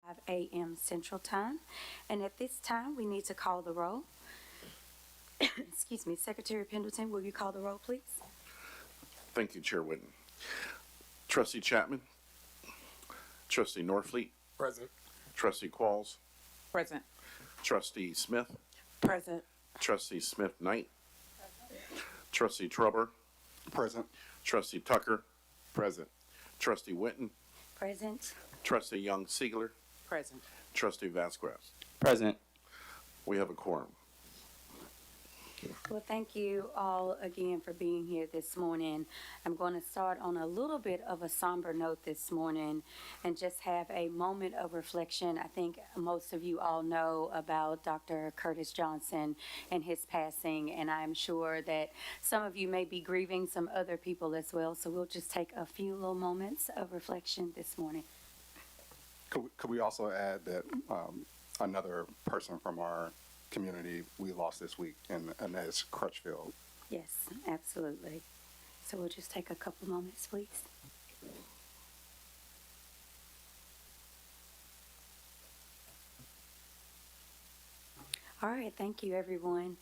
5 a.m. Central Time. And at this time, we need to call the roll. Excuse me, Secretary Pendleton, will you call the roll, please? Thank you, Chair Whitten. Trustee Chapman, Trustee Norfleet, Present. Trustee Qualls, Present. Trustee Smith, Present. Trustee Smith Knight, Trustee Trubber, Present. Trustee Tucker, Present. Trustee Whitten, Present. Trustee Young Siegler, Present. Trustee Vasquez. Present. We have a quorum. Well, thank you all again for being here this morning. I'm going to start on a little bit of a somber note this morning and just have a moment of reflection. I think most of you all know about Dr. Curtis Johnson and his passing, and I'm sure that some of you may be grieving some other people as well. So we'll just take a few little moments of reflection this morning. Could we also add that another person from our community we lost this week, and that is Crutchfield. Yes, absolutely. So we'll just take a couple moments, please. All right, thank you, everyone.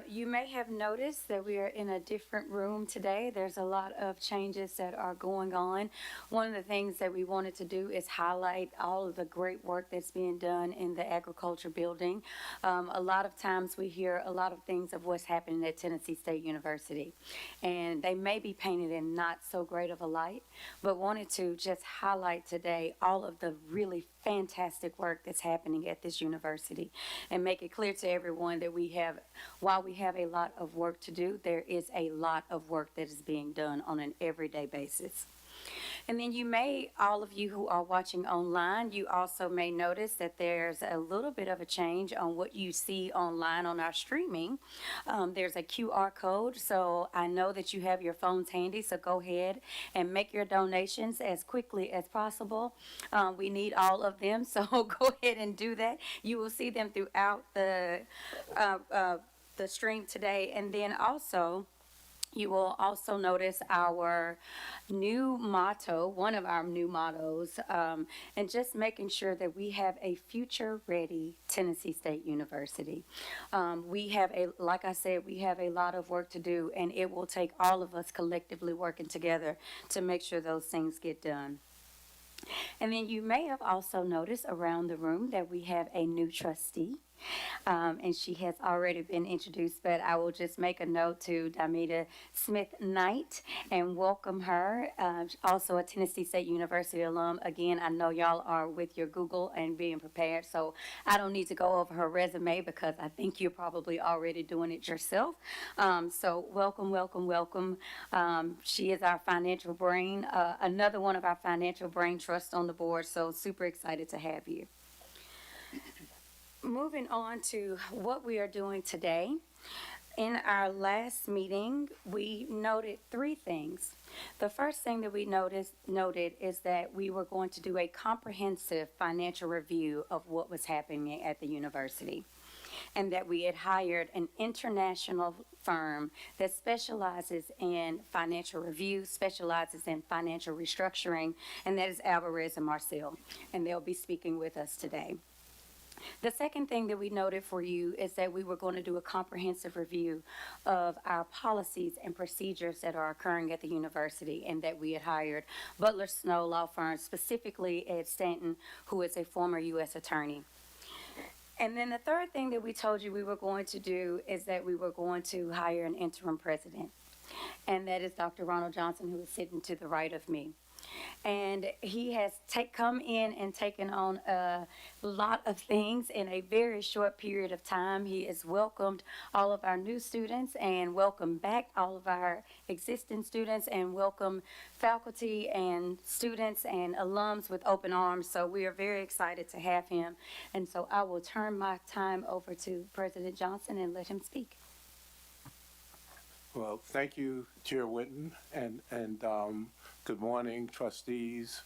You may have noticed that we are in a different room today. There's a lot of changes that are going on. One of the things that we wanted to do is highlight all of the great work that's being done in the agriculture building. A lot of times we hear a lot of things of what's happening at Tennessee State University, and they may be painted in not so great of a light, but wanted to just highlight today all of the really fantastic work that's happening at this university and make it clear to everyone that while we have a lot of work to do, there is a lot of work that is being done on an everyday basis. And then all of you who are watching online, you also may notice that there's a little bit of a change on what you see online on our streaming. There's a QR code, so I know that you have your phones handy, so go ahead and make your donations as quickly as possible. We need all of them, so go ahead and do that. You will see them throughout the stream today, and then also you will also notice our new motto, one of our new mottos, and just making sure that we have a future-ready Tennessee State University. Like I said, we have a lot of work to do, and it will take all of us collectively working together to make sure those things get done. And then you may have also noticed around the room that we have a new trustee. And she has already been introduced, but I will just make a note to Damita Smith-Knight and welcome her, also a Tennessee State University alum. Again, I know y'all are with your Google and being prepared, so I don't need to go over her resume because I think you're probably already doing it yourself. So welcome, welcome, welcome. She is our financial brain, another one of our financial brain trusts on the board, so super excited to have you. Moving on to what we are doing today. In our last meeting, we noted three things. The first thing that we noted is that we were going to do a comprehensive financial review of what was happening at the university, and that we had hired an international firm that specializes in financial review, specializes in financial restructuring, and that is Alvarez and Marcel, and they'll be speaking with us today. The second thing that we noted for you is that we were going to do a comprehensive review of our policies and procedures that are occurring at the university, and that we had hired Butler Snow Law Firm, specifically Ed Stanton, who is a former U.S. attorney. And then the third thing that we told you we were going to do is that we were going to hire an interim president, and that is Dr. Ronald Johnson, who is sitting to the right of me. And he has come in and taken on a lot of things in a very short period of time. He has welcomed all of our new students and welcomed back all of our existing students and welcomed faculty and students and alums with open arms. So we are very excited to have him. And so I will turn my time over to President Johnson and let him speak. Well, thank you, Chair Whitten, and good morning, trustees,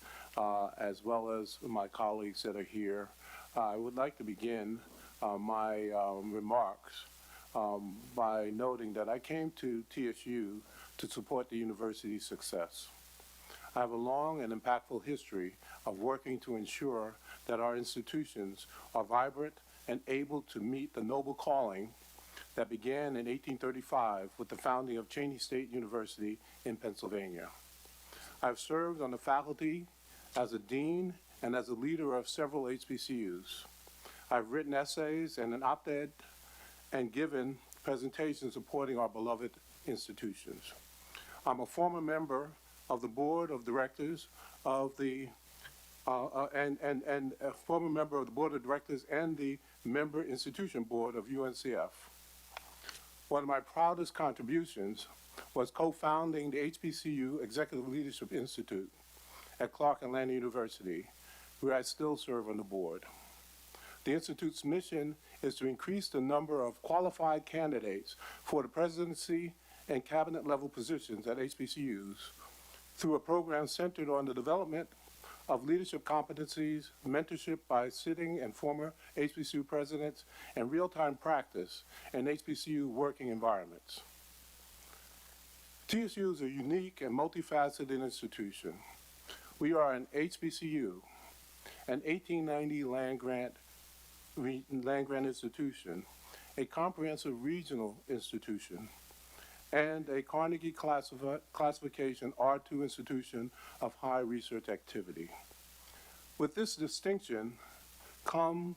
as well as my colleagues that are here. I would like to begin my remarks by noting that I came to TSU to support the university's success. I have a long and impactful history of working to ensure that our institutions are vibrant and able to meet the noble calling that began in 1835 with the founding of Cheyney State University in Pennsylvania. I've served on the faculty as a dean and as a leader of several HBCUs. I've written essays and an op-ed and given presentations supporting our beloved institutions. I'm a former member of the board of directors of the and a former member of the board of directors and the member institution board of UNCF. One of my proudest contributions was co-founding the HBCU Executive Leadership Institute at Clark Atlanta University, where I still serve on the board. The Institute's mission is to increase the number of qualified candidates for the presidency and cabinet level positions at HBCUs through a program centered on the development of leadership competencies, mentorship by sitting and former HBCU presidents, and real-time practice in HBCU working environments. TSU is a unique and multifaceted institution. We are an HBCU, an 1890 land grant institution, a comprehensive regional institution, and a Carnegie classification R2 institution of high research activity. With this distinction comes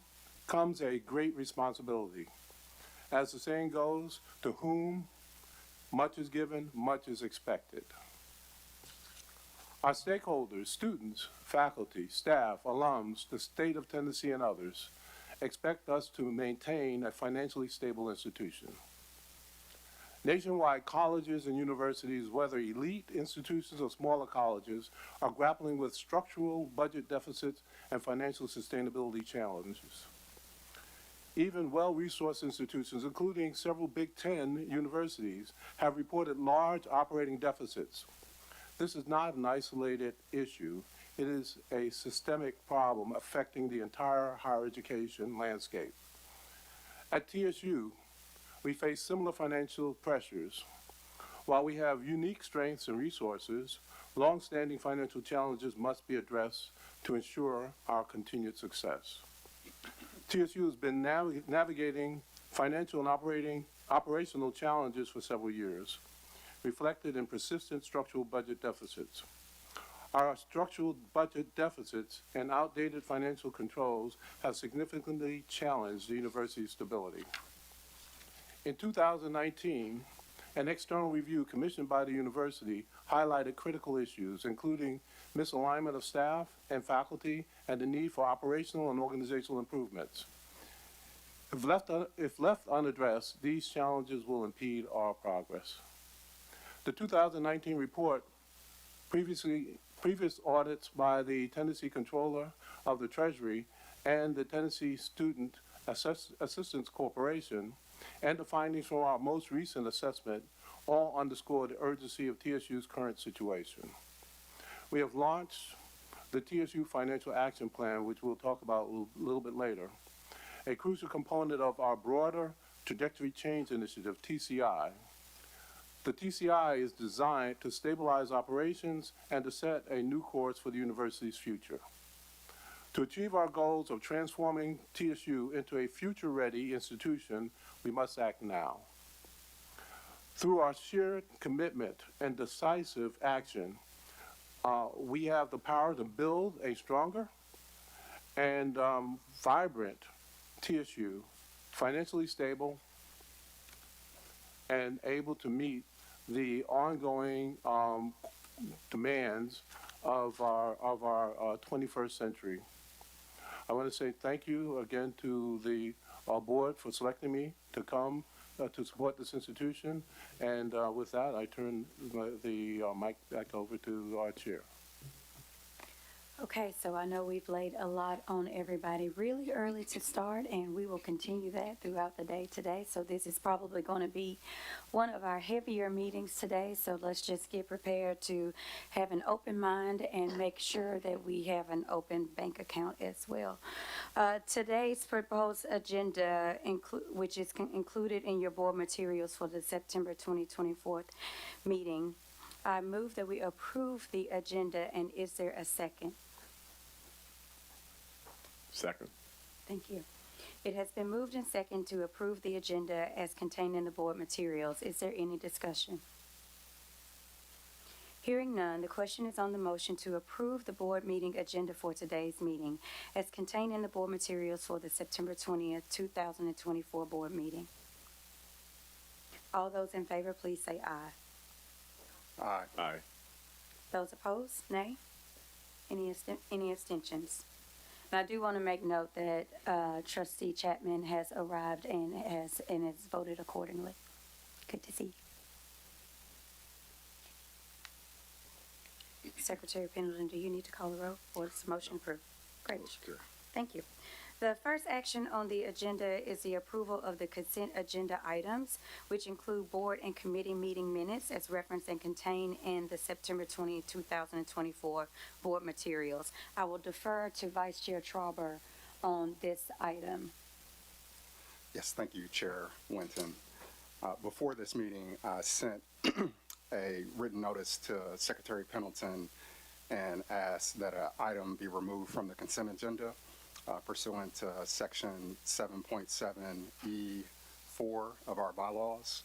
a great responsibility. As the saying goes, to whom much is given, much is expected. Our stakeholders, students, faculty, staff, alums, the state of Tennessee, and others expect us to maintain a financially stable institution. Nationwide colleges and universities, whether elite institutions or smaller colleges, are grappling with structural budget deficits and financial sustainability challenges. Even well-resourced institutions, including several Big Ten universities, have reported large operating deficits. This is not an isolated issue. It is a systemic problem affecting the entire higher education landscape. At TSU, we face similar financial pressures. While we have unique strengths and resources, long-standing financial challenges must be addressed to ensure our continued success. TSU has been navigating financial and operational challenges for several years, reflected in persistent structural budget deficits. Our structural budget deficits and outdated financial controls have significantly challenged the university's stability. In 2019, an external review commissioned by the university highlighted critical issues, including misalignment of staff and faculty and the need for operational and organizational improvements. If left unaddressed, these challenges will impede our progress. The 2019 report, previous audits by the Tennessee Comptroller of the Treasury and the Tennessee Student Assistance Corporation, and the findings from our most recent assessment all underscore the urgency of TSU's current situation. We have launched the TSU Financial Action Plan, which we'll talk about a little bit later, a crucial component of our broader Trajectory Change Initiative, TCI. The TCI is designed to stabilize operations and to set a new course for the university's future. To achieve our goals of transforming TSU into a future-ready institution, we must act now. Through our shared commitment and decisive action, we have the power to build a stronger and vibrant TSU, financially stable and able to meet the ongoing demands of our 21st century. I want to say thank you again to the board for selecting me to come to support this institution. And with that, I turn the mic back over to our chair. Okay, so I know we've laid a lot on everybody really early to start, and we will continue that throughout the day today. So this is probably going to be one of our heavier meetings today. So let's just get prepared to have an open mind and make sure that we have an open bank account as well. Today's proposed agenda, which is included in your board materials for the September 2024 meeting, I move that we approve the agenda, and is there a second? Second. Thank you. It has been moved and second to approve the agenda as contained in the board materials. Is there any discussion? Hearing none, the question is on the motion to approve the board meeting agenda for today's meeting as contained in the board materials for the September 20th, 2024 board meeting. All those in favor, please say aye. Aye. Aye. Those opposed, nay? Any abstentions? And I do want to make note that Trustee Chapman has arrived and has voted accordingly. Good to see you. Secretary Pendleton, do you need to call the roll, or is the motion approved? Great. Thank you. The first action on the agenda is the approval of the consent agenda items, which include board and committee meeting minutes as referenced and contained in the September 20, 2024 board materials. I will defer to Vice Chair Trauber on this item. Yes, thank you, Chair Winton. Before this meeting, I sent a written notice to Secretary Pendleton and asked that an item be removed from the consent agenda pursuant to Section 7.7E4 of our bylaws.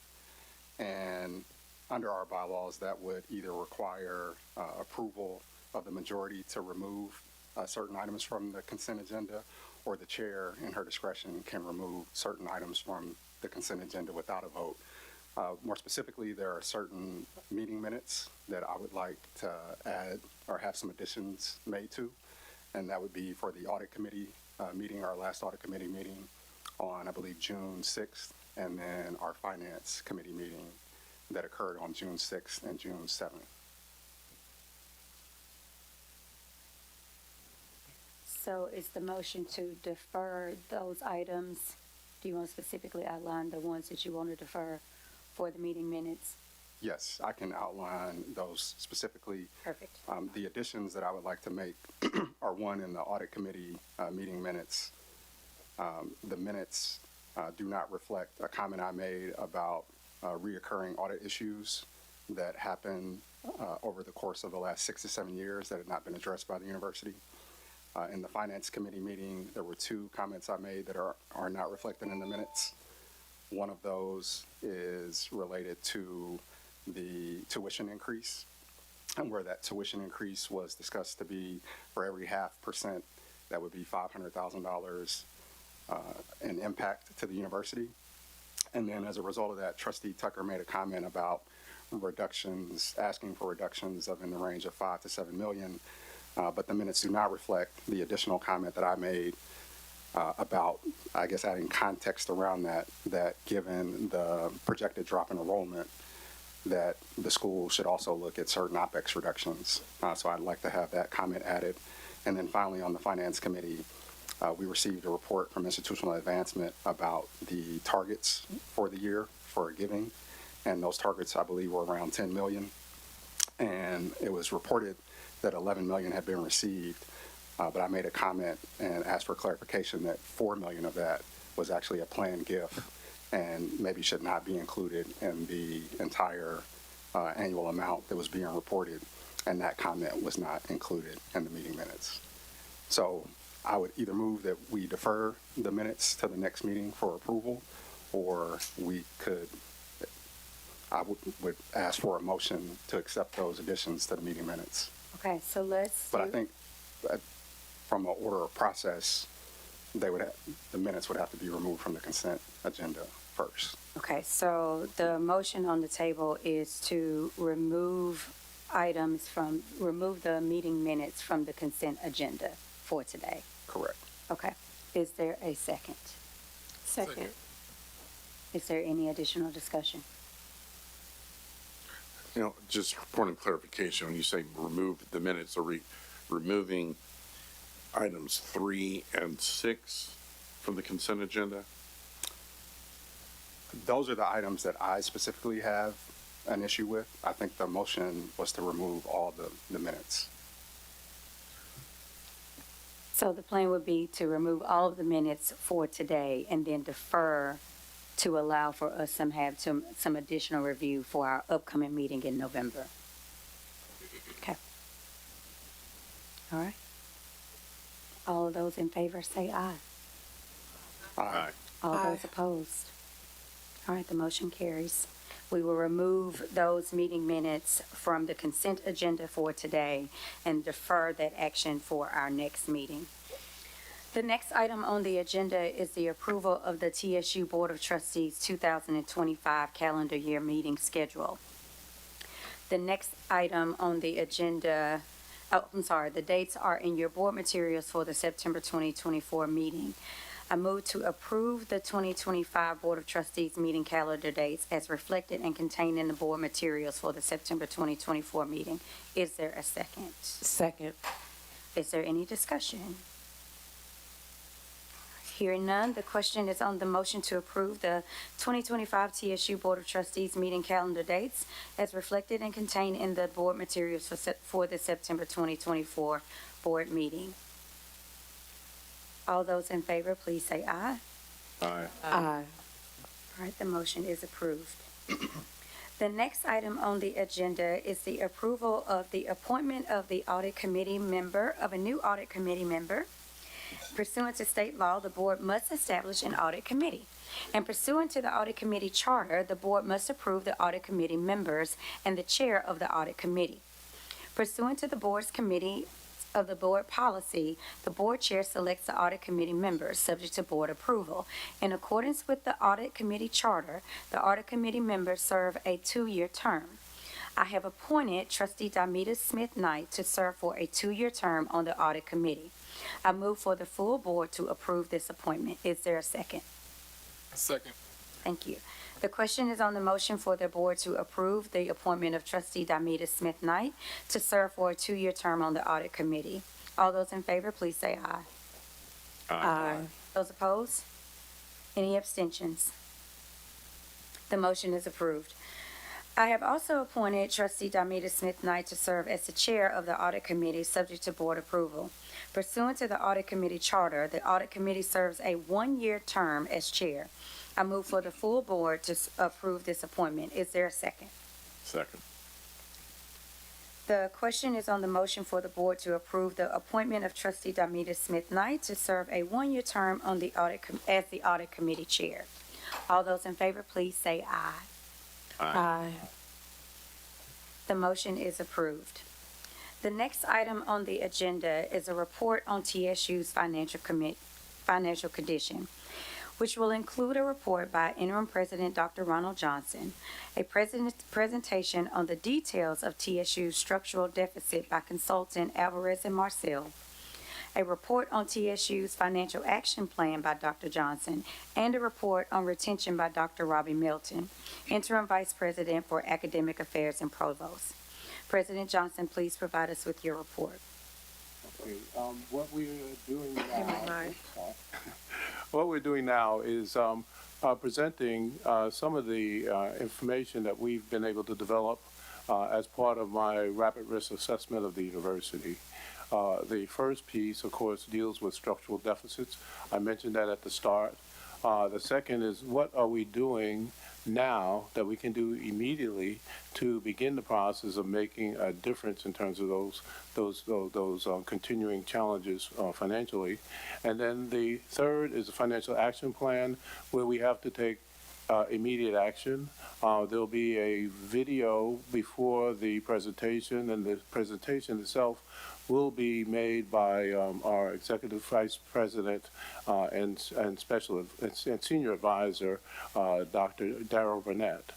And under our bylaws, that would either require approval of the majority to remove certain items from the consent agenda, or the chair, in her discretion, can remove certain items from the consent agenda without a vote. More specifically, there are certain meeting minutes that I would like to add or have some additions made to, and that would be for the audit committee meeting, our last audit committee meeting on, I believe, June 6th, and then our finance committee meeting that occurred on June 6th and June 7th. So is the motion to defer those items? Do you want to specifically outline the ones that you want to defer for the meeting minutes? Yes, I can outline those specifically. Perfect. The additions that I would like to make are one in the audit committee meeting minutes. The minutes do not reflect a comment I made about reoccurring audit issues that happened over the course of the last 6 to 7 years that had not been addressed by the university. In the finance committee meeting, there were 2 comments I made that are not reflected in the minutes. One of those is related to the tuition increase, and where that tuition increase was discussed to be for every 0.5%, that would be $500,000 in impact to the university. And then as a result of that, Trustee Tucker made a comment about reductions, asking for reductions of in the range of 5 to 7 million. But the minutes do not reflect the additional comment that I made about, I guess, adding context around that given the projected drop in enrollment, that the school should also look at certain OpEx reductions. So I'd like to have that comment added. And then finally, on the finance committee, we received a report from Institutional Advancement about the targets for the year for giving. And those targets, I believe, were around 10 million. And it was reported that 11 million had been received. But I made a comment and asked for clarification that 4 million of that was actually a planned gift and maybe should not be included in the entire annual amount that was being reported. And that comment was not included in the meeting minutes. So I would either move that we defer the minutes to the next meeting for approval, or I would ask for a motion to accept those additions to the meeting minutes. Okay, so let's. But I think that from an order of process, the minutes would have to be removed from the consent agenda first. Okay, so the motion on the table is to remove the meeting minutes from the consent agenda for today. Correct. Okay. Is there a second? Second. Is there any additional discussion? Just for point of clarification, when you say remove the minutes, are we removing items 3 and 6 from the consent agenda? Those are the items that I specifically have an issue with. I think the motion was to remove all the minutes. So the plan would be to remove all of the minutes for today and then defer to allow for us some additional review for our upcoming meeting in November. All right. All of those in favor say aye. Aye. All Aye. those opposed? All right, the motion carries. We will remove those meeting minutes from the consent agenda for today and defer that action for our next meeting. The next item on the agenda is the approval of the TSU Board of Trustees 2025 calendar year meeting schedule. The next item on the agenda, the dates are in your board materials for the September 2024 meeting. I move to approve the 2025 Board of Trustees meeting calendar dates as reflected and contained in the board materials for the September 2024 meeting. Is there a second? Second. Is there any discussion? Hearing none, the question is on the motion to approve the 2025 TSU Board of Trustees meeting calendar dates as reflected and contained in the board materials for the September 2024 board meeting. All those in favor, please say aye. Aye. Aye. All right, the motion is approved. The next item on the agenda is the approval of the appointment of the audit committee member, of a new audit committee member. Pursuant to state law, the board must establish an audit committee. And pursuant to the audit committee charter, the board must approve the audit committee members and the chair of the audit committee. Pursuant to the board's committee of the board policy, the board chair selects the audit committee members, subject to board approval. In accordance with the audit committee charter, the audit committee members serve a 2-year term. I have appointed trustee Damita Smith-Knight to serve for a 2-year term on the audit committee. I move for the full board to approve this appointment. Is there a second? Second. Thank you. The question is on the motion for the board to approve the appointment of trustee Damita Smith-Knight to serve for a 2-year term on the audit committee. All those in favor, please say aye. Aye. Those opposed? Any abstentions? The motion is approved. I have also appointed trustee Damita Smith-Knight to serve as the chair of the audit committee, subject to board approval. Pursuant to the audit committee charter, the audit committee serves a 1-year term as chair. I move for the full board to approve this appointment. Is there a second? Second. The question is on the motion for the board to approve the appointment of trustee Damita Smith-Knight to serve a 1-year term on the as the audit committee chair. All those in favor, please say aye. Aye. The motion is approved. The next item on the agenda is a report on TSU's financial condition, which will include a report by Interim President Dr. Ronald Johnson, a presentation on the details of TSU's structural deficit by consultant Alvarez and Marcel, a report on TSU's financial action plan by Dr. Johnson, and a report on retention by Dr. Robbie Milton, Interim Vice President for Academic Affairs and Provost. President Johnson, please provide us with your report. Okay, what we are doing now. Aye. What we're doing now is presenting some of the information that we've been able to develop as part of my rapid risk assessment of the university. The first piece, of course, deals with structural deficits. I mentioned that at the start. The second is, what are we doing now that we can do immediately to begin the process of making a difference in terms of those continuing challenges financially. And then the third is a financial action plan where we have to take immediate action. There'll be a video before the presentation, and the presentation itself will be made by our Executive Vice President and Senior Advisor, Dr. Darrell Burnett.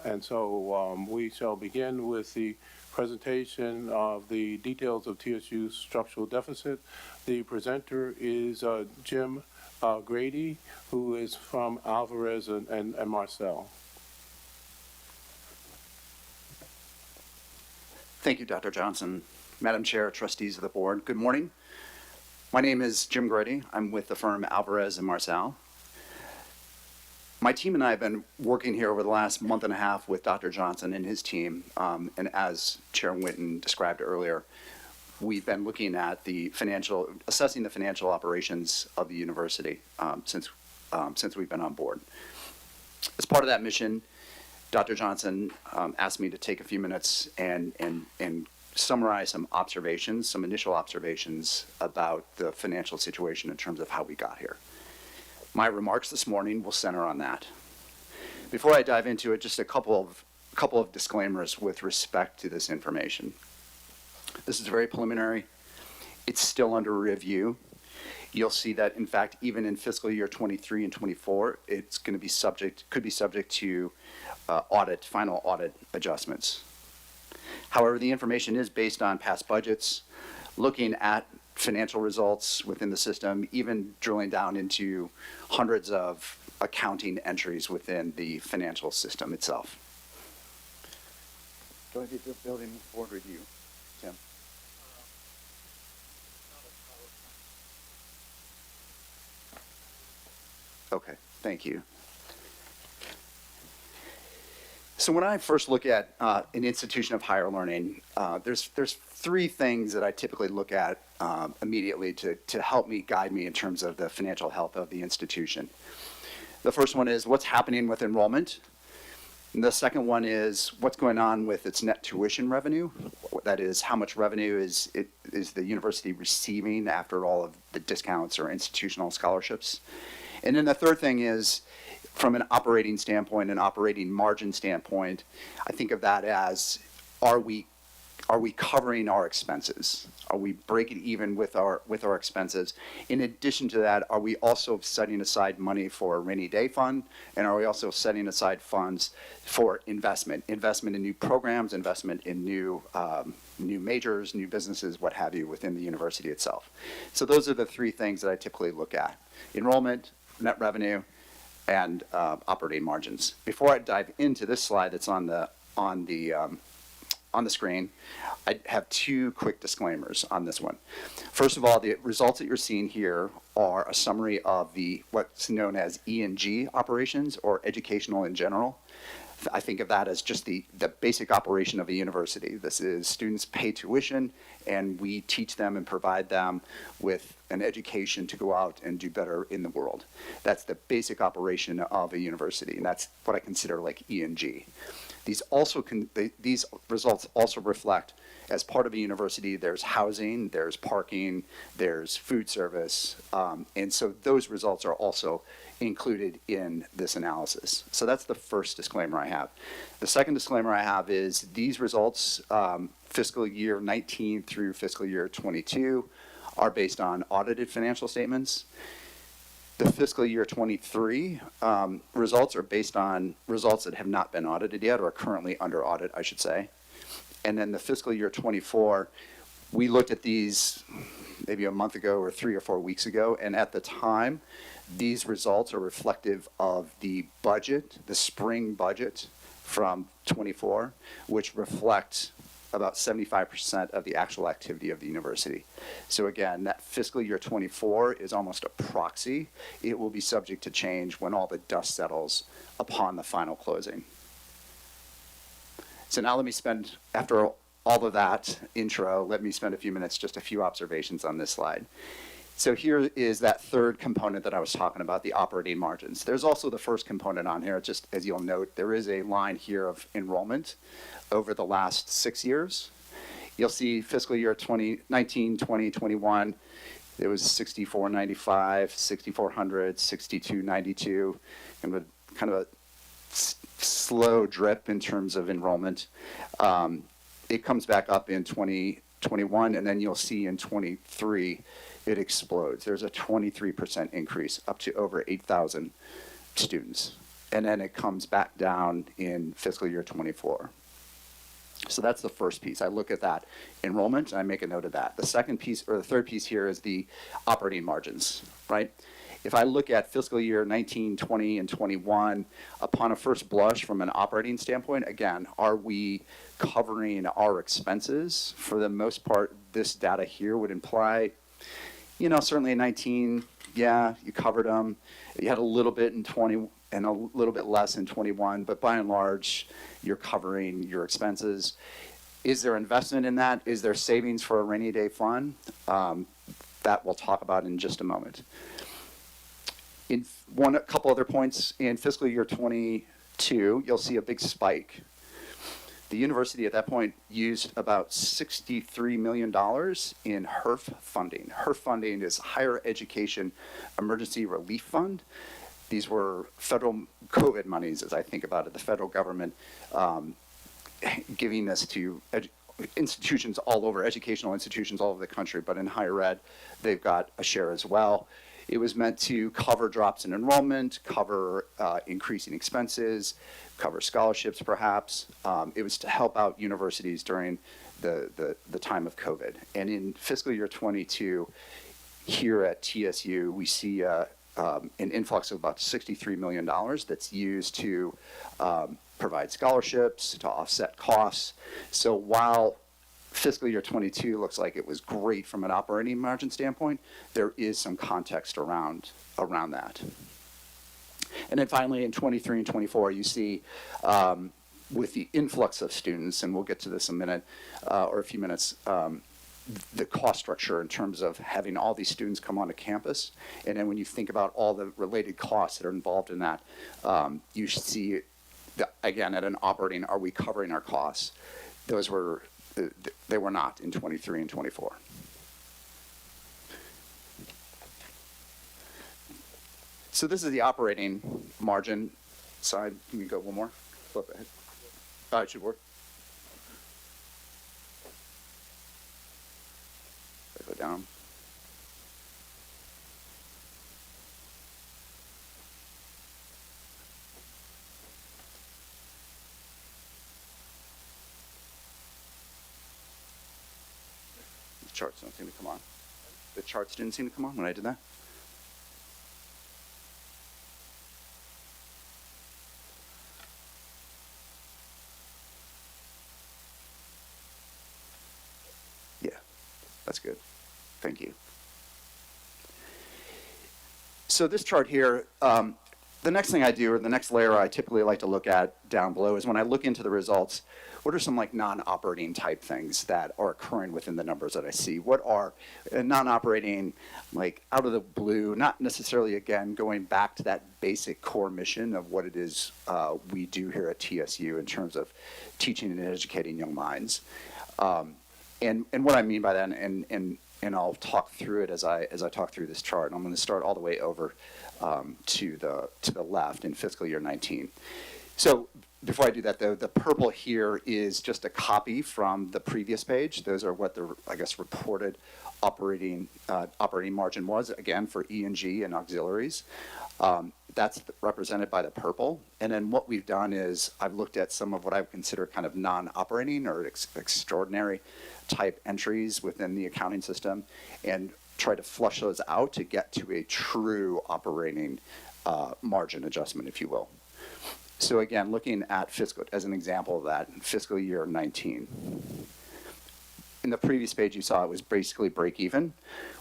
And so we shall begin with the presentation of the details of TSU's structural deficit. The presenter is Jim Grady, who is from Alvarez and Marcel. Thank you, Dr. Johnson. Madam Chair, trustees of the board, good morning. My name is Jim Grady. I'm with the firm Alvarez and Marcel. My team and I have been working here over the last month and a half with Dr. Johnson and his team. And as Chair Winton described earlier, we've been looking at assessing the financial operations of the university since we've been on board. As part of that mission, Dr. Johnson asked me to take a few minutes and summarize some observations, some initial observations about the financial situation in terms of how we got here. My remarks this morning will center on that. Before I dive into it, just a couple of disclaimers with respect to this information. This is very preliminary. It's still under review. You'll see that, in fact, even in fiscal year 23 and 24, it's going to be could be subject to final audit adjustments. However, the information is based on past budgets, looking at financial results within the system, even drilling down into hundreds of accounting entries within the financial system itself. Do I get the building board review, Tim? Okay, thank you. So when I first look at an institution of higher learning, there's three things that I typically look at immediately to help me, guide me in terms of the financial health of the institution. The first one is what's happening with enrollment. And the second one is what's going on with its net tuition revenue. That is, how much revenue is the university receiving after all of the discounts or institutional scholarships. And then the third thing is, from an operating standpoint, an operating margin standpoint, I think of that as, are we covering our expenses? Are we breaking even with our expenses? In addition to that, are we also setting aside money for a rainy day fund? And are we also setting aside funds for investment in new programs, investment in new majors, new businesses, what have you, within the university itself? So those are the three things that I typically look at: enrollment, net revenue, and operating margins. Before I dive into this slide that's on the screen, I have two quick disclaimers on this one. First of all, the results that you're seeing here are a summary of what's known as E&G operations, or educational in general. I think of that as just the basic operation of a university. This is students pay tuition, and we teach them and provide them with an education to go out and do better in the world. That's the basic operation of a university, and that's what I consider like E&G. These results also reflect, as part of a university, there's housing, there's parking, there's food service, and so those results are also included in this analysis. So that's the first disclaimer I have. The second disclaimer I have is these results, fiscal year 19 through fiscal year 22, are based on audited financial statements. The fiscal year 23 results are based on results that have not been audited yet, or are currently under audit, I should say. And then the fiscal year 24, we looked at these maybe a month ago or 3 or 4 weeks ago, and at the time, these results are reflective of the budget, the spring budget from 24, which reflects about 75% of the actual activity of the university. So again, that fiscal year 24 is almost a proxy. It will be subject to change when all the dust settles upon the final closing. So now let me spend, after all of that intro, let me spend a few minutes, just a few observations on this slide. So here is that third component that I was talking about, the operating margins. There's also the first component on here. Just as you'll note, there is a line here of enrollment over the last 6 years. You'll see fiscal year 2019, 20, 21, it was 6495, 6400, 6292, and kind of a slow drip in terms of enrollment. It comes back up in 2021, and then you'll see in 23, it explodes. There's a 23% increase, up to over 8,000 students. And then it comes back down in fiscal year 24. So that's the first piece. I look at that enrollment, and I make a note of that. The second piece, or the third piece here, is the operating margins, right? If I look at fiscal year 19, 20, and 21, upon a first blush from an operating standpoint, again, are we covering our expenses? For the most part, this data here would imply, certainly in 19, yeah, you covered them. You had a little bit in 20 and a little bit less in 21, but by and large, you're covering your expenses. Is there investment in that? Is there savings for a rainy day fund? That we'll talk about in just a moment. A couple other points. In fiscal year 22, you'll see a big spike. The university at that point used about $63 million in HERF funding. HERF funding is Higher Education Emergency Relief Fund. These were federal COVID monies, as I think about it, the federal government giving this to institutions all over, educational institutions all over the country, but in higher ed, they've got a share as well. It was meant to cover drops in enrollment, cover increasing expenses, cover scholarships perhaps. It was to help out universities during the time of COVID. And in fiscal year 22, here at TSU, we see an influx of about $63 million that's used to provide scholarships, to offset costs. So while fiscal year 22 looks like it was great from an operating margin standpoint, there is some context around that. And then finally, in 23 and 24, you see with the influx of students, and we'll get to this in a minute or a few minutes, the cost structure in terms of having all these students come onto campus. And then when you think about all the related costs that are involved in that, you see, again, at an operating, are we covering our costs? Those were, they were not in 23 and 24. So this is the operating margin side. Can we go one more? Flip ahead. It should work. Go down. The charts don't seem to come on. The charts didn't seem to come on when I did that. Yeah, that's good. Thank you. So this chart here, the next thing I do, or the next layer I typically like to look at down below, is when I look into the results, what are some like non-operating type things that are occurring within the numbers that I see? What are non-operating, like out of the blue, not necessarily, again, going back to that basic core mission of what it is we do here at TSU in terms of teaching and educating young minds. And what I mean by that, and I'll talk through it as I talk through this chart. I'm going to start all the way over to the left in fiscal year 19. So before I do that, though, the purple here is just a copy from the previous page. Those are what the, I guess, reported operating margin was, again, for E&G and auxiliaries. That's represented by the purple. And then what we've done is I've looked at some of what I would consider kind of non-operating or extraordinary type entries within the accounting system and try to flush those out to get to a true operating margin adjustment, if you will. So again, looking at fiscal, as an example of that, fiscal year 19. In the previous page, you saw it was basically break even.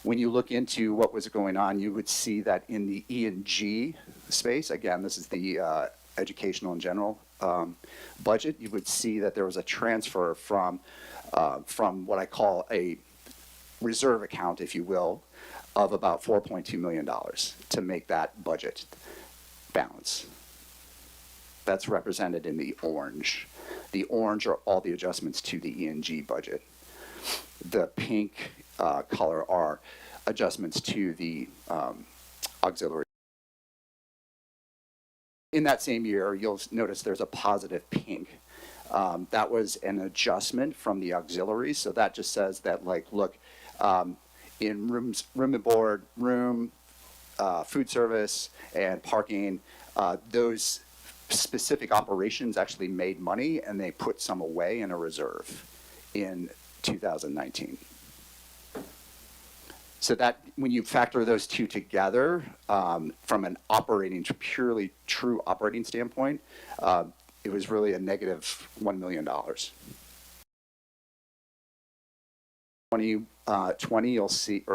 When you look into what was going on, you would see that in the E&G space, again, this is the educational and general budget, you would see that there was a transfer from what I call a reserve account, if you will, of about $4.2 million to make that budget balance. That's represented in the orange. The orange are all the adjustments to the E&G budget. The pink color are adjustments to the auxiliary. In that same year, you'll notice there's a positive pink. That was an adjustment from the auxiliaries. So that just says that, like, look, in room and board, food service, and parking, those specific operations actually made money, and they put some away in a reserve in 2019. So that when you factor those two together, from an operating, purely true operating standpoint, it was really a negative $1 million. 2020, you'll see,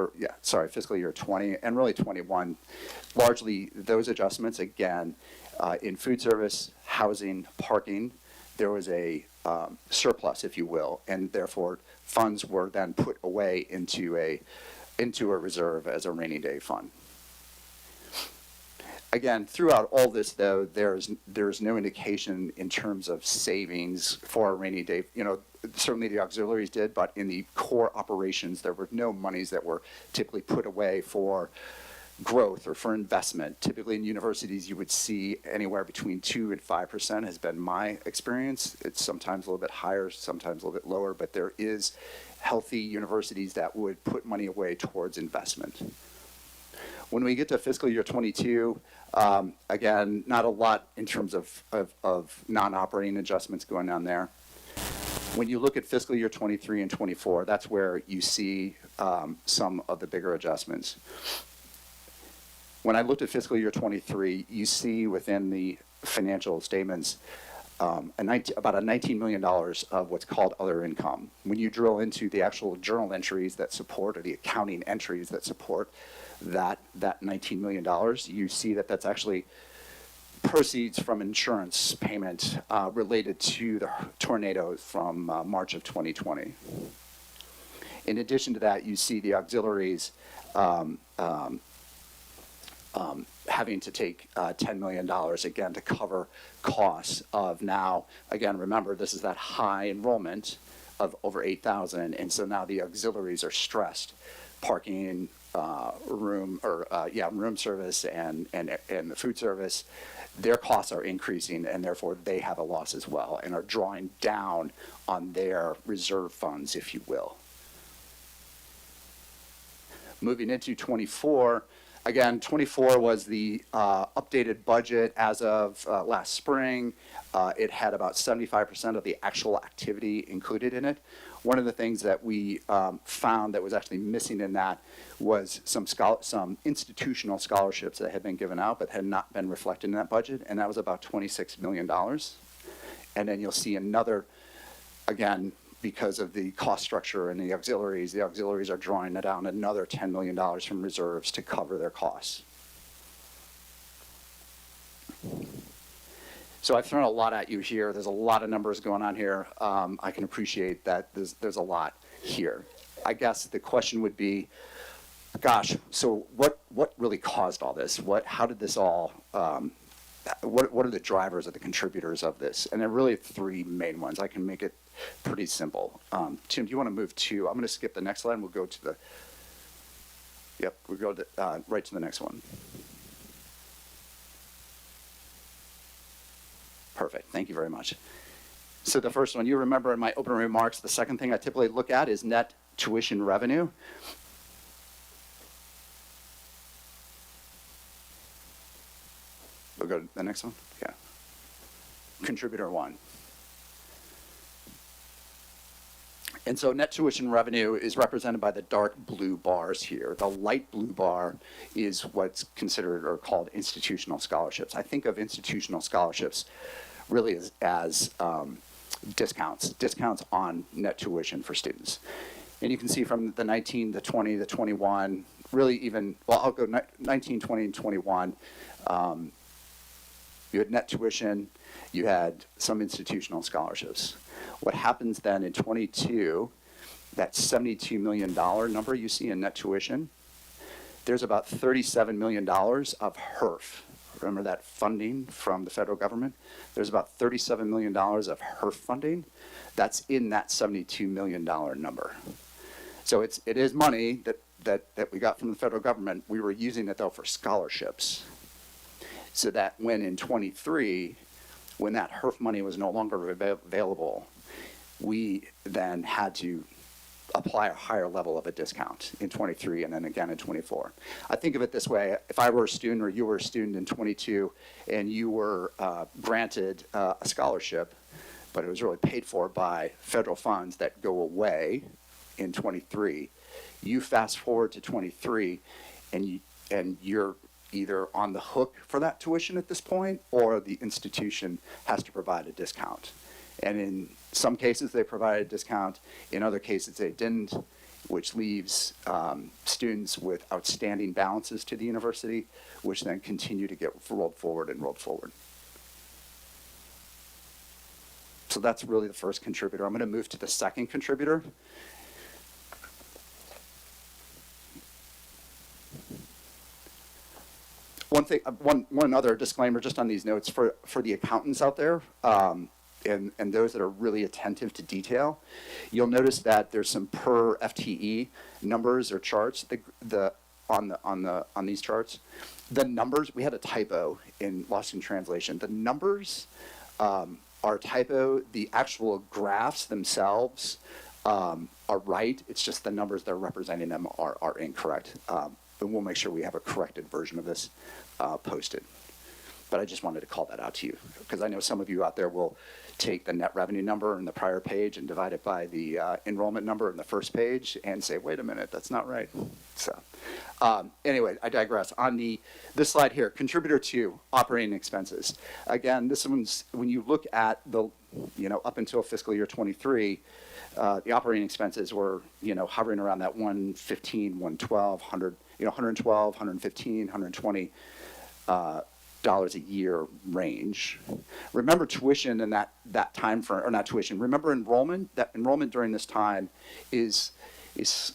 fiscal year 20 and really 21, largely those adjustments, again, in food service, housing, parking, there was a surplus, if you will, and therefore funds were then put away into a reserve as a rainy day fund. Again, throughout all this, though, there's no indication in terms of savings for a rainy day. You know, certainly the auxiliaries did, but in the core operations, there were no monies that were typically put away for growth or for investment. Typically in universities, you would see anywhere between 2 and 5% has been my experience. It's sometimes a little bit higher, sometimes a little bit lower, but there is healthy universities that would put money away towards investment. When we get to fiscal year 22, again, not a lot in terms of non-operating adjustments going on there. When you look at fiscal year 23 and 24, that's where you see some of the bigger adjustments. When I looked at fiscal year 23, you see within the financial statements about a $19 million of what's called other income. When you drill into the actual journal entries that support, or the accounting entries that support that $19 million, you see that that's actually proceeds from insurance payment related to the tornadoes from March of 2020. In addition to that, you see the auxiliaries having to take $10 million again to cover costs of now, again, remember, this is that high enrollment of over 8,000, and so now the auxiliaries are stressed. Parking, room service and the food service, their costs are increasing, and therefore they have a loss as well and are drawing down on their reserve funds, if you will. Moving into 24, again, 24 was the updated budget as of last spring. It had about 75% of the actual activity included in it. One of the things that we found that was actually missing in that was some institutional scholarships that had been given out but had not been reflected in that budget, and that was about $26 million. And then you'll see another, again, because of the cost structure and the auxiliaries are drawing down another $10 million from reserves to cover their costs. So I've thrown a lot at you here. There's a lot of numbers going on here. I can appreciate that there's a lot here. I guess the question would be, gosh, so what really caused all this? How did this all, what are the drivers or the contributors of this? And there are really three main ones. I can make it pretty simple. Tim, do you want to move to, I'm going to skip the next slide and we'll go to the, we'll go to, right to the next one. Perfect, thank you very much. So the first one, you remember in my opening remarks, the second thing I typically look at is net tuition revenue. We'll go to the next one, yeah. Contributor one. And so net tuition revenue is represented by the dark blue bars here. The light blue bar is what's considered or called institutional scholarships. I think of institutional scholarships really as discounts on net tuition for students. And you can see from the 19, the 20, the 21, really even, well, I'll go 19, 20, and 21. You had net tuition, you had some institutional scholarships. What happens then in 22, that $72 million number you see in net tuition, there's about $37 million of HERF. Remember that funding from the federal government? There's about $37 million of HERF funding that's in that $72 million number. So it is money that we got from the federal government. We were using it though for scholarships. So that when in 23, when that HERF money was no longer available, we then had to apply a higher level of a discount in 23 and then again in 24. I think of it this way: if I were a student or you were a student in 22 and you were granted a scholarship, but it was really paid for by federal funds that go away in 23, you fast forward to 23 and you're either on the hook for that tuition at this point, or the institution has to provide a discount. And in some cases they provided a discount, in other cases they didn't, which leaves students with outstanding balances to the university, which then continue to get rolled forward and rolled forward. So that's really the first contributor. I'm going to move to the second contributor. One other disclaimer just on these notes for the accountants out there, and those that are really attentive to detail, you'll notice that there's some per FTE numbers or charts on these charts. The numbers, we had a typo lost in translation. The numbers are typo. The actual graphs themselves are right. It's just the numbers that are representing them are incorrect. But we'll make sure we have a corrected version of this posted. But I just wanted to call that out to you, because I know some of you out there will take the net revenue number in the prior page and divide it by the enrollment number in the first page and say, wait a minute, that's not right. So anyway, I digress. On this slide here, contributor 2, operating expenses. Again, this one's, when you look at the, up until fiscal year 23, the operating expenses were, hovering around that 115, 112, 100, 112, 115, 120 dollars a year range. Remember tuition in that time frame, or not tuition, remember enrollment? That enrollment during this time is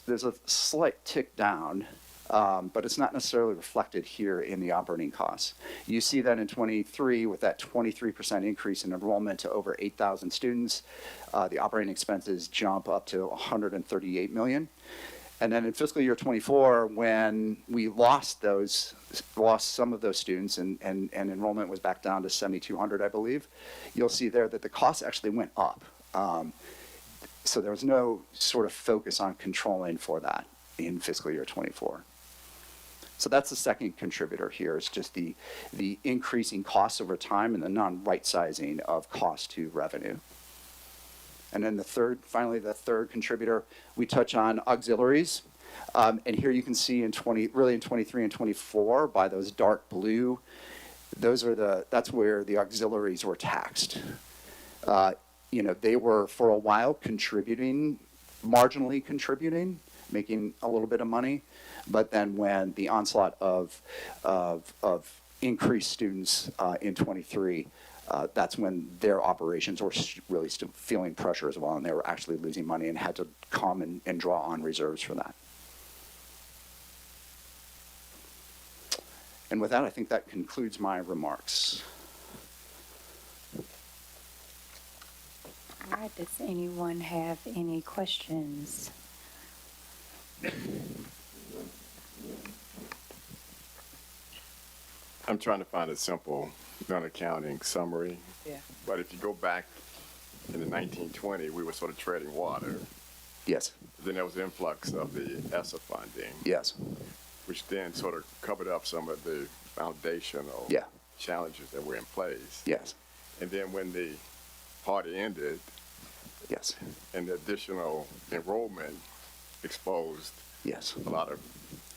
there's a slight tick down, but it's not necessarily reflected here in the operating costs. You see that in 23 with that 23% increase in enrollment to over 8,000 students, the operating expenses jump up to 138 million. And then in fiscal year 24, when we lost some of those students and enrollment was back down to 7,200, I believe, you'll see there that the costs actually went up. So there was no sort of focus on controlling for that in fiscal year 24. So that's the second contributor here, is just the increasing costs over time and the non-right sizing of cost to revenue. And then finally, the third contributor, we touch on auxiliaries. And here you can see in 23 and 24 by those dark blue, that's where the auxiliaries were taxed. They were for a while marginally contributing, making a little bit of money. But then when the onslaught of increased students in 23, that's when their operations were really still feeling pressure as well, and they were actually losing money and had to come and draw on reserves for that. And with that, I think that concludes my remarks. All right, does anyone have any questions? I'm trying to find a simple non-accounting summary. Yeah. But if you go back in the 1920, we were sort of treading water. Yes. Then there was the influx of the ESSA funding, Yes. which then sort of covered up some of the foundational challenges that were in place. Yes. And then when the party ended Yes. and the additional enrollment exposed Yes. a lot of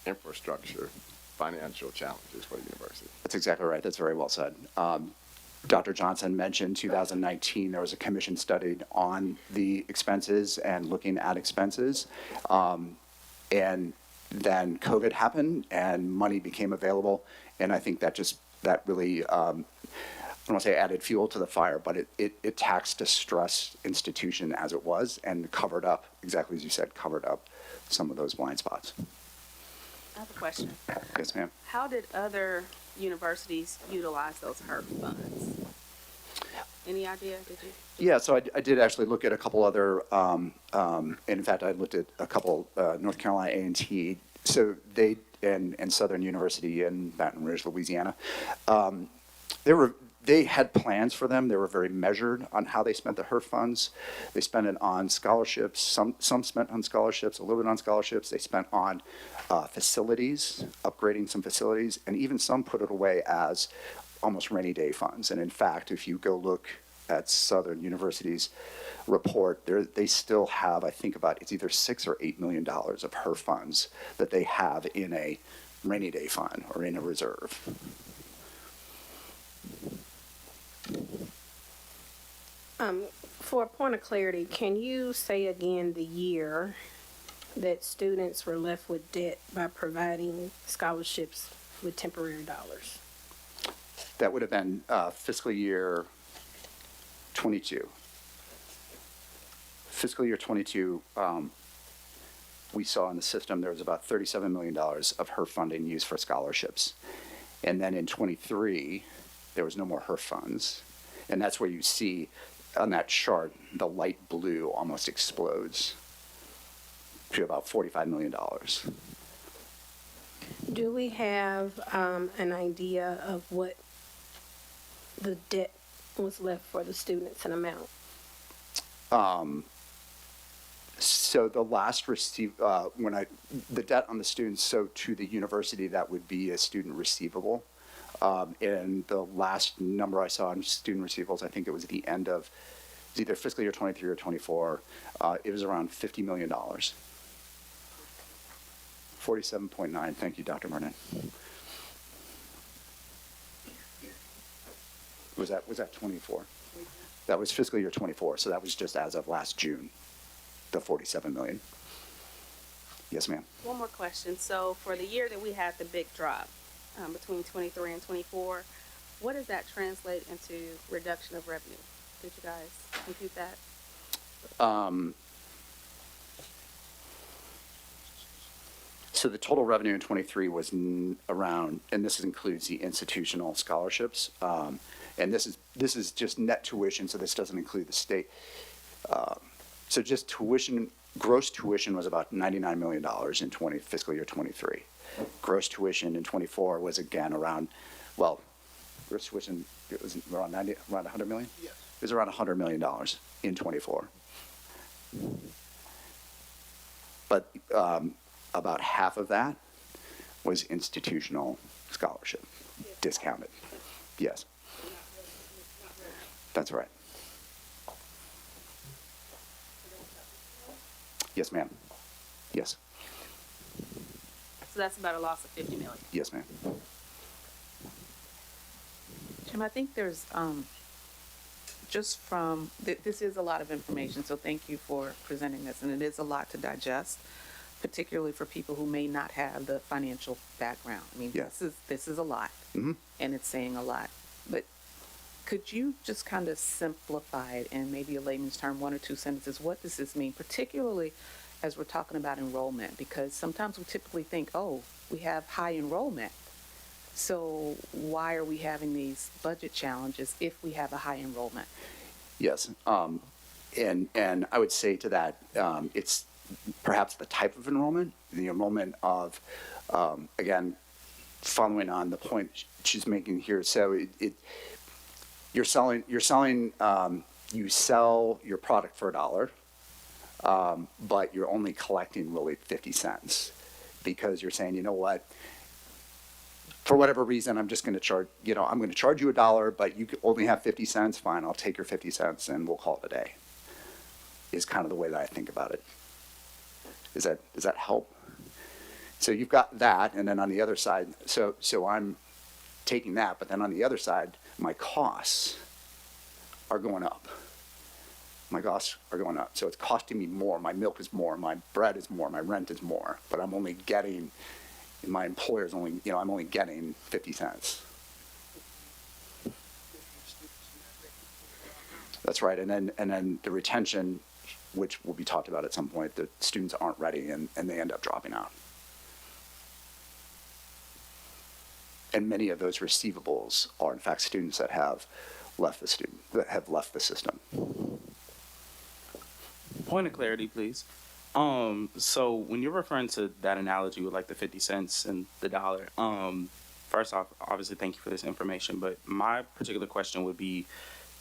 infrastructure, financial challenges for the university. That's exactly right. That's very well said. Dr. Johnson mentioned 2019, there was a commission study on the expenses and looking at expenses. And then COVID happened and money became available. And I think that really, I don't want to say added fuel to the fire, but it taxed a stressed institution as it was and covered up, exactly as you said, covered up some of those blind spots. I have a question. Yes, ma'am. How did other universities utilize those HERF funds? Any idea? Did you? Yeah, so I did actually look at a couple other, in fact, I looked at a couple, North Carolina A&T, so they, and Southern University in Baton Rouge, Louisiana. They had plans for them. They were very measured on how they spent the HERF funds. They spent it on scholarships. Some spent on scholarships, a little bit on scholarships. They spent on facilities, upgrading some facilities, and even some put it away as almost rainy day funds. And in fact, if you go look at Southern University's report, they still have, I think it's either $6 or $8 million of HERF funds that they have in a rainy day fund or in a reserve. For a point of clarity, can you say again the year that students were left with debt by providing scholarships with temporary dollars? That would have been fiscal year 22. Fiscal year 22, we saw in the system there was about $37 million of HERF funding used for scholarships. And then in '23, there was no more HERF funds. And that's where you see on that chart, the light blue almost explodes to about $45 million. Do we have an idea of what the debt was left for the students in amount? So the last the debt on the students, so to the university, that would be a student receivable. And the last number I saw on student receivables, I think it was at the end of, it was either fiscal year 23 or 24, it was around $50 million. 47.9, thank you, Dr. Martin. Was that 24? That was fiscal year 24, so that was just as of last June, the 47 million. Yes, ma'am. One more question. So for the year that we had the big drop between 23 and 24, what does that translate into reduction of revenue? Did you guys compute that? So the total revenue in 23 was around, and this includes the institutional scholarships, and this is just net tuition, so this doesn't include the state. So just tuition, gross tuition was about $99 million in fiscal year 23. Gross tuition in 24 was again around, well, gross tuition, it was around 100 million? Yes. It was around $100 million in 24. But about half of that was institutional scholarship, discounted. Yes. That's right. Yes, ma'am. Yes. So that's about a loss of 50 million. Yes, ma'am. Jim, I think there's, just from, this is a lot of information, so thank you for presenting this, and it is a lot to digest, particularly for people who may not have the financial background. I mean, Yeah. this is a lot, and it's saying a lot. But could you just kind of simplify it in maybe a layman's term, one or two sentences? What does this mean, particularly as we're talking about enrollment? Because sometimes we typically think, oh, we have high enrollment, so why are we having these budget challenges if we have a high enrollment? Yes. And I would say to that, it's perhaps the type of enrollment, the enrollment of, again, following on the point she's making here. So you sell your product for $1, but you're only collecting really 50 cents because you're saying, you know what, for whatever reason, I'm just going to charge, I'm going to charge you $1, but you only have 50 cents. Fine, I'll take your 50 cents and we'll call it a day. Is kind of the way that I think about it. Does that help? So you've got that, and then on the other side, so I'm taking that, but then on the other side, my costs are going up. My costs are going up. So it's costing me more. My milk is more. My bread is more. My rent is more. But I'm only getting, my employer's only, I'm only getting 50 cents. That's right. And then the retention, which will be talked about at some point, the students aren't ready and they end up dropping out. And many of those receivables are in fact students that have left the system. Point of clarity, please. So when you're referring to that analogy with like the 50 cents and the dollar, first off, obviously thank you for this information, but my particular question would be,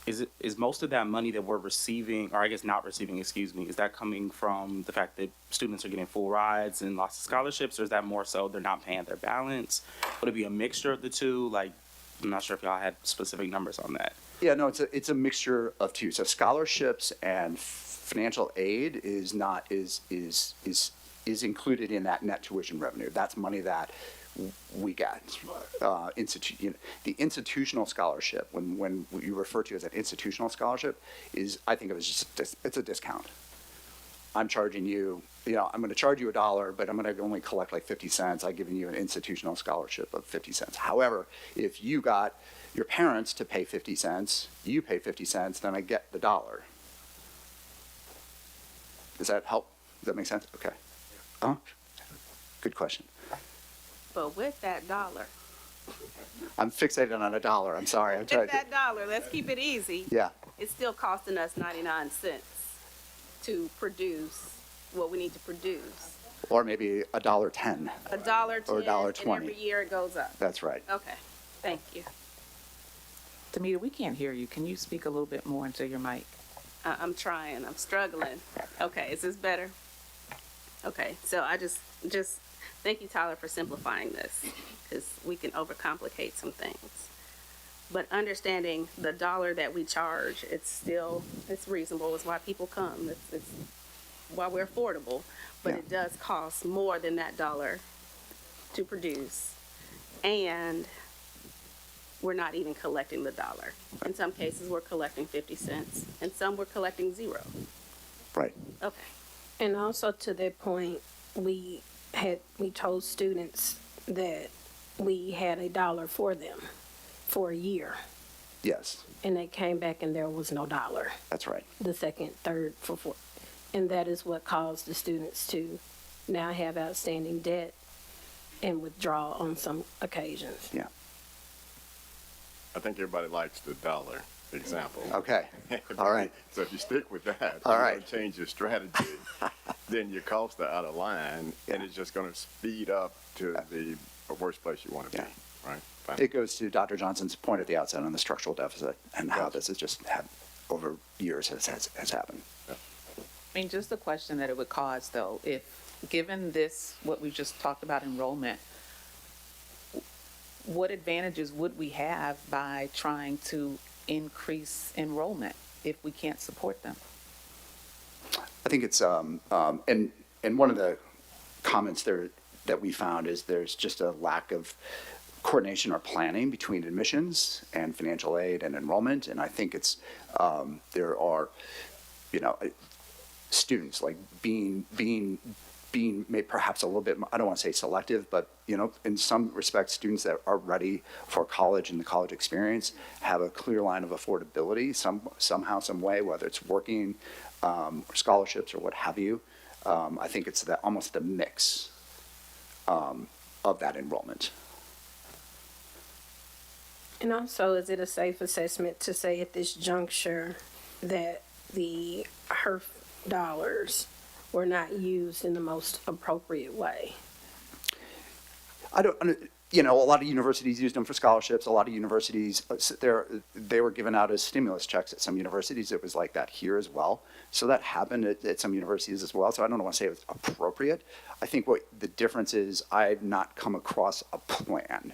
is most of that money that we're receiving, or I guess not receiving, excuse me, is that coming from the fact that students are getting full rides and lots of scholarships, or is that more so they're not paying their balance? Would it be a mixture of the two? Like, I'm not sure if y'all had specific numbers on that. Yeah, no, it's a mixture of two. So scholarships and financial aid is included in that net tuition revenue. That's money that we get. The institutional scholarship, when you refer to as an institutional scholarship, I think of it as just it's a discount. I'm charging you, I'm going to charge you $1, but I'm going to only collect like 50 cents. I'm giving you an institutional scholarship of 50 cents. However, if you got your parents to pay 50 cents, you pay 50 cents, then I get the $1. Does that help? Does that make sense? Okay. Good question. But with that dollar, I'm fixated on a dollar. I'm sorry. I'm trying Hit that dollar. Let's keep it easy. Yeah. It's still costing us 99 cents to produce what we need to produce. Or maybe $1.10. $1.10. Or $1.20. And every year it goes up. That's right. Okay. Thank you. Demeter, we can't hear you. Can you speak a little bit more into your mic? I'm trying. I'm struggling. Okay. Is this better? Okay. So I just thank you, Tyler, for simplifying this, because we can overcomplicate some things. But understanding the dollar that we charge, it's reasonable. It's why people come. It's why we're affordable. But Yeah. it does cost more than that dollar to produce. And we're not even collecting the dollar. In some cases, we're collecting 50 cents. And some we're collecting 0. Right. Okay. And also to that point, we told students that we had $1 for them for a year. Yes, And they came back and there was no dollar, that's right. the second, third, fourth. And that is what caused the students to now have outstanding debt and withdraw on some occasions. Yeah. I think everybody likes the dollar example. Okay. All right. So if you stick with that, All you right. don't change your strategy, then your costs are out of line, and it's just going to speed up to the worst place you want to be, Yeah. right? Fine. It goes to Dr. Johnson's point at the outset on the structural deficit and how this has just over years has happened. I mean, just the question that it would cause, though, if, given this, what we just talked about, enrollment, what advantages would we have by trying to increase enrollment if we can't support them? I think it's, and one of the comments there that we found is there's just a lack of coordination or planning between admissions and financial aid and enrollment. And I think it's, there are, students like being made perhaps a little bit, I don't want to say selective, but, in some respects, students that are ready for college and the college experience have a clear line of affordability somehow, some way, whether it's working, or scholarships or what have you. I think it's almost the mix of that enrollment. And also, is it a safe assessment to say at this juncture that the HERF dollars were not used in the most appropriate way? I don't, a lot of universities used them for scholarships. A lot of universities, they were given out as stimulus checks at some universities. It was like that here as well. So that happened at some universities as well. So I don't want to say it was appropriate. I think what the difference is, I've not come across a plan.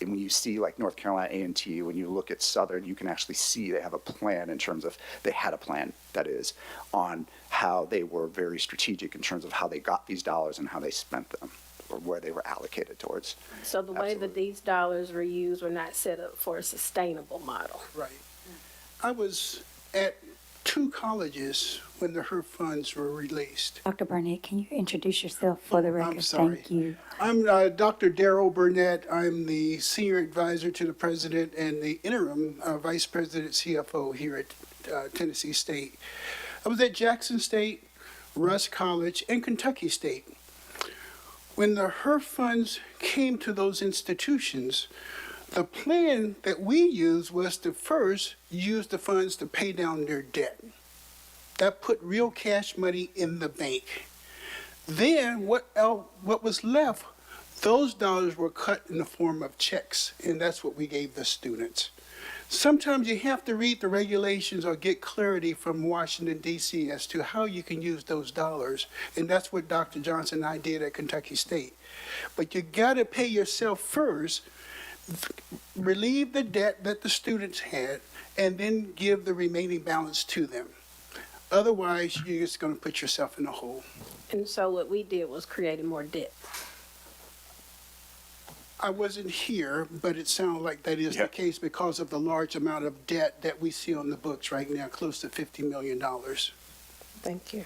And when you see like North Carolina A&T, when you look at Southern, you can actually see they have a plan in terms of, they had a plan, that is, on how they were very strategic in terms of how they got these dollars and how they spent them, or where they were allocated towards. So the way that these dollars were used were not set up for a sustainable model. Right. I was at 2 colleges when the HERF funds were released. Dr. Burnett, can you introduce yourself for the record? I'm sorry. Thank you. I'm Dr. Darrell Burnett. I'm the senior advisor to the president and the interim vice president CFO here at Tennessee State. I was at Jackson State, Russ College, and Kentucky State. When the HERF funds came to those institutions, the plan that we used was to first use the funds to pay down their debt. That put real cash money in the bank. Then what was left, those dollars were cut in the form of checks, and that's what we gave the students. Sometimes you have to read the regulations or get clarity from Washington, D.C. as to how you can use those dollars, and that's what Dr. Johnson and I did at Kentucky State. But you got to pay yourself first, relieve the debt that the students had, and then give the remaining balance to them. Otherwise, you're just going to put yourself in a hole. And so what we did was creating more debt. I wasn't here, but it sounds like that is the case because of the large amount of debt that we see on the books right now, close to $50 million. Thank you.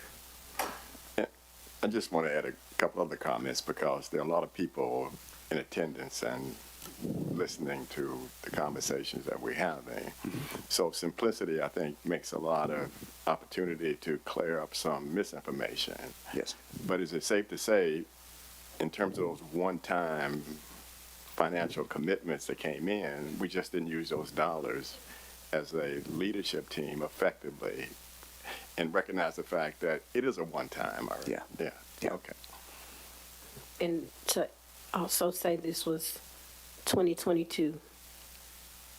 I just want to add a couple other comments because there are a lot of people in attendance and listening to the conversations that we're having. So simplicity, I think, makes a lot of opportunity to clear up some misinformation. Yes. But is it safe to say, in terms of those one-time financial commitments that came in, we just didn't use those dollars as a leadership team effectively and recognize the fact that it is a one-time. Yeah. Yeah. Yeah. Okay. And to also say this was 2022,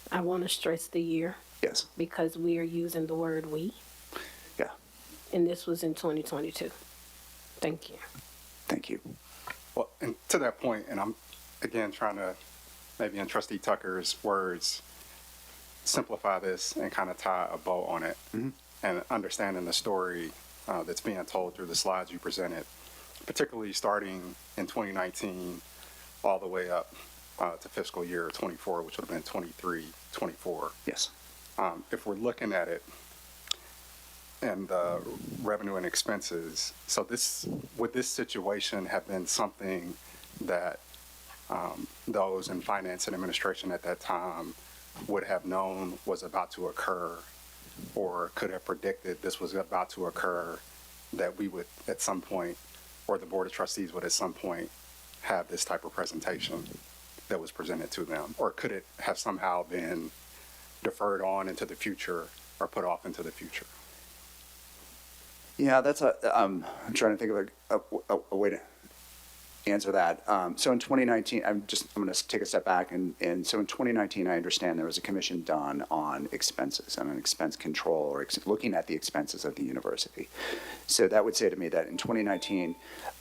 I want to stress the year Yes. because we are using the word we, Yeah. and this was in 2022. Thank you. Thank you. Well, and to that point, and I'm again trying to, maybe in Trustee Tucker's words, simplify this and kind of tie a bow on it, and understanding the story that's being told through the slides you presented, particularly starting in 2019 all the way up to fiscal year 24, which would have been 23, 24. Yes. If we're looking at it and the revenue and expenses, so would this situation have been something that those in finance and administration at that time would have known was about to occur, or could have predicted this was about to occur, that we would at some point, or the Board of Trustees would at some point have this type of presentation that was presented to them? Or could it have somehow been deferred on into the future or put off into the future? Yeah, that's I'm trying to think of a way to answer that. So in 2019, I'm going to take a step back, and so in 2019, I understand there was a commission done on expenses and on expense control, or looking at the expenses of the university. So that would say to me that in 2019,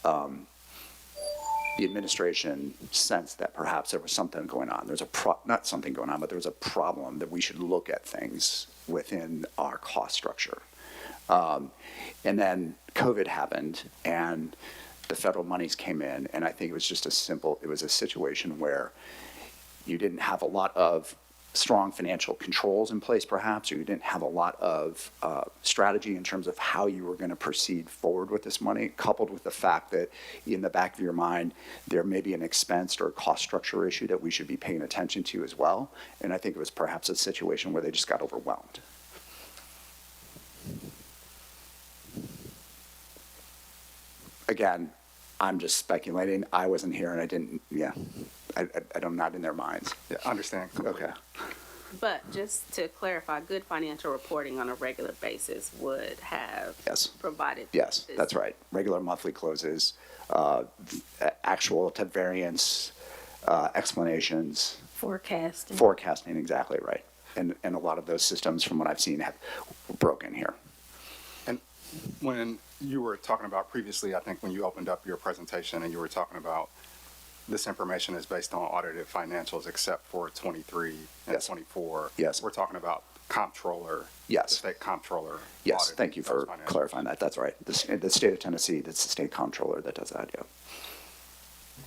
the administration sensed that perhaps there was something going on. There's not something going on, but there was a problem that we should look at things within our cost structure. And then COVID happened, and the federal monies came in, and I think it was just it was a situation where you didn't have a lot of strong financial controls in place, perhaps, or you didn't have a lot of strategy in terms of how you were going to proceed forward with this money, coupled with the fact that in the back of your mind, there may be an expense or cost structure issue that we should be paying attention to as well. And I think it was perhaps a situation where they just got overwhelmed. Again, I'm just speculating. I wasn't here, and I didn't. Yeah, I'm not in their minds. Yeah, understand. Okay. But just to clarify, good financial reporting on a regular basis would have provided. Yes, this. that's right. Regular monthly closes, actual to variance explanations, forecasting. Exactly right. And a lot of those systems, from what I've seen, have broken here. And when you were talking about previously, I think when you opened up your presentation and you were talking about this information is based on audited financials except for 23 and 24. Yes. We're talking about comptroller. Yes. The state comptroller. Yes, auditing thank you for those financials. clarifying that. That's right. The state of Tennessee, that's the state comptroller that does that, yeah.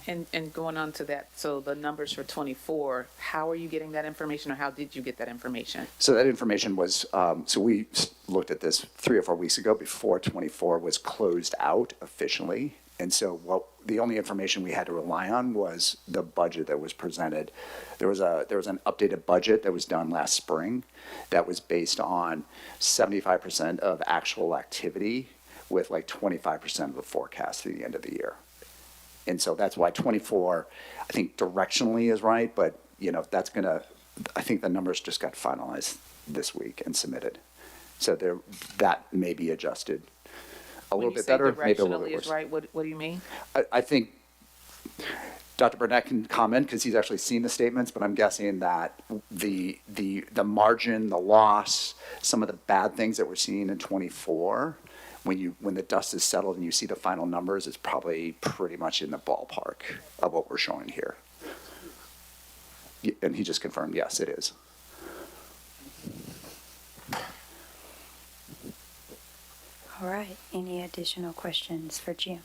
And going on to that, so the numbers for 24, how are you getting that information, or how did you get that information? So that information was, so we looked at this 3 or 4 weeks ago before 24 was closed out officially. And so the only information we had to rely on was the budget that was presented. There was an updated budget that was done last spring that was based on 75% of actual activity with like 25% of the forecast through the end of the year. And so that's why 24, I think directionally is right, but I think the numbers just got finalized this week and submitted. So that may be adjusted a little bit better, maybe a little bit Directionally worse. is right, what do you mean? I think Dr. Burnett can comment because he's actually seen the statements, but I'm guessing that the margin, the loss, some of the bad things that we're seeing in 24, when the dust is settled and you see the final numbers, it's probably pretty much in the ballpark of what we're showing here. And he just confirmed, yes, it is. All right. Any additional questions for Jim?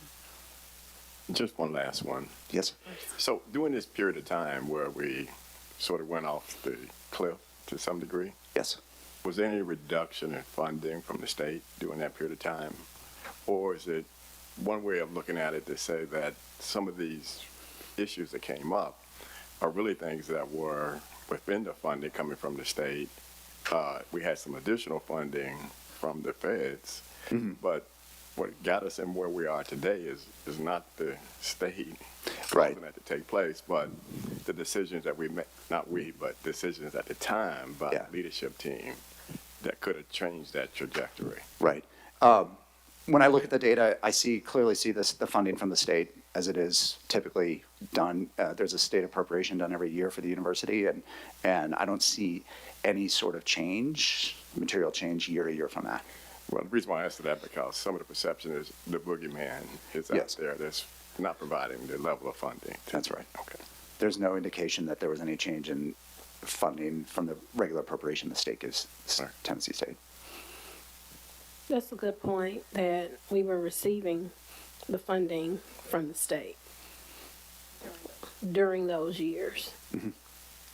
Just one last one. Yes. So during this period of time where we sort of went off the cliff to some degree, Yes. was there any reduction in funding from the state during that period of time? Or is it one way of looking at it to say that some of these issues that came up are really things that were within the funding coming from the state? We had some additional funding from the feds, but what got us in where we are today is not the state causing that to take place, but the decisions that we made, not we, but decisions at the time by Yeah. the leadership team that could have changed that trajectory. Right. When I look at the data, I clearly see the funding from the state as it is typically done. There's a state appropriation done every year for the university, and I don't see any sort of change, material change year to year from that. Well, the reason why I asked that because some of the perception is the boogeyman is Yes. out there that's not providing the level of funding. That's right. Okay. There's no indication that there was any change in funding from the regular appropriation the state gives Right. Tennessee State. That's a good point, that we were receiving the funding from the state during those years.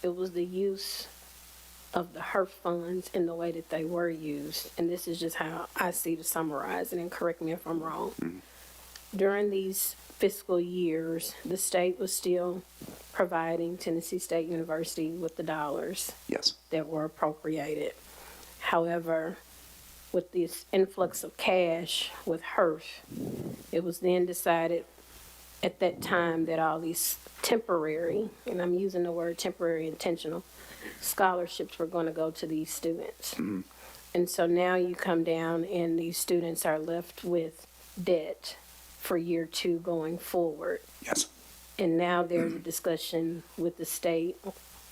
It was the use of the HERF funds in the way that they were used, and this is just how I see to summarize it, and correct me if I'm wrong. During these fiscal years, the state was still providing Tennessee State University with the dollars Yes. that were appropriated. However, with this influx of cash with HERF, it was then decided at that time that all these temporary, and I'm using the word temporary intentional, scholarships were going to go to these students. And so now you come down and these students are left with debt for year 2 going forward. Yes. And now there's a discussion with the state,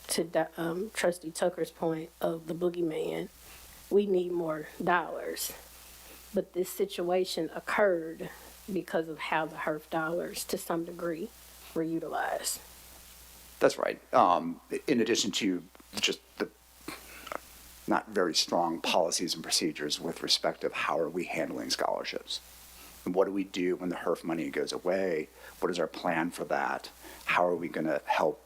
to Trustee Tucker's point of the boogeyman. We need more dollars. But this situation occurred because of how the HERF dollars, to some degree, were utilized. That's right. In addition to just the not very strong policies and procedures with respect of how are we handling scholarships? And what do we do when the HERF money goes away? What is our plan for that? How are we going to help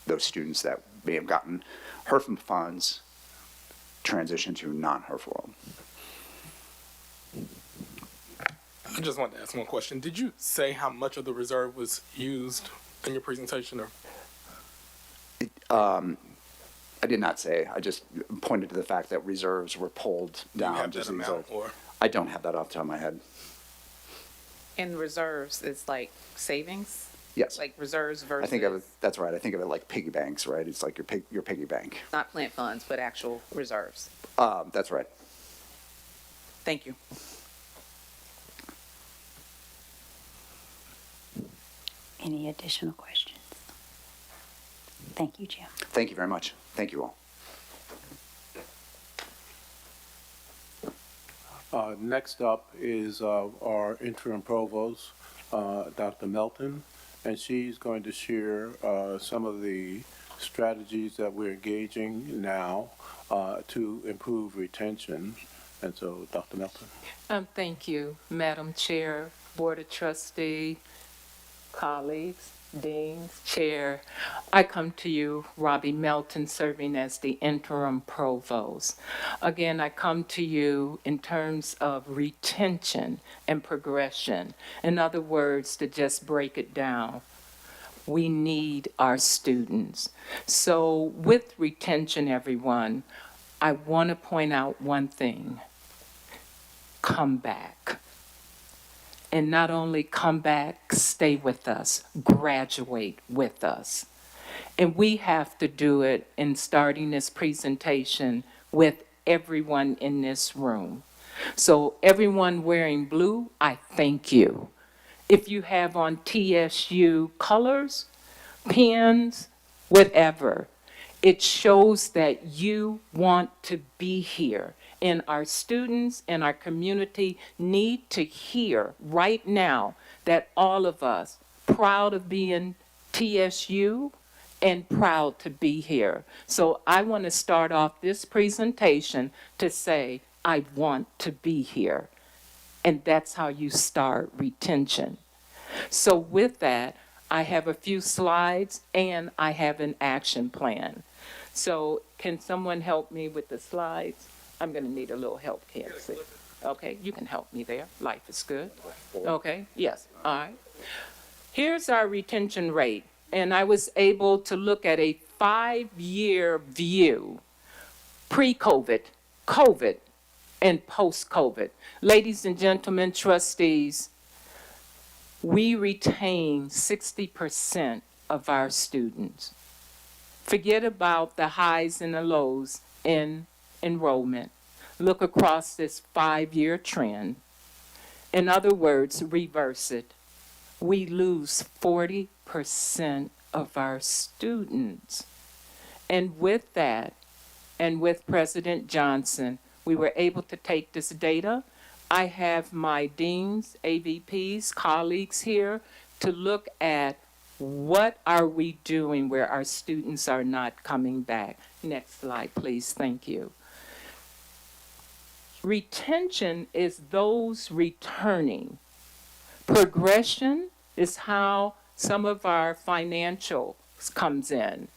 those students that may have gotten HERF funds transition to non-HERF world? I just wanted to ask one question. Did you say how much of the reserve was used in your presentation? Or I did not say. I just pointed to the fact that reserves were pulled do down. you have just that as a amount? result. Or I don't have that off the top of my head. And reserves is like savings? Yes. Like reserves versus. I think of it, that's right. I think of it like piggy banks, right? It's like your piggy bank. Not plant funds, but actual reserves. That's right. Thank you. Any additional questions? Thank you, Jim. Thank you very much. Thank you all. Next up is our interim provost, Dr. Melton, and she's going to share some of the strategies that we're engaging now to improve retention. And so, Dr. Melton. Thank you, Madam Chair, Board of Trustee, colleagues, deans, chair. I come to you, Robbie Melton, serving as the interim provost. Again, I come to you in terms of retention and progression. In other words, to just break it down, we need our students. So with retention, everyone, I want to point out one thing. Come back. And not only come back, stay with us, graduate with us. And we have to do it in starting this presentation with everyone in this room. So everyone wearing blue, I thank you. If you have on TSU colors, pins, whatever, it shows that you want to be here. And our students and our community need to hear right now that all of us, proud of being TSU and proud to be here. So I want to start off this presentation to say, I want to be here. And that's how you start retention. So with that, I have a few slides and I have an action plan. So can someone help me with the slides? I'm going to need a little help, Casey. Okay, you can help me there. Life is good. Okay, yes, all right. Here's our retention rate, and I was able to look at a 5-year view, pre-COVID, COVID, and post-COVID. Ladies and gentlemen, trustees, we retain 60% of our students. Forget about the highs and the lows in enrollment. Look across this 5-year trend. In other words, reverse it. We lose 40% of our students. And with that, and with President Johnson, we were able to take this data. I have my deans, AVPs, colleagues here to look at what are we doing where our students are not coming back. Next slide, please. Thank you. Retention is those returning. Progression is how some of our financials comes in.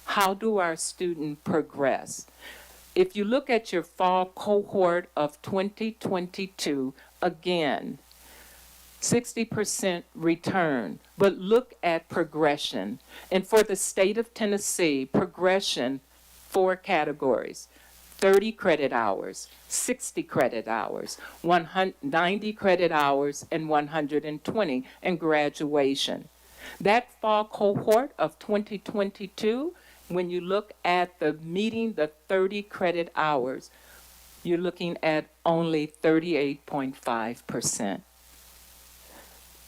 How do our students progress? If you look at your fall cohort of 2022, again, 60% return, but look at progression. And for the state of Tennessee, progression, 4 categories: 30 credit hours, 60 credit hours, 90 credit hours, and 120, and graduation. That fall cohort of 2022, when you look at the meeting the 30 credit hours, you're looking at only 38.5%.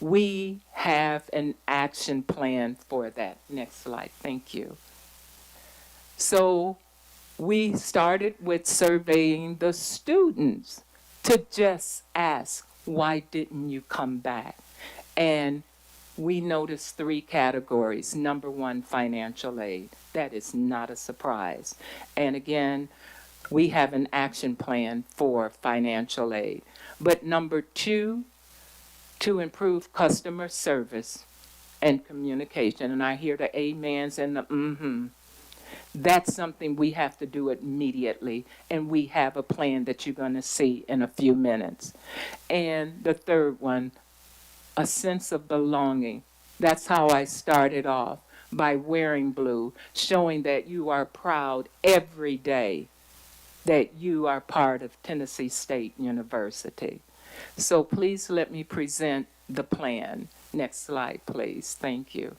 We have an action plan for that. Next slide, thank you. So we started with surveying the students to just ask, why didn't you come back? And we noticed 3 categories. Number 1, financial aid. That is not a surprise. And again, we have an action plan for financial aid. But number 2, to improve customer service and communication. And I hear the amens and the That's something we have to do immediately, and we have a plan that you're going to see in a few minutes. And the third one, a sense of belonging. That's how I started off, by wearing blue, showing that you are proud every day that you are part of Tennessee State University. So please let me present the plan. Next slide, please. Thank you.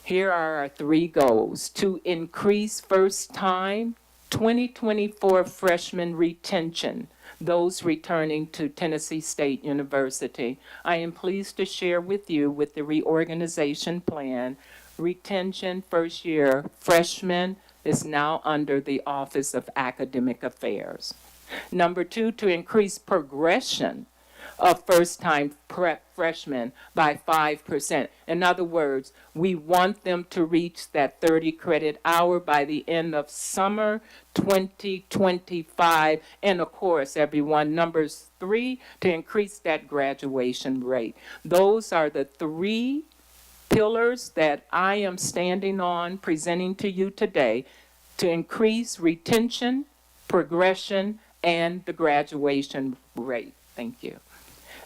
Here are our 3 goals: to increase first-time 2024 freshman retention, those returning to Tennessee State University. I am pleased to share with you with the reorganization plan, retention first-year freshmen is now under the Office of Academic Affairs. Number 2, to increase progression of first-time freshmen by 5%. In other words, we want them to reach that 30 credit hour by the end of summer 2025. And of course, everyone, number 3, to increase that graduation rate. Those are the 3 pillars that I am standing on, presenting to you today, to increase retention, progression, and the graduation rate. Thank you.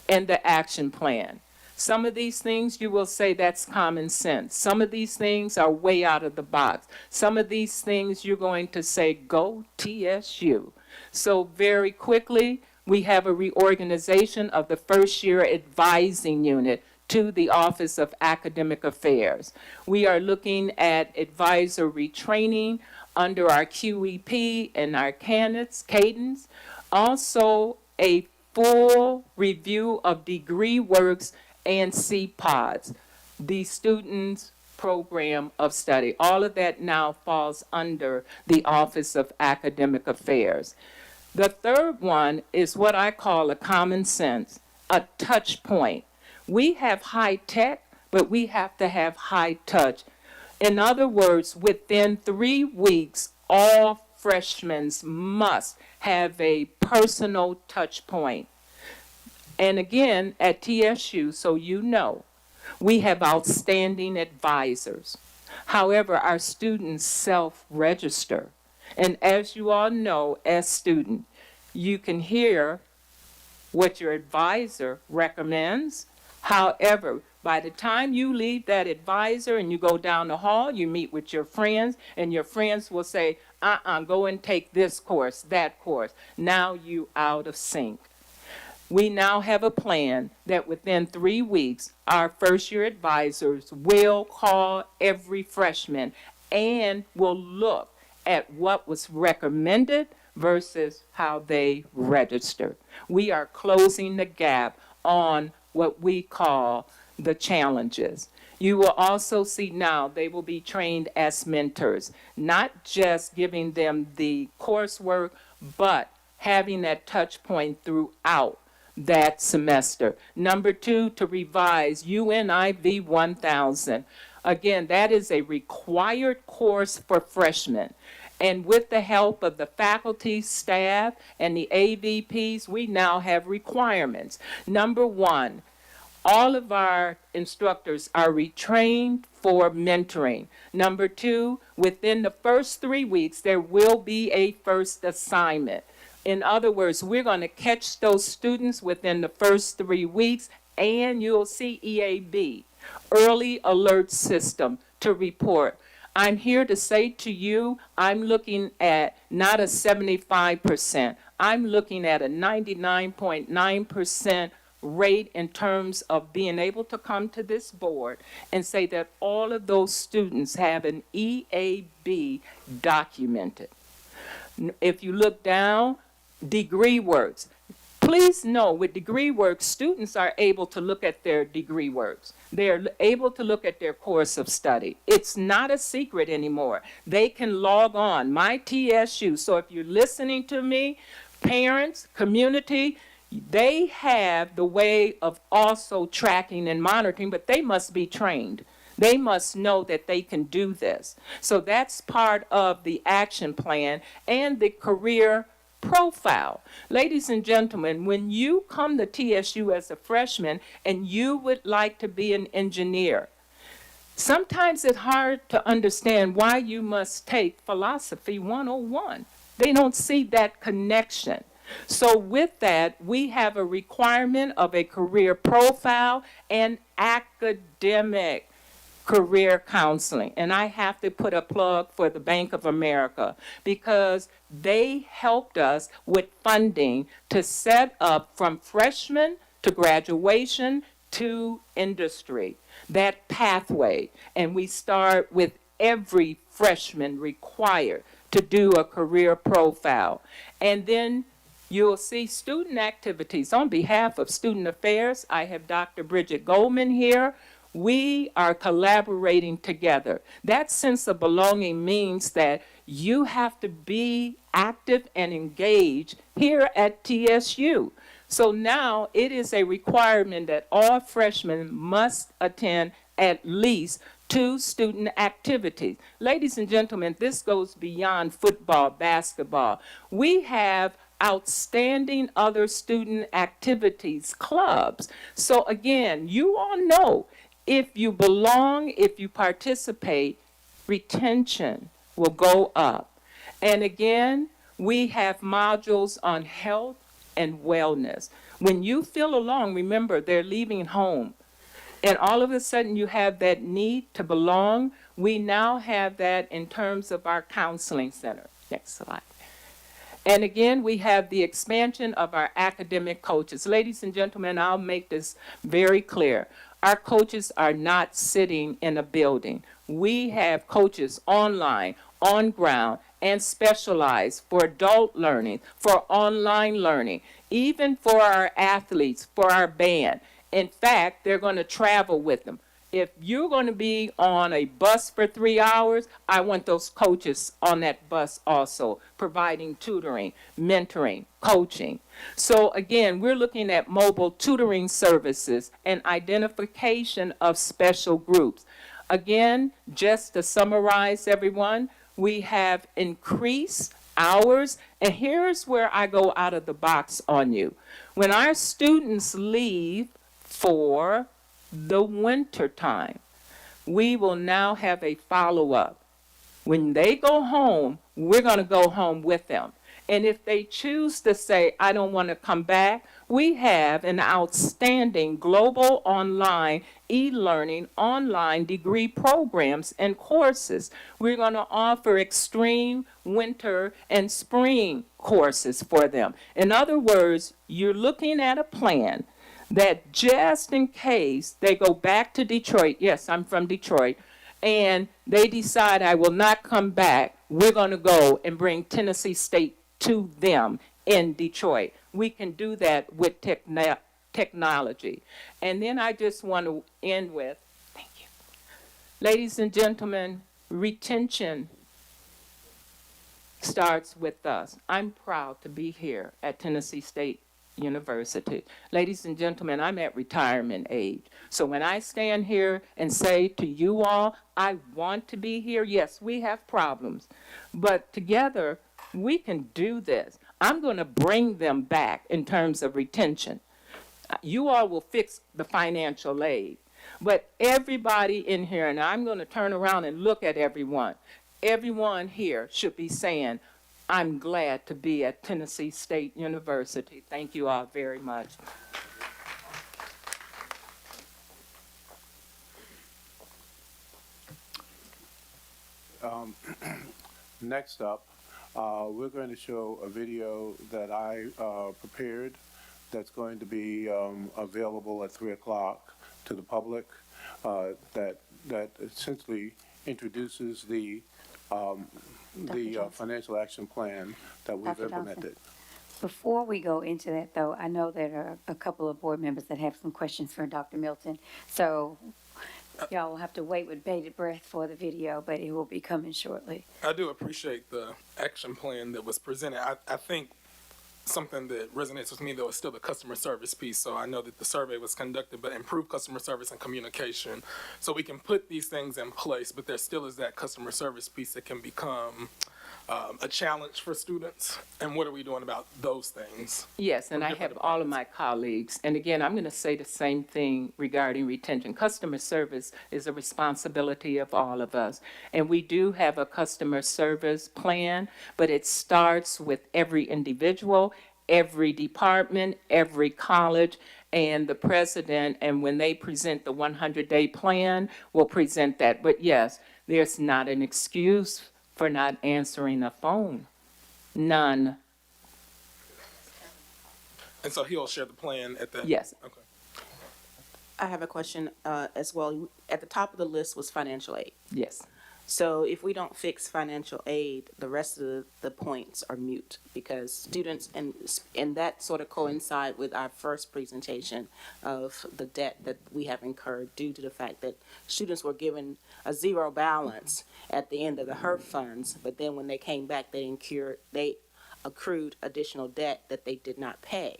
And the action plan. Some of these things you will say that's common sense. Some of these things are way out of the box. Some of these things you're going to say, go TSU. So very quickly, we have a reorganization of the first-year advising unit to the Office of Academic Affairs. We are looking at advisory training under our QEP and our cadence. Also, a full review of degree works and CPODs, the students' program of study. All of that now falls under the Office of Academic Affairs. The third one is what I call a common sense, a touch point. We have high tech, but we have to have high touch. In other words, within 3 weeks, all freshmen must have a personal touch point. And again, at TSU, so you know, we have outstanding advisors. However, our students self-register. And as you all know, as students, you can hear what your advisor recommends. However, by the time you leave that advisor and you go down the hall, you meet with your friends, and your friends will say, go and take this course, that course. Now you out of sync. We now have a plan that within 3 weeks, our first year advisors will call every freshman and will look at what was recommended versus how they registered. We are closing the gap on what we call the challenges. You will also see now they will be trained as mentors, not just giving them the coursework, but having that touch point throughout that semester. Number 2, to revise UNIV 1000. Again, that is a required course for freshmen. And with the help of the faculty, staff, and the AVPs, we now have requirements. Number 1, all of our instructors are retrained for mentoring. Number 2, within the first 3 weeks, there will be a first assignment. In other words, we're going to catch those students within the first 3 weeks, and you'll see EAB, Early Alert System, to report. I'm here to say to you, I'm looking at not a 75%, I'm looking at a 99.9% rate in terms of being able to come to this board and say that all of those students have an EAB documented. If you look down, degree works. Please know with degree works, students are able to look at their degree works. They're able to look at their course of study. It's not a secret anymore. They can log on, my TSU. So if you're listening to me, parents, community, they have the way of also tracking and monitoring, but they must be trained. They must know that they can do this. So that's part of the action plan and the career profile. Ladies and gentlemen, when you come to TSU as a freshman and you would like to be an engineer, sometimes it's hard to understand why you must take Philosophy 101. They don't see that connection. So with that, we have a requirement of a career profile and academic career counseling. And I have to put a plug for the Bank of America because they helped us with funding to set up from freshman to graduation to industry, that pathway. And we start with every freshman required to do a career profile. And then you'll see student activities. On behalf of Student Affairs, I have Dr. Bridget Goldman here. We are collaborating together. That sense of belonging means that you have to be active and engaged here at TSU. So now it is a requirement that all freshmen must attend at least 2 student activities. Ladies and gentlemen, this goes beyond football, basketball. We have outstanding other student activities, clubs. So again, you all know if you belong, if you participate, retention will go up. And again, we have modules on health and wellness. When you feel alone, remember they're leaving home. And all of a sudden you have that need to belong. We now have that in terms of our counseling center. Next slide. And again, we have the expansion of our academic coaches. Ladies and gentlemen, I'll make this very clear. Our coaches are not sitting in a building. We have coaches online, on ground, and specialized for adult learning, for online learning, even for our athletes, for our band. In fact, they're going to travel with them. If you're going to be on a bus for 3 hours, I want those coaches on that bus also, providing tutoring, mentoring, coaching. So again, we're looking at mobile tutoring services and identification of special groups. Again, just to summarize everyone, we have increased hours, and here's where I go out of the box on you. When our students leave for the winter time, we will now have a follow-up. When they go home, we're going to go home with them. And if they choose to say, I don't want to come back, we have an outstanding global online e-learning online degree programs and courses. We're going to offer extreme winter and spring courses for them. In other words, you're looking at a plan that just in case they go back to Detroit, yes, I'm from Detroit, and they decide I will not come back, we're going to go and bring Tennessee State to them in Detroit. We can do that with technology. And then I just want to end with, thank you. Ladies and gentlemen, retention starts with us. I'm proud to be here at Tennessee State University. Ladies and gentlemen, I'm at retirement age. So when I stand here and say to you all, I want to be here, yes, we have problems, but together we can do this. I'm going to bring them back in terms of retention. You all will fix the financial aid, but everybody in here, and I'm going to turn around and look at everyone here should be saying, I'm glad to be at Tennessee State University. Thank you all very much. Next up, we're going to show a video that I prepared that's going to be available at 3 o'clock to the public that essentially introduces the financial action plan that we've Dr. Johnson. implemented. Before we go into that, though, I know there are a couple of board members that have some questions for Dr. Milton. So y'all will have to wait with bated breath for the video, but it will be coming shortly. I do appreciate the action plan that was presented. I think something that resonates with me, though, is still the customer service piece. So I know that the survey was conducted, but improve customer service and communication. So we can put these things in place, but there still is that customer service piece that can become a challenge for students. And what are we doing about those things? Yes, and I have all of my colleagues. And again, I'm going to say the same thing regarding retention. Customer service is a responsibility of all of us. And we do have a customer service plan, but it starts with every individual, every department, every college, and the president. And when they present the 100-day plan, we'll present that. But yes, there's not an excuse for not answering a phone. None. And so he'll share the plan at that? Yes. Okay. I have a question as well. At the top of the list was financial aid. Yes. So if we don't fix financial aid, the rest of the points are mute because students, and that sort of coincide with our first presentation of the debt that we have incurred due to the fact that students were given a zero balance at the end of the HERF funds, but then when they came back, they accrued additional debt that they did not pay.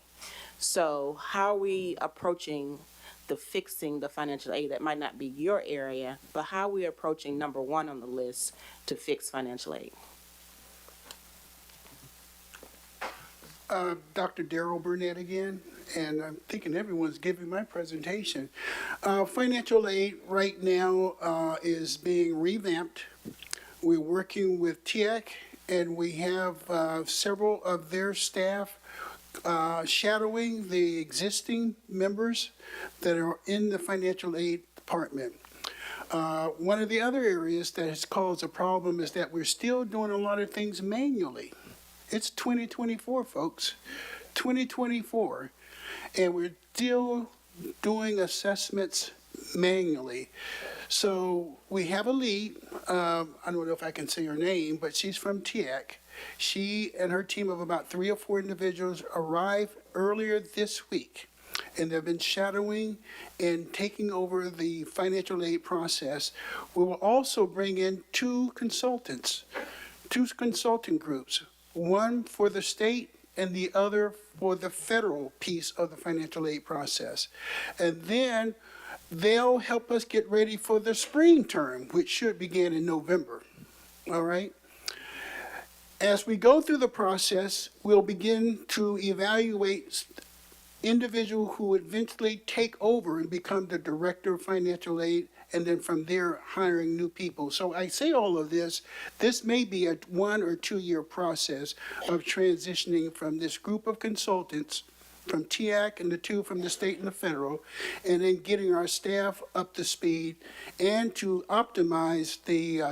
So how are we approaching the fixing the financial aid? That might not be your area, but how are we approaching number one on the list to fix financial aid? Dr. Darrell Burnett again, and I'm thinking everyone's giving my presentation. Financial aid right now is being revamped. We're working with TIAC, and we have several of their staff shadowing the existing members that are in the financial aid department. One of the other areas that has caused a problem is that we're still doing a lot of things manually. It's 2024, folks, 2024, and we're still doing assessments manually. So we have a lead, I don't know if I can say her name, but she's from TIAC. She and her team of about 3 or 4 individuals arrived earlier this week, and they've been shadowing and taking over the financial aid process. We will also bring in 2 consultants, 2 consulting groups, one for the state and the other for the federal piece of the financial aid process. And then they'll help us get ready for the spring term, which should begin in November. All right? As we go through the process, we'll begin to evaluate individuals who eventually take over and become the director of financial aid and then from there hiring new people. So I say all of this, this may be a 1 or 2 year process of transitioning from this group of consultants from TIAC and the two from the state and the federal, and then getting our staff up to speed and to optimize the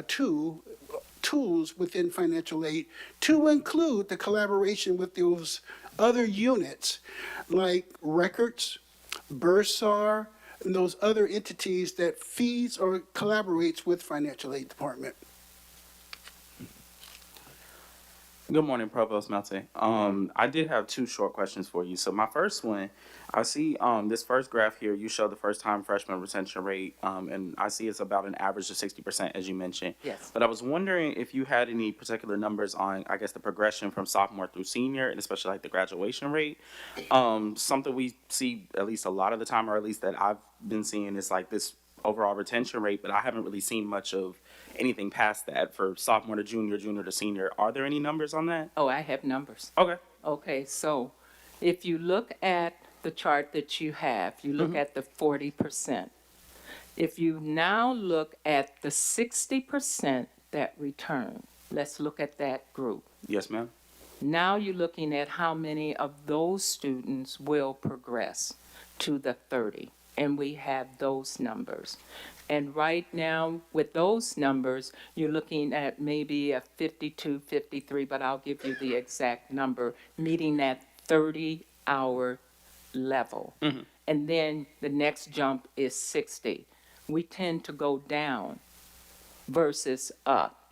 tools within financial aid to include the collaboration with those other units like records, Bursar, and those other entities that feeds or collaborates with financial aid department. Good morning, Provost Malte. I did have two short questions for you. So my first one, I see this first graph here, you show the first-time freshman retention rate, and I see it's about an average of 60%, as you mentioned. Yes. But I was wondering if you had any particular numbers on, I guess, the progression from sophomore through senior, and especially like the graduation rate. Something we see at least a lot of the time, or at least that I've been seeing, is like this overall retention rate, but I haven't really seen much of anything past that for sophomore to junior, junior to senior. Are there any numbers on that? Oh, I have numbers. Okay. Okay, so if you look at the chart that you have, you look at the 40%. If you now look at the 60% that return, let's look at that group. Yes, ma'am. Now you're looking at how many of those students will progress to the 30, and we have those numbers. And right now, with those numbers, you're looking at maybe a 52, 53, but I'll give you the exact number, meeting that 30-hour level. And then the next jump is 60. We tend to go down versus up.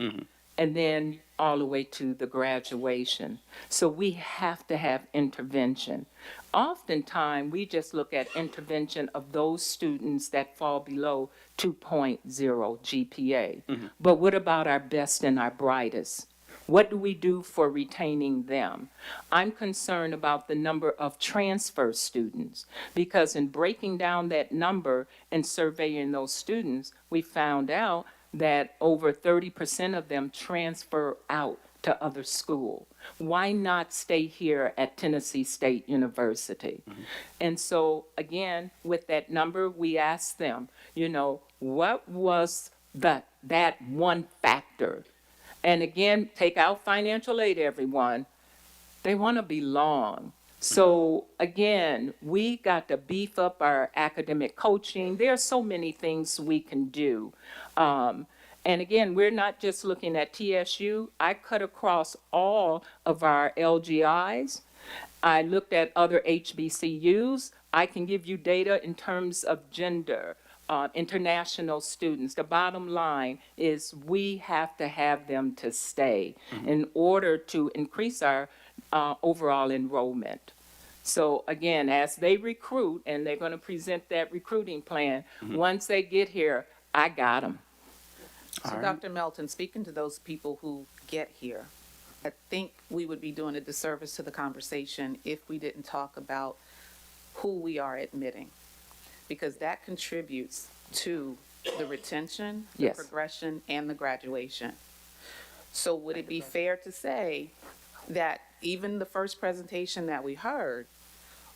And then all the way to the graduation. So we have to have intervention. Oftentimes, we just look at intervention of those students that fall below 2.0 GPA. But what about our best and our brightest? What do we do for retaining them? I'm concerned about the number of transfer students, because in breaking down that number and surveying those students, we found out that over 30% of them transfer out to other school. Why not stay here at Tennessee State University? And so, again, with that number, we asked them, you know, what was that one factor? And again, take out financial aid, everyone. They want to belong. So again, we got to beef up our academic coaching. There are so many things we can do. And again, we're not just looking at TSU. I cut across all of our LGIs. I looked at other HBCUs. I can give you data in terms of gender, international students. The bottom line is we have to have them to stay in order to increase our overall enrollment. So again, as they recruit, and they're going to present that recruiting plan, once they get here, I got them. So Dr. Melton, speaking to those people who get here, I think we would be doing a disservice to the conversation if we didn't talk about who we are admitting, because that contributes to the retention, the Yes. progression, and the graduation. So would it be fair to say that even the first presentation that we heard,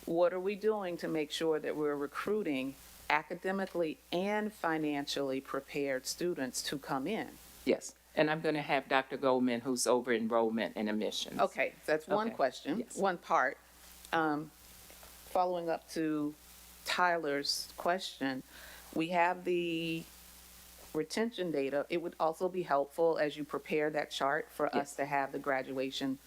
what are we doing to make sure that we're recruiting academically and financially prepared students to come in? Yes, and I'm going to have Dr. Goldman, who's over enrollment and admissions. Okay, that's one Okay. question, Yes. one part. Following up to Tyler's question, we have the retention data. It would also be helpful as you prepare that chart for us to have the graduation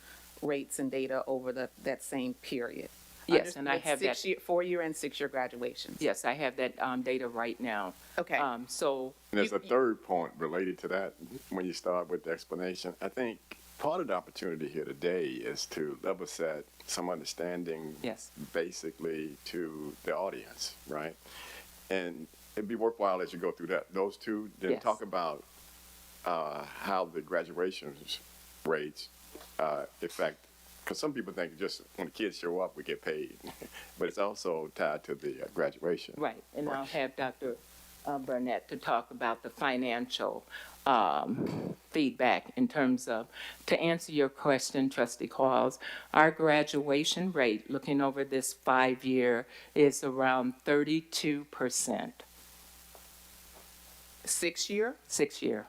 rates and data over that same period. Yes, and I have that. 4-year and 6-year graduations. Yes, I have that data right now. Okay. So And there's a third point related to that when you start with the explanation. I think part of the opportunity here today is to level set some understanding yes, basically to the audience, right? And it'd be worthwhile as you go through those two, then Yes. talk about how the graduation rates affect, because some people think just when the kids show up, we get paid, but it's also tied to the graduation. right. And I'll have Dr. Burnett to talk about the financial feedback in terms of, to answer your question, Trustee Qualls, our graduation rate, looking over this 5-year, is around 32%. 6-year? 6-year.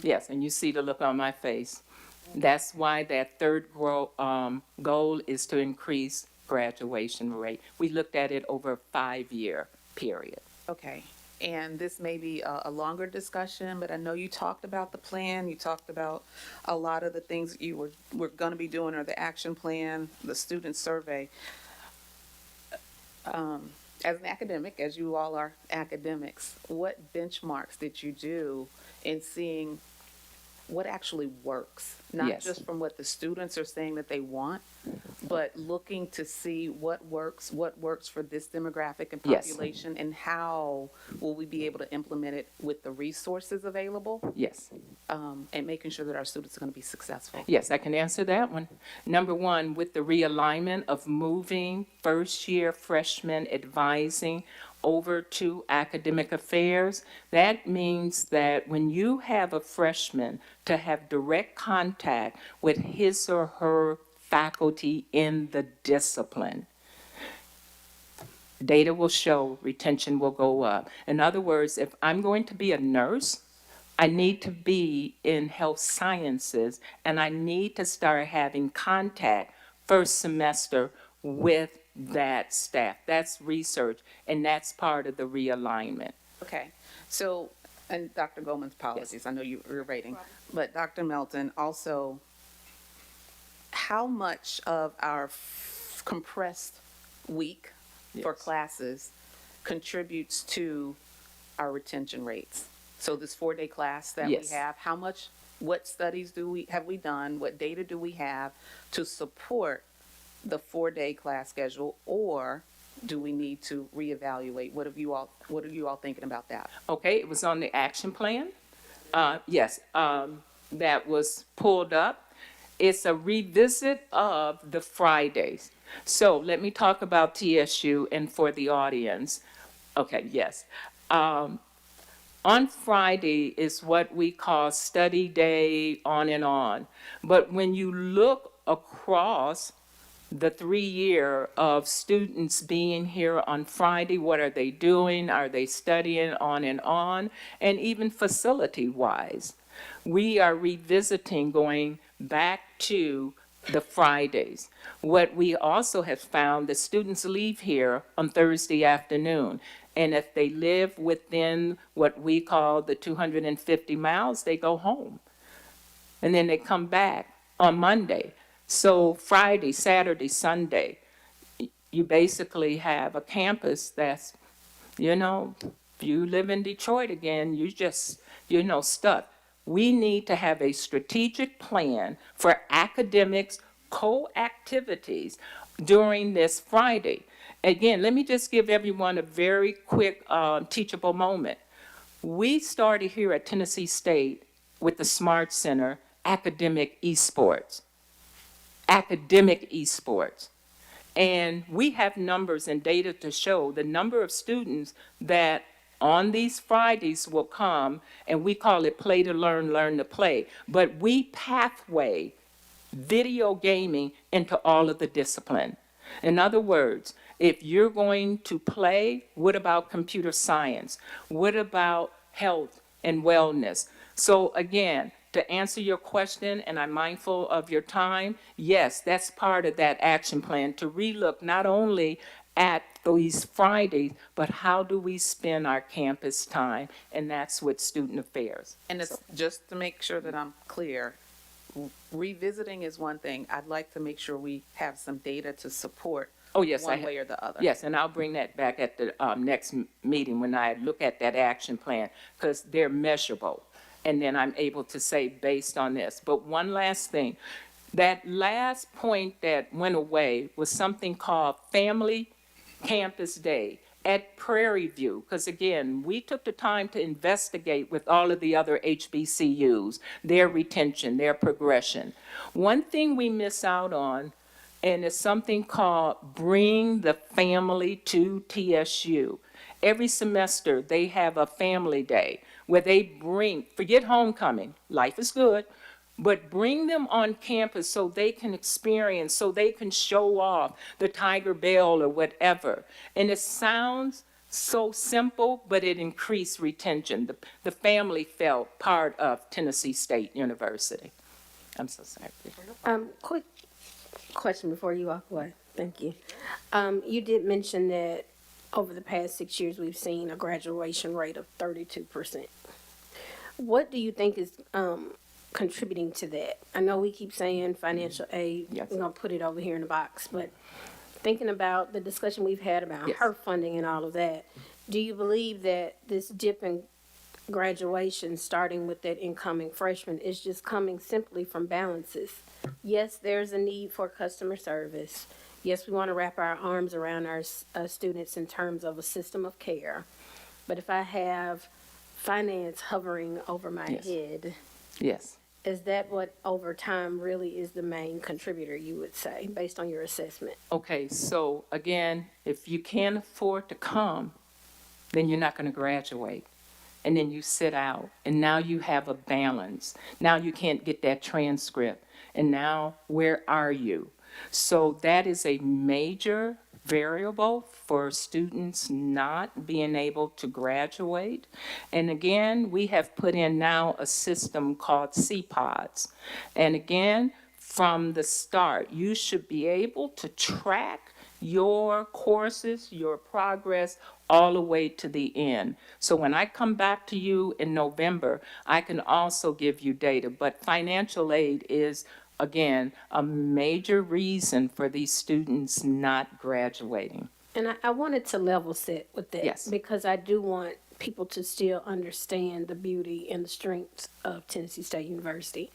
Yes, and you see the look on my face. That's why that third goal is to increase graduation rate. We looked at it over a 5-year period. Okay. And this may be a longer discussion, but I know you talked about the plan. You talked about a lot of the things you were going to be doing, or the action plan, the student survey. As an academic, as you all are academics, what benchmarks did you do in seeing what actually works? Not Yes. just from what the students are saying that they want, but looking to see what works for this demographic and Yes. population, and how will we be able to implement it with the resources available, Yes. and making sure that our students are going to be successful. Yes, I can answer that one. Number one, with the realignment of moving first-year freshmen advising over to academic affairs, that means that when you have a freshman to have direct contact with his or her faculty in the discipline, data will show retention will go up. In other words, if I'm going to be a nurse, I need to be in health sciences, and I need to start having contact first semester with that staff. That's research, and that's part of the realignment. Okay, so, and Dr. Goldman's apologies, I know you're waiting, but Dr. Melton, also, how much of our compressed week for Yes. classes contributes to our retention rates? So this 4-day class that we Yes. have, what studies have we done, what data do we have to support the 4-day class schedule, or do we need to reevaluate? What are you all thinking about that? Okay, it was on the action plan. Yes, that was pulled up. It's a revisit of the Fridays. So let me talk about TSU and for the audience. Okay, yes. On Friday is what we call study day, on and on. But when you look across the 3-year of students being here on Friday, what are they doing? Are they studying, on? And even facility-wise, we are revisiting, going back to the Fridays. What we also have found, that students leave here on Thursday afternoon. And if they live within what we call the 250 miles, they go home. And then they come back on Monday. So Friday, Saturday, Sunday, you basically have a campus that's, if you live in Detroit again, you just, stuck. We need to have a strategic plan for academics, co-activities during this Friday. Again, let me just give everyone a very quick teachable moment. We started here at Tennessee State with the Smart Center, academic esports. And we have numbers and data to show the number of students that on these Fridays will come, and we call it play to learn, learn to play. But we pathway video gaming into all of the discipline. In other words, if you're going to play, what about computer science? What about health and wellness? So again, to answer your question, and I'm mindful of your time, yes, that's part of that action plan, to relook not only at these Fridays, but how do we spend our campus time? And that's with student affairs. And it's just to make sure that I'm clear, revisiting is one thing. I'd like to make sure we have some data to support one way or the other. Yes, and I'll bring that back at the next meeting when I look at that action plan, because they're measurable. And then I'm able to say based on this. But one last thing, that last point that went away was something called Family Campus Day at Prairie View, because again, we took the time to investigate with all of the other HBCUs, their retention, their progression. One thing we miss out on, and it's something called Bring the Family to TSU. Every semester, they have a family day where they bring, forget homecoming, life is good, but bring them on campus so they can experience, so they can show off the Tiger Bell or whatever. And it sounds so simple, but it increased retention. The family felt part of Tennessee State University. I'm so sorry. Quick question before you walk away. Thank you. You did mention that over the past 6 years, we've seen a graduation rate of 32%. What do you think is contributing to that? I know we keep saying financial aid. Yes. We're gonna put it over here in the box, but thinking about the discussion we've had about Yes. her funding and all of that, do you believe that this dip in graduation, starting with that incoming freshman, is just coming simply from balances? Yes, there's a need for customer service. Yes, we want to wrap our arms around our students in terms of a system of care. But if I have finance hovering over my Yes. head, Yes. is that what over time really is the main contributor, you would say, based on your assessment? Okay, so again, if you can't afford to come, then you're not going to graduate. And then you sit out, and now you have a balance. Now you can't get that transcript. And now, where are you? So that is a major variable for students not being able to graduate. And again, we have put in now a system called CPODs. And again, from the start, you should be able to track your courses, your progress, all the way to the end. So when I come back to you in November, I can also give you data. But financial aid is, again, a major reason for these students not graduating. And I wanted to level set with that. Yes. Because I do want people to still understand the beauty and the strengths of Tennessee State University.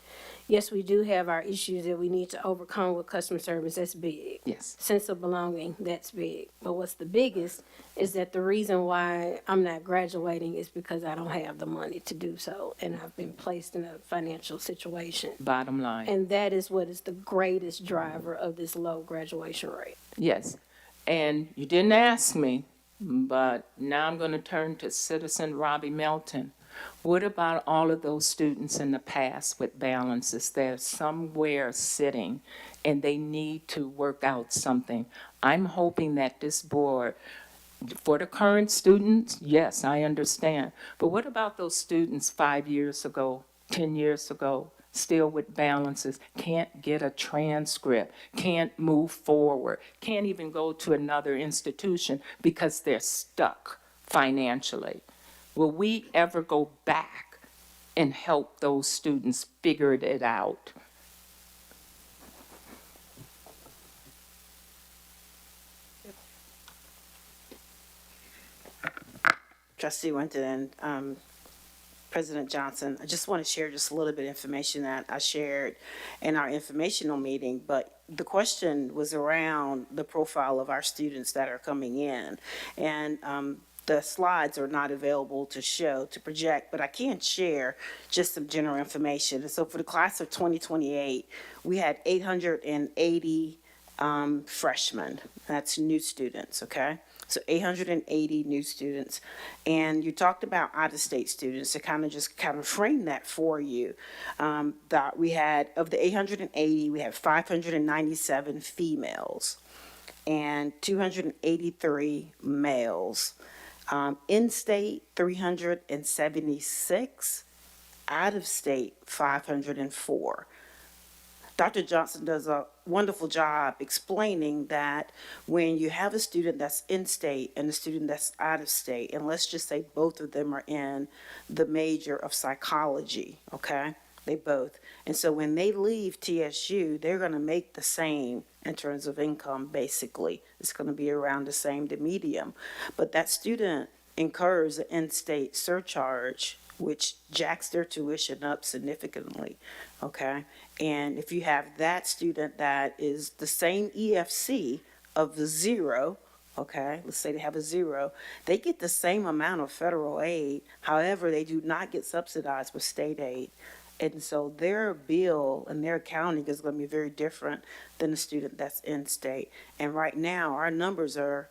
Yes, we do have our issues that we need to overcome with customer service. That's big. Yes. Sense of belonging, that's big. But what's the biggest is that the reason why I'm not graduating is because I don't have the money to do so. And I've been placed in a financial situation. Bottom line. And that is what is the greatest driver of this low graduation rate. Yes. And you didn't ask me, but now I'm going to turn to Citizen Robbie Melton. What about all of those students in the past with balances? They're somewhere sitting and they need to work out something. I'm hoping that this board, for the current students, yes, I understand. But what about those students 5 years ago, 10 years ago, still with balances, can't get a transcript, can't move forward, can't even go to another institution because they're stuck financially? Will we ever go back and help those students figure it out? Trustee Winton and President Johnson, I just want to share just a little bit of information that I shared in our informational meeting, but the question was around the profile of our students that are coming in. And the slides are not available to show, to project, but I can share just some general information. And so for the class of 2028, we had 880 freshmen. That's new students, okay? So 880 new students. And you talked about out-of-state students to kind of frame that for you. That we had, of the 880, we had 597 females and 283 males. In-state, 376. Out-of-state, 504. Dr. Johnson does a wonderful job explaining that when you have a student that's in-state and a student that's out-of-state, and let's just say both of them are in the major of psychology, okay? They both. And so when they leave TSU, they're going to make the same in terms of income, basically. It's going to be around the same, the medium. But that student incurs an in-state surcharge, which jacks their tuition up significantly, okay? And if you have that student that is the same EFC of the 0, okay, let's say they have a 0, they get the same amount of federal aid. However, they do not get subsidized with state aid. And so their bill and their accounting is going to be very different than a student that's in state. And right now, our numbers are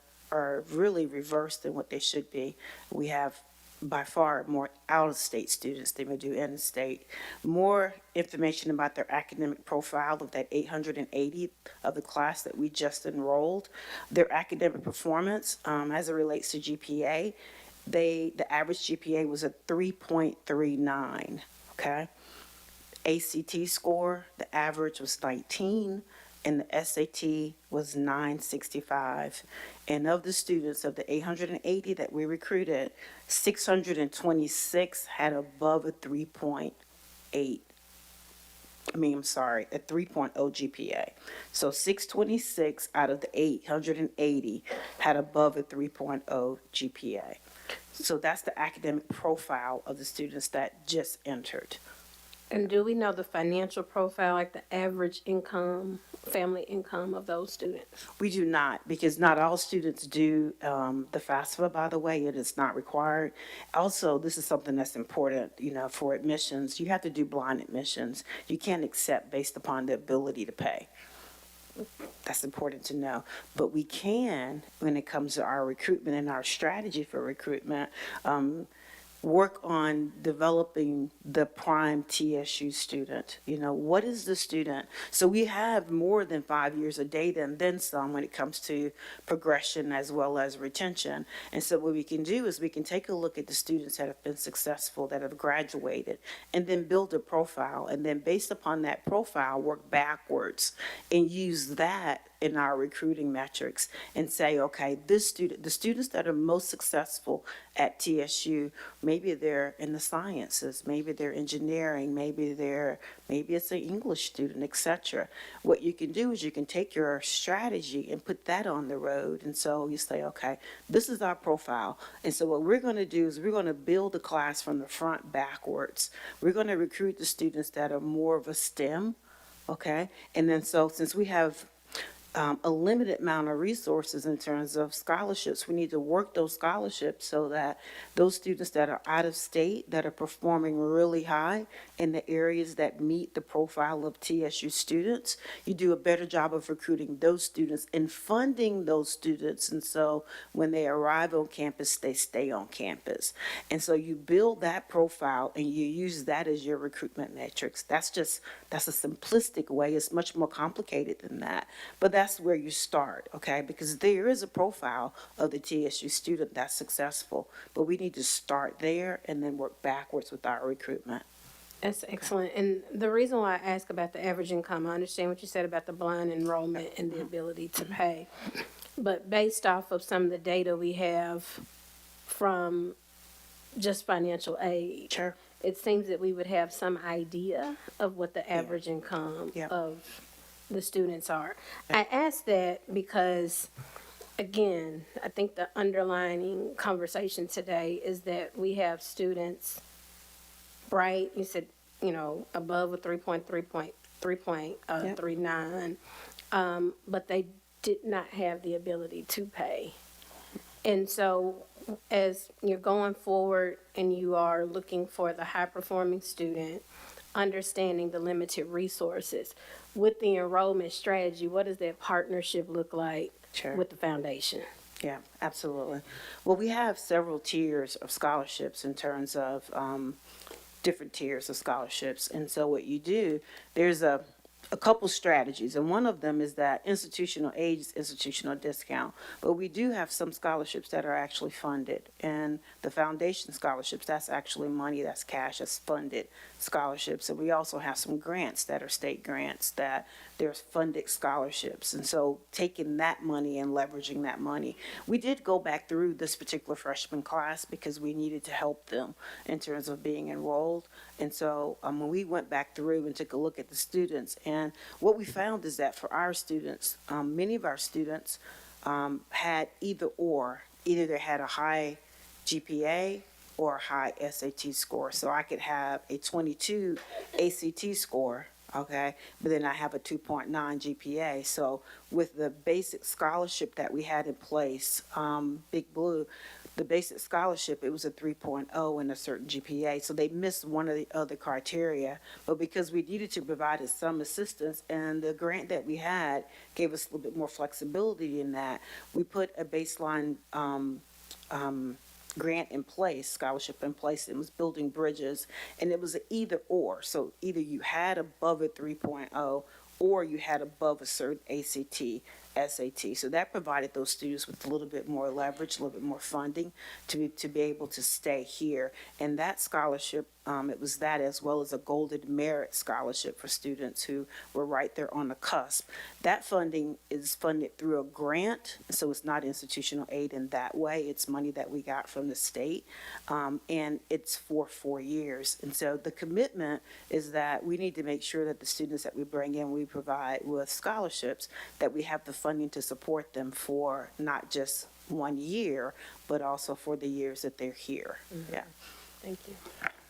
really reversed than what they should be. We have by far more out-of-state students than we do in-state. More information about their academic profile of that 880 of the class that we just enrolled, their academic performance as it relates to GPA. The average GPA was a 3.39, okay? ACT score, the average was 19, and the SAT was 965. And of the students, of the 880 that we recruited, 626 had above a 3.8. A 3.0 GPA. So 626 out of the 880 had above a 3.0 GPA. So that's the academic profile of the students that just entered. And do we know the financial profile, like the average income, family income of those students? We do not, because not all students do the FAFSA, by the way. It is not required. Also, this is something that's important, for admissions. You have to do blind admissions. You can't accept based upon the ability to pay. That's important to know. But we can, when it comes to our recruitment and our strategy for recruitment, work on developing the prime TSU student. What is the student? So we have more than 5 years of data and then some when it comes to progression as well as retention. And so what we can do is we can take a look at the students that have been successful, that have graduated, and then build a profile. And then based upon that profile, work backwards and use that in our recruiting metrics and say, okay, the students that are most successful at TSU, maybe they're in the sciences, maybe they're engineering, maybe it's an English student, etc. What you can do is you can take your strategy and put that on the road. And so you say, okay, this is our profile. And so what we're going to do is we're going to build the class from the front backwards. We're going to recruit the students that are more of a STEM, okay? And then so since we have a limited amount of resources in terms of scholarships. We need to work those scholarships so that those students that are out of state, that are performing really high in the areas that meet the profile of TSU students, you do a better job of recruiting those students and funding those students. And so when they arrive on campus, they stay on campus. And so you build that profile and you use that as your recruitment metrics. That's a simplistic way. It's much more complicated than that. But that's where you start, okay? Because there is a profile of the TSU student that's successful, but we need to start there and then work backwards with our recruitment. That's excellent. And the reason why I ask about the average income, I understand what you said about the blind enrollment and the ability to pay. But based off of some of the data we have from just financial aid, Sure. it seems that we would have some idea of what the average income of the students are. I ask that because, again, I think the underlining conversation today is that we have students, bright, you said, above a 3.39, but they did not have the ability to pay. And so as you're going forward and you are looking for the high-performing student, understanding the limited resources, with the enrollment strategy, what does that partnership look like with the foundation? Yeah, absolutely. Well, we have several tiers of scholarships in terms of different tiers of scholarships. And so what you do, there's a couple strategies, and one of them is that institutional aid is institutional discount. But we do have some scholarships that are actually funded, and the foundation scholarships, that's actually money, that's cash, that's funded scholarships. And we also have some grants that are state grants that there's funded scholarships. And so taking that money and leveraging that money, we did go back through this particular freshman class because we needed to help them in terms of being enrolled. And so when we went back through and took a look at the students, and what we found is that for our students, many of our students had either they had a high GPA or a high SAT score. So I could have a 22 ACT score, okay, but then I have a 2.9 GPA. So with the basic scholarship that we had in place, Big Blue, the basic scholarship, it was a 3.0 and a certain GPA. So they missed one of the other criteria. But because we needed to provide some assistance, and the grant that we had gave us a little bit more flexibility in that, we put a baseline grant in place, scholarship in place, it was building bridges, and it was an either or. So either you had above a 3.0 or you had above a certain ACT, SAT. So that provided those students with a little bit more leverage, a little bit more funding to be able to stay here. And that scholarship, it was that as well as a Golden Merit Scholarship for students who were right there on the cusp. That funding is funded through a grant, so it's not institutional aid in that way. It's money that we got from the state, and it's for 4 years. And so the commitment is that we need to make sure that the students that we bring in, we provide with scholarships, that we have the funding to support them for not just 1 year, but also for the years that they're here. Yeah. Thank you.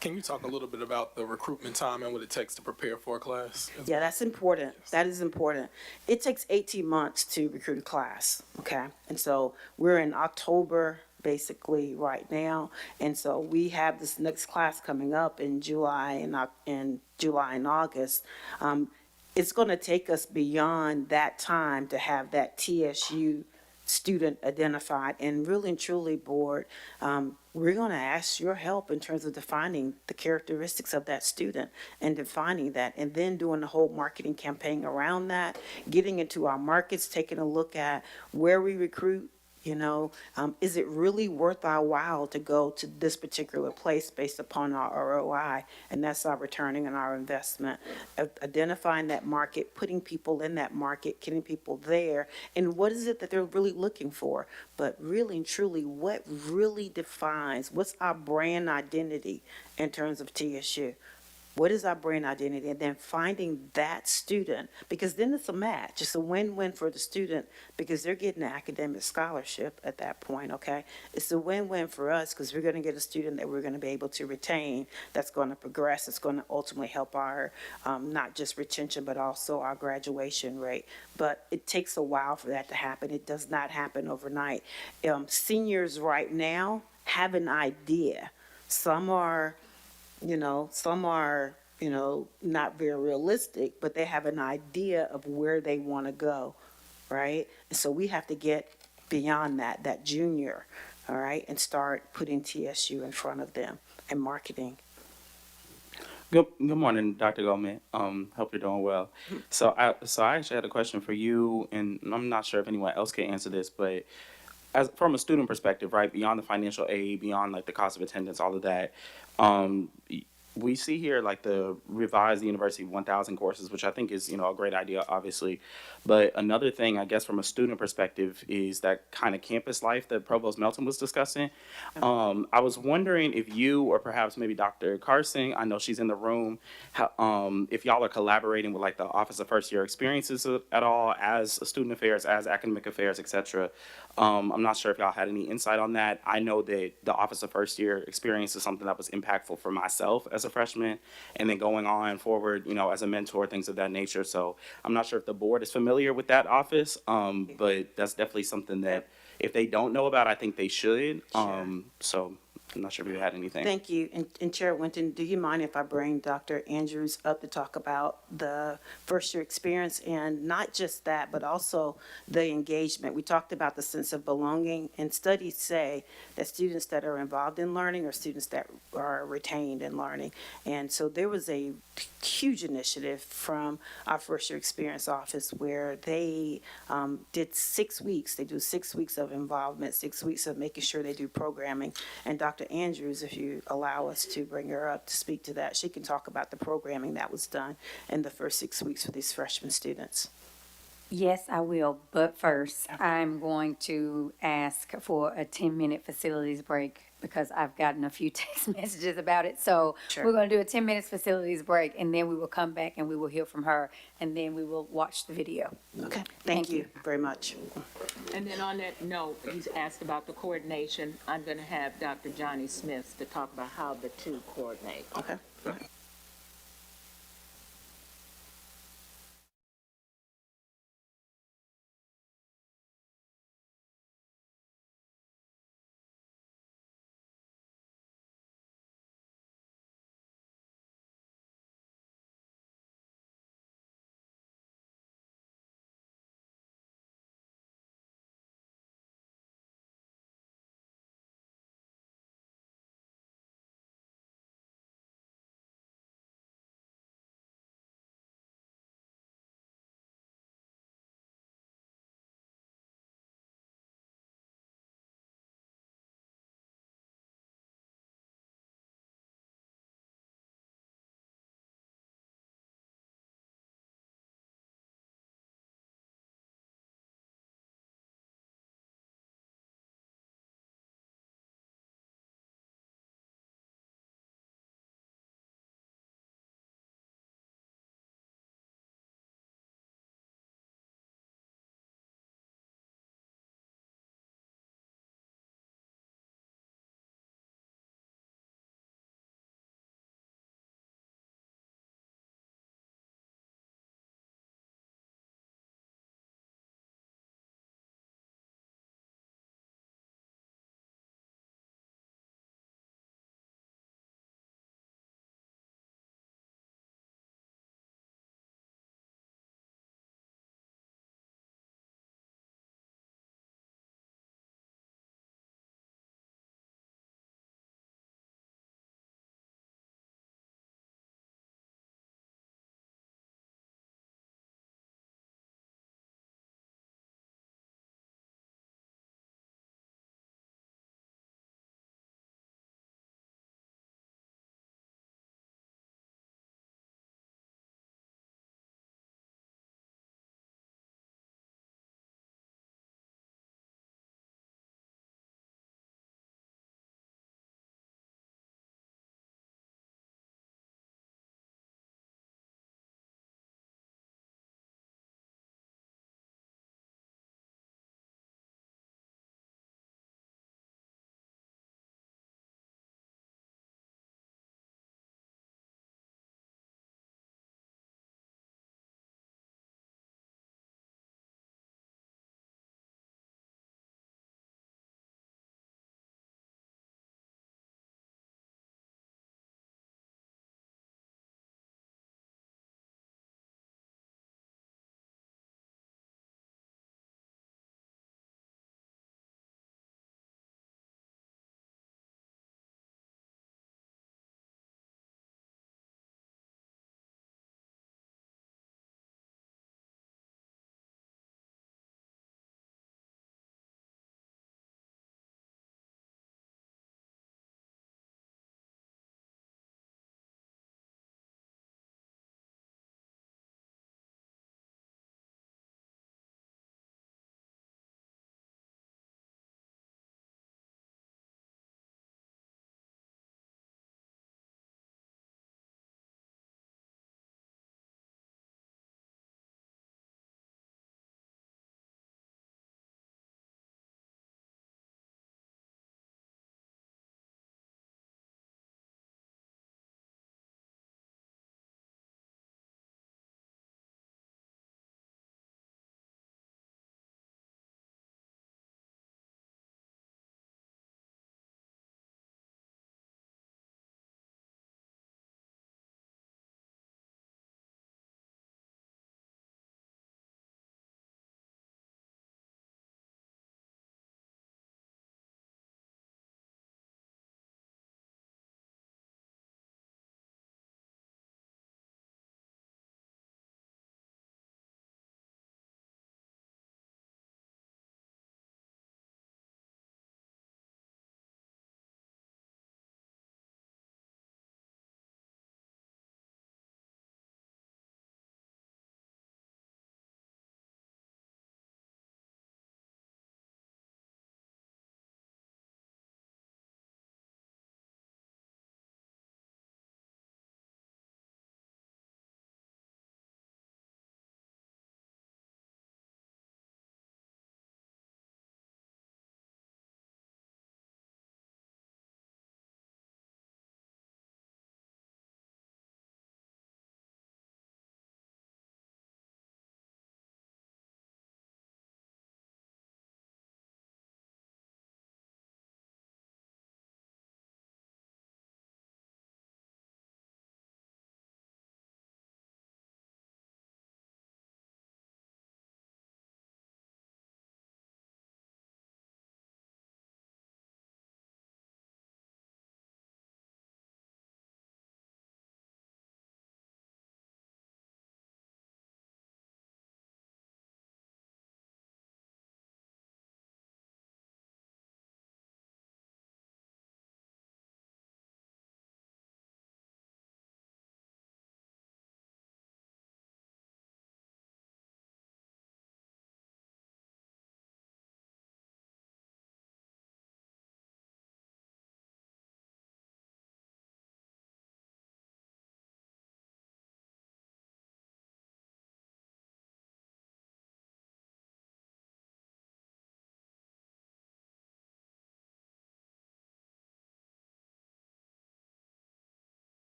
Can you talk a little bit about the recruitment time and what it takes to prepare for a class? Yeah, that's important. That is important. It takes 18 months to recruit a class, okay? And so we're in October basically right now. And so we have this next class coming up in July and August. It's going to take us beyond that time to have that TSU student identified, and really and truly, board, we're going to ask your help in terms of defining the characteristics of that student and defining that, and then doing the whole marketing campaign around that, getting into our markets, taking a look at where we recruit. Is it really worth our while to go to this particular place based upon our ROI? And that's our returning on our investment. Identifying that market, putting people in that market, getting people there, and what is it that they're really looking for? But really and truly, what really defines, what's our brand identity in terms of TSU? What is our brand identity? And then finding that student, because then it's a match. It's a win-win for the student because they're getting an academic scholarship at that point, okay? It's a win-win for us because we're going to get a student that we're going to be able to retain, that's going to progress, it's going to ultimately help our, not just retention, but also our graduation rate. But it takes a while for that to happen. It does not happen overnight. Seniors right now have an idea. Some are not very realistic, but they have an idea of where they want to go, right? And so we have to get beyond that junior, all right, and start putting TSU in front of them and marketing. Good morning, Dr. Gomez. Hope you're doing well. So I actually had a question for you, and I'm not sure if anyone else can answer this, but from a student perspective, right, beyond the financial aid, beyond like the cost of attendance, all of that, we see here like the revised University 1000 courses, which I think is, a great idea, obviously. But another thing, I guess, from a student perspective is that kind of campus life that Provost Melton was discussing. I was wondering if you or perhaps maybe Dr. Carson, I know she's in the room, if y'all are collaborating with like the Office of First Year Experiences at all as student affairs, as academic affairs, et cetera. I'm not sure if y'all had any insight on that. I know that the Office of First Year Experience is something that was impactful for myself as a freshman, and then going on forward, as a mentor, things of that nature. So I'm not sure if the board is familiar with that office, but that's definitely something that if they don't know about, I think they should. So I'm not sure if you had anything. Thank you. And Chair Winton, do you mind if I bring Dr. Andrews up to talk about the first year experience, and not just that, but also the engagement? We talked about the sense of belonging, and studies say that students that are involved in learning are students that are retained in learning. And so there was a huge initiative from our first year experience office where they did 6 weeks. They do 6 weeks of involvement, 6 weeks of making sure they do programming. And Dr. Andrews, if you allow us to bring her up to speak to that, she can talk about the programming that was done in the first 6 weeks for these freshman students. Yes, I will. But first, I'm going to ask for a 10-minute facilities break because I've gotten a few text messages about it. So Sure. we're going to do a 10-minute facilities break, and then we will come back and we will hear from her, and then we will watch the video. Okay, thank you very much. And then on that note, he's asked about the coordination. I'm going to have Dr. Johnny Smith to talk about how the two coordinate. Okay.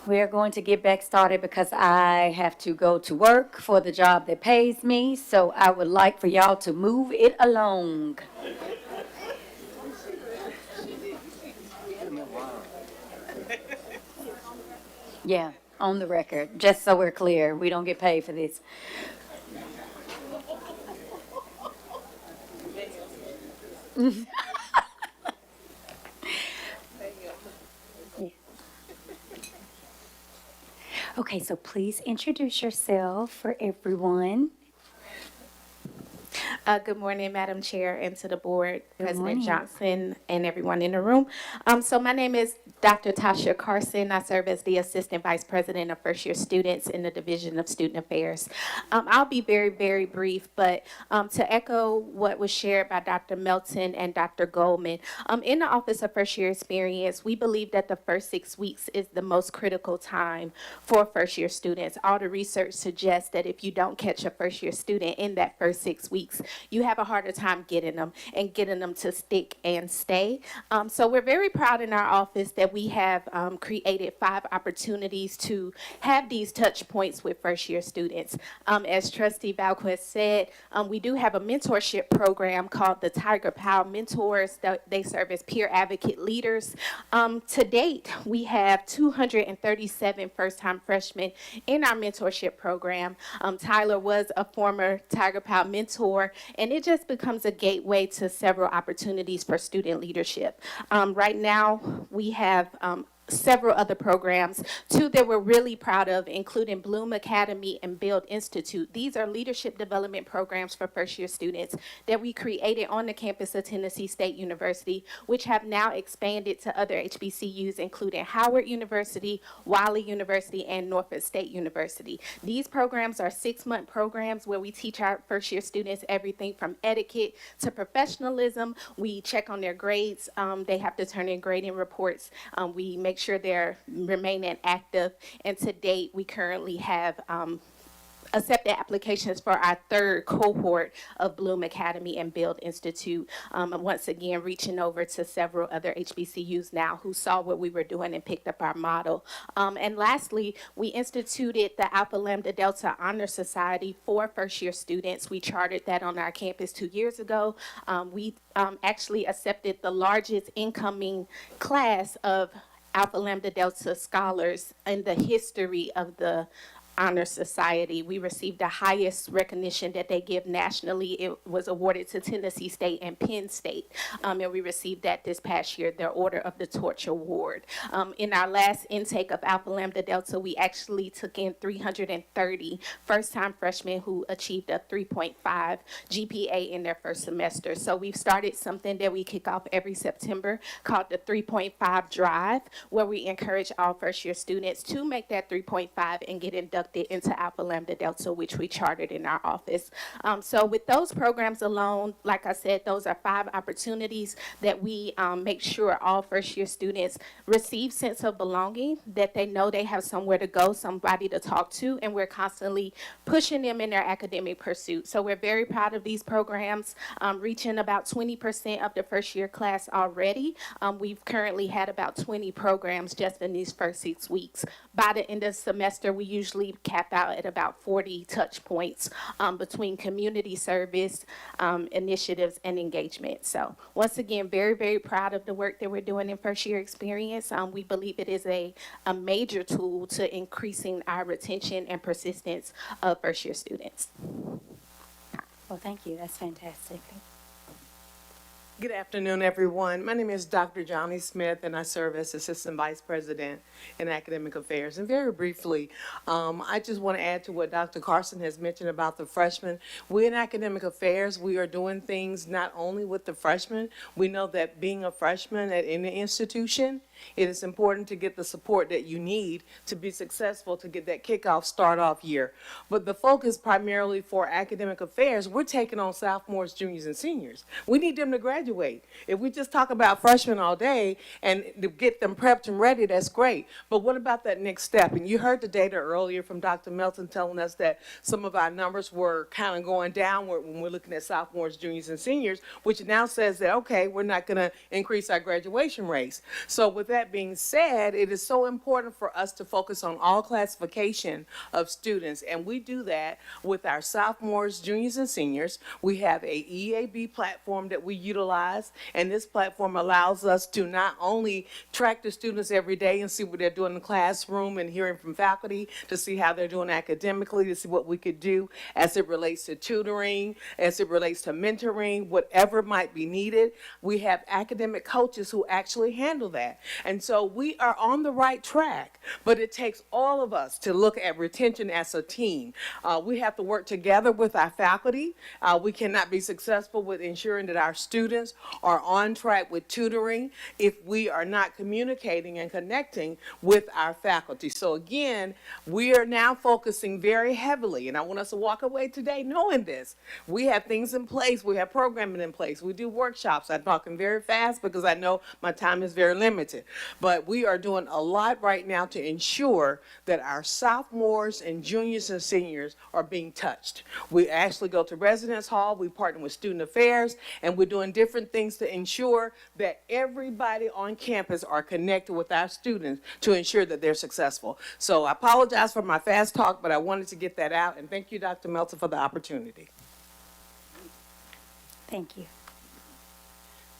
we are going to get back started because I have to go to work for the job that pays me, so I would like for y'all to move it along. Yeah, on the record, just so we're clear, we don't get paid for this. Okay, so please introduce yourself for everyone. Good morning, Madam Chair, and to the board, Good President morning. Johnson, and everyone in the room. So my name is Dr. Tasha Carson. I serve as the Assistant Vice President of First Year Students in the Division of Student Affairs. I'll be very, very brief, but to echo what was shared by Dr. Melton and Dr. Goldman, in the Office of First Year Experience, we believe that the first 6 weeks is the most critical time for first year students. All the research suggests that if you don't catch a first year student in that first 6 weeks, you have a harder time getting them and getting them to stick and stay. So we're very proud in our office that we have created 5 opportunities to have these touch points with first year students. As Trustee Valquez said, we do have a mentorship program called the Tiger Power Mentors. They serve as peer advocate leaders. To date, we have 237 first-time freshmen in our mentorship program. Tyler was a former Tiger Power mentor, and it just becomes a gateway to several opportunities for student leadership. Right now, we have several other programs, 2 that we're really proud of, including Bloom Academy and Build Institute. These are leadership development programs for first year students that we created on the campus of Tennessee State University, which have now expanded to other HBCUs, including Howard University, Wiley University, and Norfolk State University. These programs are 6-month programs where we teach our first year students everything from etiquette to professionalism. We check on their grades. They have to turn in grading reports. We make sure they're remaining active, and to date we currently have accepted applications for our 3rd cohort of Bloom Academy and Build Institute. Once again, reaching over to several other HBCUs now who saw what we were doing and picked up our model. And lastly, we instituted the Alpha Lambda Delta Honor Society for first year students. We chartered that on our campus 2 years ago. We actually accepted the largest incoming class of Alpha Lambda Delta scholars in the history of the Honor Society. We received the highest recognition that they give nationally. It was awarded to Tennessee State and Penn State, and we received that this past year, their Order of the Torch Award. In our last intake of Alpha Lambda Delta, we actually took in 330 first-time freshmen who achieved a 3.5 GPA in their first semester. So we've started something that we kick off every September called the 3.5 Drive, where we encourage all first-year students to make that 3.5 and get inducted into Alpha Lambda Delta, which we chartered in our office. So with those programs alone, like I said, those are 5 opportunities that we make sure all first-year students receive sense of belonging, that they know they have somewhere to go, somebody to talk to, and we're constantly pushing them in their academic pursuit. So we're very proud of these programs, reaching about 20% of the first-year class already. We've currently had about 20 programs just in these first 6 weeks. By the end of the semester, we usually cap out at about 40 touch points between community service, initiatives, and engagement. So once again, very, very proud of the work that we're doing in first year experience. We believe it is a major tool to increasing our retention and persistence of first year students. Well, thank you. That's fantastic. Good afternoon, everyone. My name is Dr. Johnny Smith, and I serve as Assistant Vice President in Academic Affairs. And very briefly, I just want to add to what Dr. Carson has mentioned about the freshmen. We in Academic Affairs, we are doing things not only with the freshmen. We know that being a freshman at any institution, it is important to get the support that you need to be successful to get that kickoff start-off year. But the focus primarily for Academic Affairs, we're taking on sophomores, juniors, and seniors. We need them to graduate graduate. If we just talk about freshmen all day and to get them prepped and ready, that's great. But what about that next step? And you heard the data earlier from Dr. Melton telling us that some of our numbers were kind of going downward when we're looking at sophomores, juniors, and seniors, which now says that, okay, we're not going to increase our graduation rates. So with that being said, it is so important for us to focus on all classification of students, and we do that with our sophomores, juniors, and seniors. We have a EAB platform that we utilize, and this platform allows us to not only track the students every day and see what they're doing in the classroom and hearing from faculty to see how they're doing academically, to see what we could do as it relates to tutoring, as it relates to mentoring, whatever might be needed. We have academic coaches who actually handle that. And so we are on the right track, but it takes all of us to look at retention as a team. We have to work together with our faculty. We cannot be successful with ensuring that our students are on track with tutoring if we are not communicating and connecting with our faculty. So again, we are now focusing very heavily, and I want us to walk away today knowing this. We have things in place. We have programming in place. We do workshops. I'm talking very fast because I know my time is very limited. But we are doing a lot right now to ensure that our sophomores and juniors and seniors are being touched. We actually go to residence hall. We partner with student affairs, and we're doing different things to ensure that everybody on campus are connected with our students to ensure that they're successful. So I apologize for my fast talk, but I wanted to get that out. And thank you, Dr. Melton, for the opportunity. Thank you.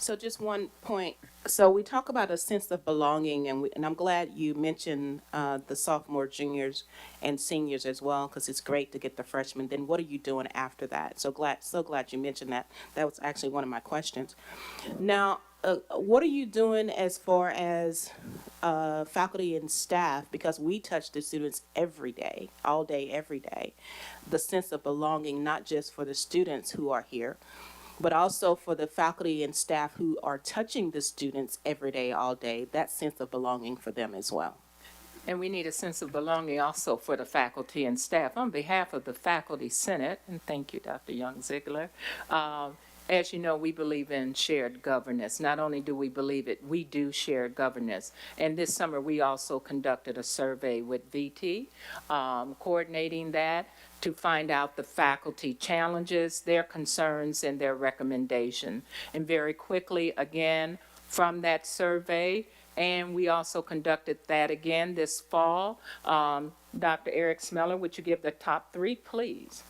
So just one point. So we talk about a sense of belonging, and I'm glad you mentioned the sophomore, juniors, and seniors as well, because it's great to get the freshmen. Then what are you doing after that? So glad you mentioned that. That was actually one of my questions. Now, what are you doing as far as faculty and staff? Because we touch the students every day, all day, every day. The sense of belonging, not just for the students who are here, but also for the faculty and staff who are touching the students every day, all day, that sense of belonging for them as well. And we need a sense of belonging also for the faculty and staff. On behalf of the Faculty Senate, and thank you, Dr. Young-Ziegler, as you know, we believe in shared governance. Not only do we believe it, we do shared governance. And this summer, we also conducted a survey with VT, coordinating that to find out the faculty challenges, their concerns, and their recommendation. And very quickly, again, from that survey, and we also conducted that again this fall. Dr. Eric Smeller, would you give the top three, please?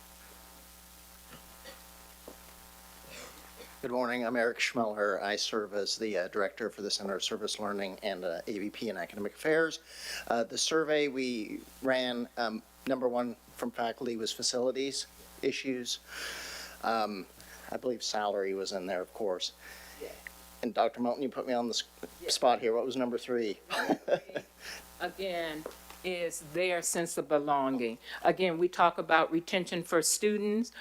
Good morning. I'm Eric Schmeller. I serve as the Director for the Center of Service Learning and AVP in Academic Affairs. The survey we ran, number one from faculty was facilities issues. I believe salary was in there, of course. And Dr. Melton, you put me on the spot here. What was number three? Again, is their sense of belonging. Again, we talk about retention for students.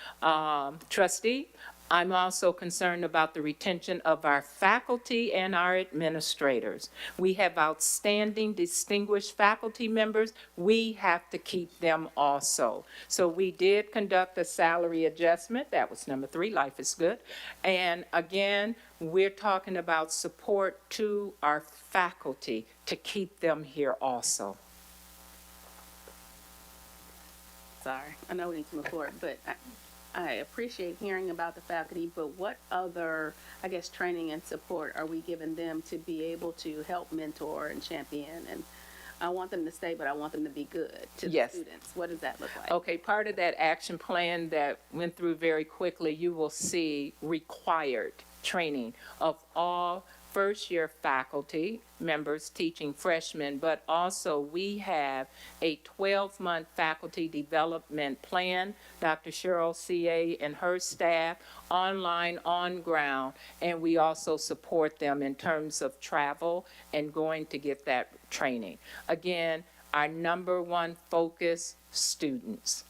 Trustee, I'm also concerned about the retention of our faculty and our administrators. We have outstanding, distinguished faculty members. We have to keep them also. So we did conduct a salary adjustment. That was number three, life is good. And again, we're talking about support to our faculty to keep them here also. Sorry, I know we need to move forward, but I appreciate hearing about the faculty, but what other, I guess, training and support are we giving them to be able to help mentor and champion? And I want them to stay, but I want them to be good to the students. What does that look like? Okay, part of that action plan that went through very quickly, you will see required training of all first-year faculty members teaching freshmen, but also we have a 12-month faculty development plan. Dr. Cheryl CA and her staff, online, on ground, and we also support them in terms of travel and going to get that training. Again, our number one focus, students.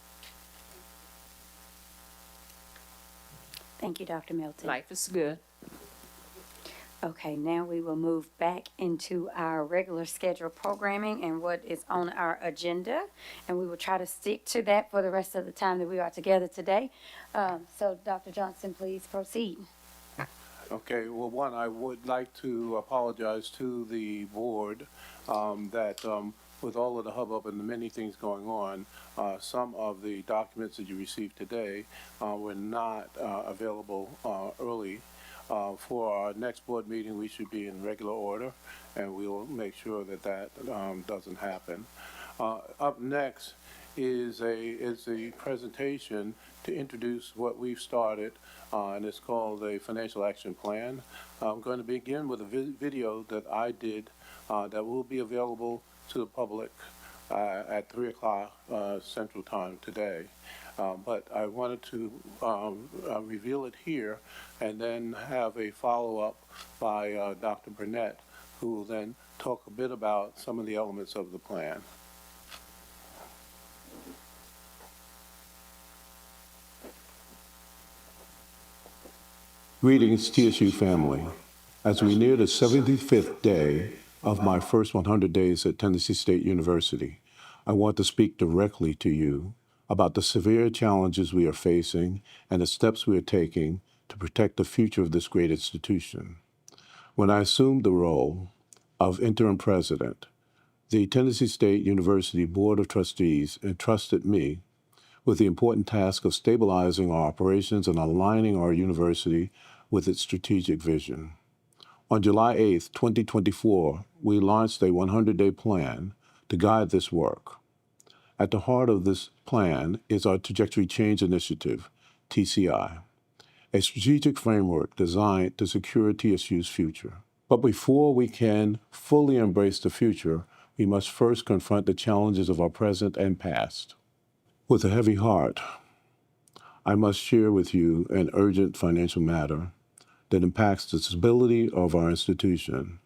Thank you, Dr. Milton. Life is good. Okay, now we will move back into our regular scheduled programming and what is on our agenda. And we will try to stick to that for the rest of the time that we are together today. So Dr. Johnson, please proceed. Okay, well, one, I would like to apologize to the board that with all of the hubbub and the many things going on, some of the documents that you received today were not available early. For our next board meeting, we should be in regular order, and we will make sure that that doesn't happen. Up next is a presentation to introduce what we've started, and it's called a financial action plan. I'm going to begin with a video that I did that will be available to the public at 3 o'clock Central Time today. But I wanted to reveal it here and then have a follow-up by Dr. Burnett, who will then talk a bit about some of the elements of the plan. Greetings, TSU family. As we near the 75th day of my first 100 days at Tennessee State University, I want to speak directly to you about the severe challenges we are facing and the steps we are taking to protect the future of this great institution. When I assumed the role of interim president, the Tennessee State University Board of Trustees entrusted me with the important task of stabilizing our operations and aligning our university with its strategic vision. On July 8, 2024, we launched a 100-day plan to guide this work. At the heart of this plan is our Trajectory Change Initiative, TCI, a strategic framework designed to secure TSU's future. But before we can fully embrace the future, we must first confront the challenges of our present and past. With a heavy heart, I must share with you an urgent financial matter that impacts the stability of our institution.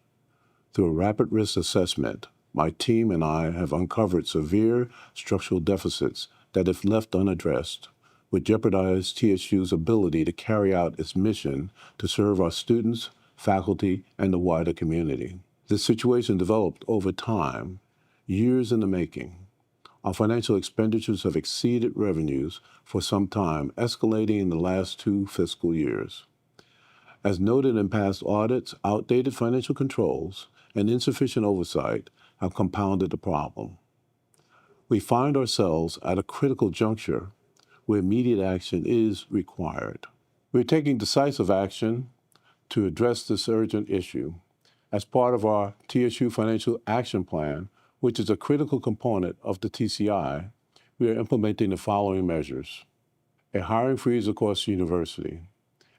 Through a rapid risk assessment, my team and I have uncovered severe structural deficits that, if left unaddressed, would jeopardize TSU's ability to carry out its mission to serve our students, faculty, and the wider community. This situation developed over time, years in the making. Our financial expenditures have exceeded revenues for some time, escalating in the last 2 fiscal years. As noted in past audits, outdated financial controls and insufficient oversight have compounded the problem. We find ourselves at a critical juncture where immediate action is required. We're taking decisive action to address this urgent issue. As part of our TSU Financial Action Plan, which is a critical component of the TCI, we are implementing the following measures: a hiring freeze across the university,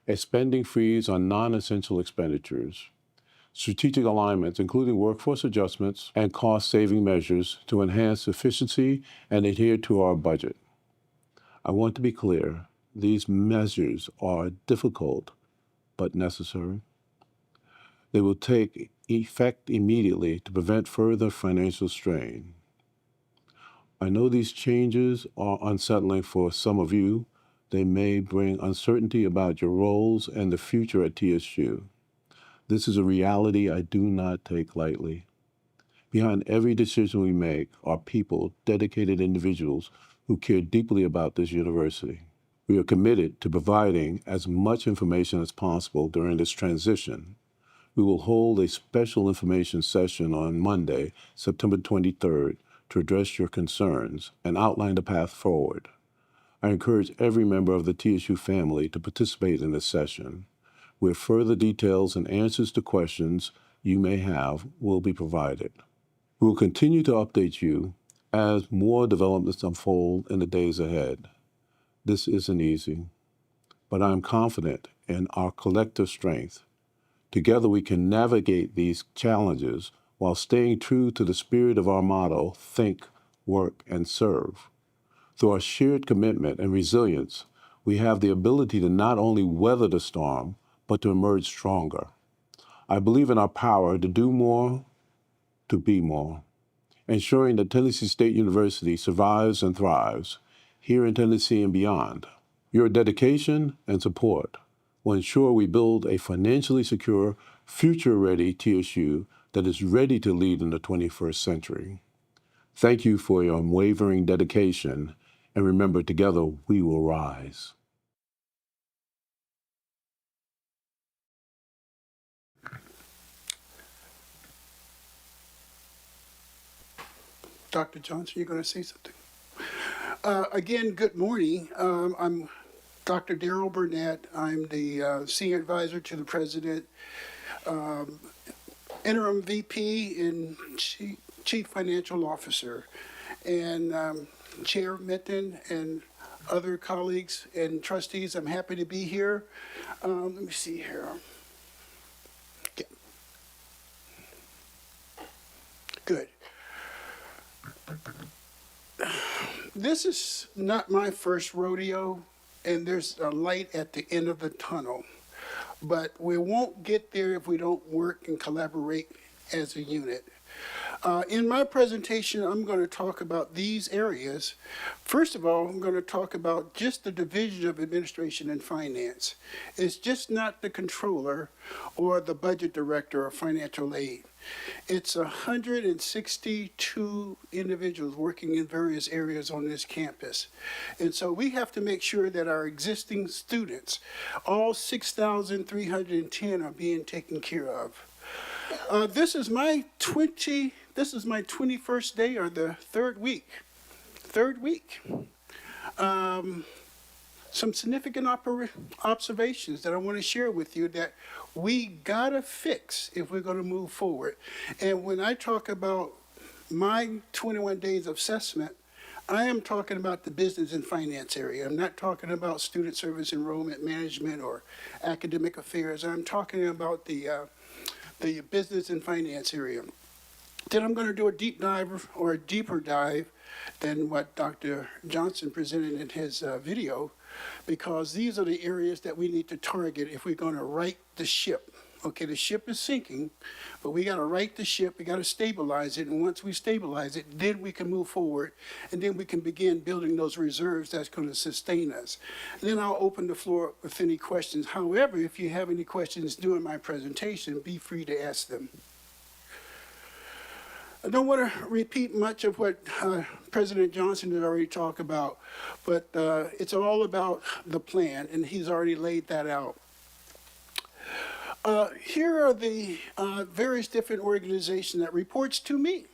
a spending freeze on non-essential expenditures, strategic alignments, including workforce adjustments and cost-saving measures to enhance efficiency and adhere to our budget. I want to be clear, these measures are difficult but necessary. They will take effect immediately to prevent further financial strain. I know these changes are unsettling for some of you. They may bring uncertainty about your roles and the future at TSU. This is a reality I do not take lightly. Behind every decision we make are people, dedicated individuals who care deeply about this university. We are committed to providing as much information as possible during this transition. We will hold a special information session on Monday, September 23rd, to address your concerns and outline the path forward. I encourage every member of the TSU family to participate in this session, where further details and answers to questions you may have will be provided. We will continue to update you as more developments unfold in the days ahead. This isn't easy, but I am confident in our collective strength. Together we can navigate these challenges while staying true to the spirit of our motto, think, work, and serve. Through our shared commitment and resilience, we have the ability to not only weather the storm, but to emerge stronger. I believe in our power to do more, to be more, ensuring that Tennessee State University survives and thrives here in Tennessee and beyond. Your dedication and support will ensure we build a financially secure, future-ready TSU that is ready to lead in the 21st century. Thank you for your unwavering dedication, and remember, together we will rise. Dr. Johnson, you're going to say something? Again, good morning. I'm Dr. Darrell Burnett. I'm the Senior Advisor to the President, Interim VP and Chief Financial Officer. And Chair Minton and other colleagues and trustees, I'm happy to be here. Let me see here. Okay. Good. This is not my first rodeo, and there's a light at the end of the tunnel. But we won't get there if we don't work and collaborate as a unit. In my presentation, I'm going to talk about these areas. First of all, I'm going to talk about just the Division of Administration and Finance. It's just not the controller or the budget director or financial aid. It's 162 individuals working in various areas on this campus. And so we have to make sure that our existing students, all 6,310, are being taken care of. This is my 21st day or the third week. Some significant observations that I want to share with you that we gotta fix if we're going to move forward. And when I talk about my 21 days of assessment, I am talking about the business and finance area. I'm not talking about student service enrollment management or academic affairs. I'm talking about the business and finance area. Then I'm going to do a deep dive or a deeper dive than what Dr. Johnson presented in his video, because these are the areas that we need to target if we're going to right the ship. Okay, the ship is sinking, but we got to right the ship, we got to stabilize it, and once we stabilize it, then we can move forward, and then we can begin building those reserves that's going to sustain us. And then I'll open the floor up with any questions. However, if you have any questions during my presentation, be free to ask them. I don't want to repeat much of what President Johnson had already talked about, but it's all about the plan, and he's already laid that out. Here are the various different organizations that reports to me.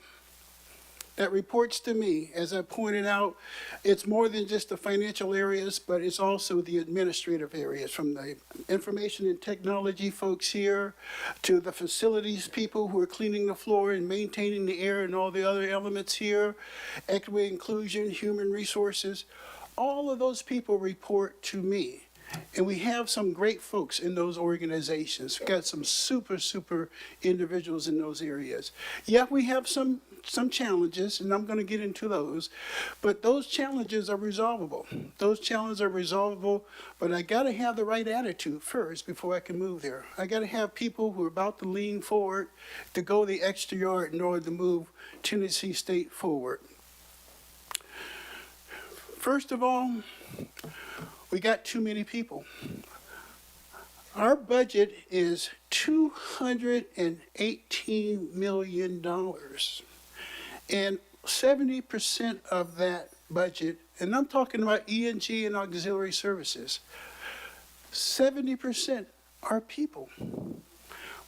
As I pointed out, it's more than just the financial areas, but it's also the administrative areas, from the information and technology folks here to the facilities people who are cleaning the floor and maintaining the air and all the other elements here, equity, inclusion, human resources. All of those people report to me. And we have some great folks in those organizations. We've got some super individuals in those areas. Yeah, we have some challenges, and I'm going to get into those, but those challenges are resolvable. But I got to have the right attitude first before I can move there. I got to have people who are about to lean forward to go the extra yard in order to move Tennessee State forward. First of all, we got too many people. Our budget is $218 million. And 70% of that budget, and I'm talking about E&G and auxiliary services, 70% are people.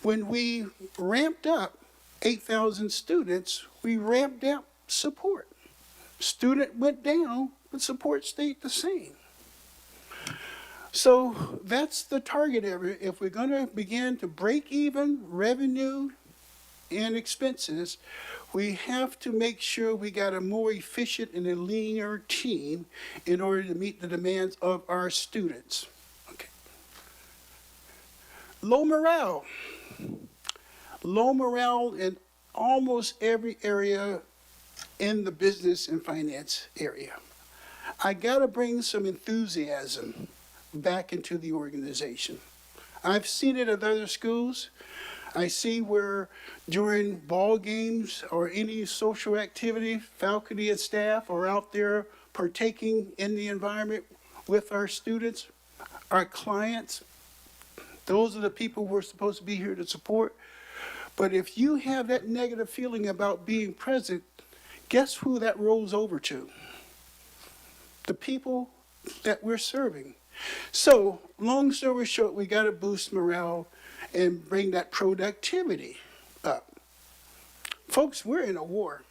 When we ramped up 8,000 students, we ramped up support. Student went down, but support stayed the same. So that's the target area. If we're going to begin to break even revenue and expenses, we have to make sure we got a more efficient and a leaner team in order to meet the demands of our students. Okay. Low morale in almost every area in the business and finance area. I got to bring some enthusiasm back into the organization. I've seen it at other schools. I see where during ball games or any social activity, faculty and staff are out there partaking in the environment with our students, our clients. Those are the people we're supposed to be here to support. But if you have that negative feeling about being present, guess who that rolls over to? The people that we're serving. So, long story short, we got to boost morale and bring that productivity up. Folks, we're in a war.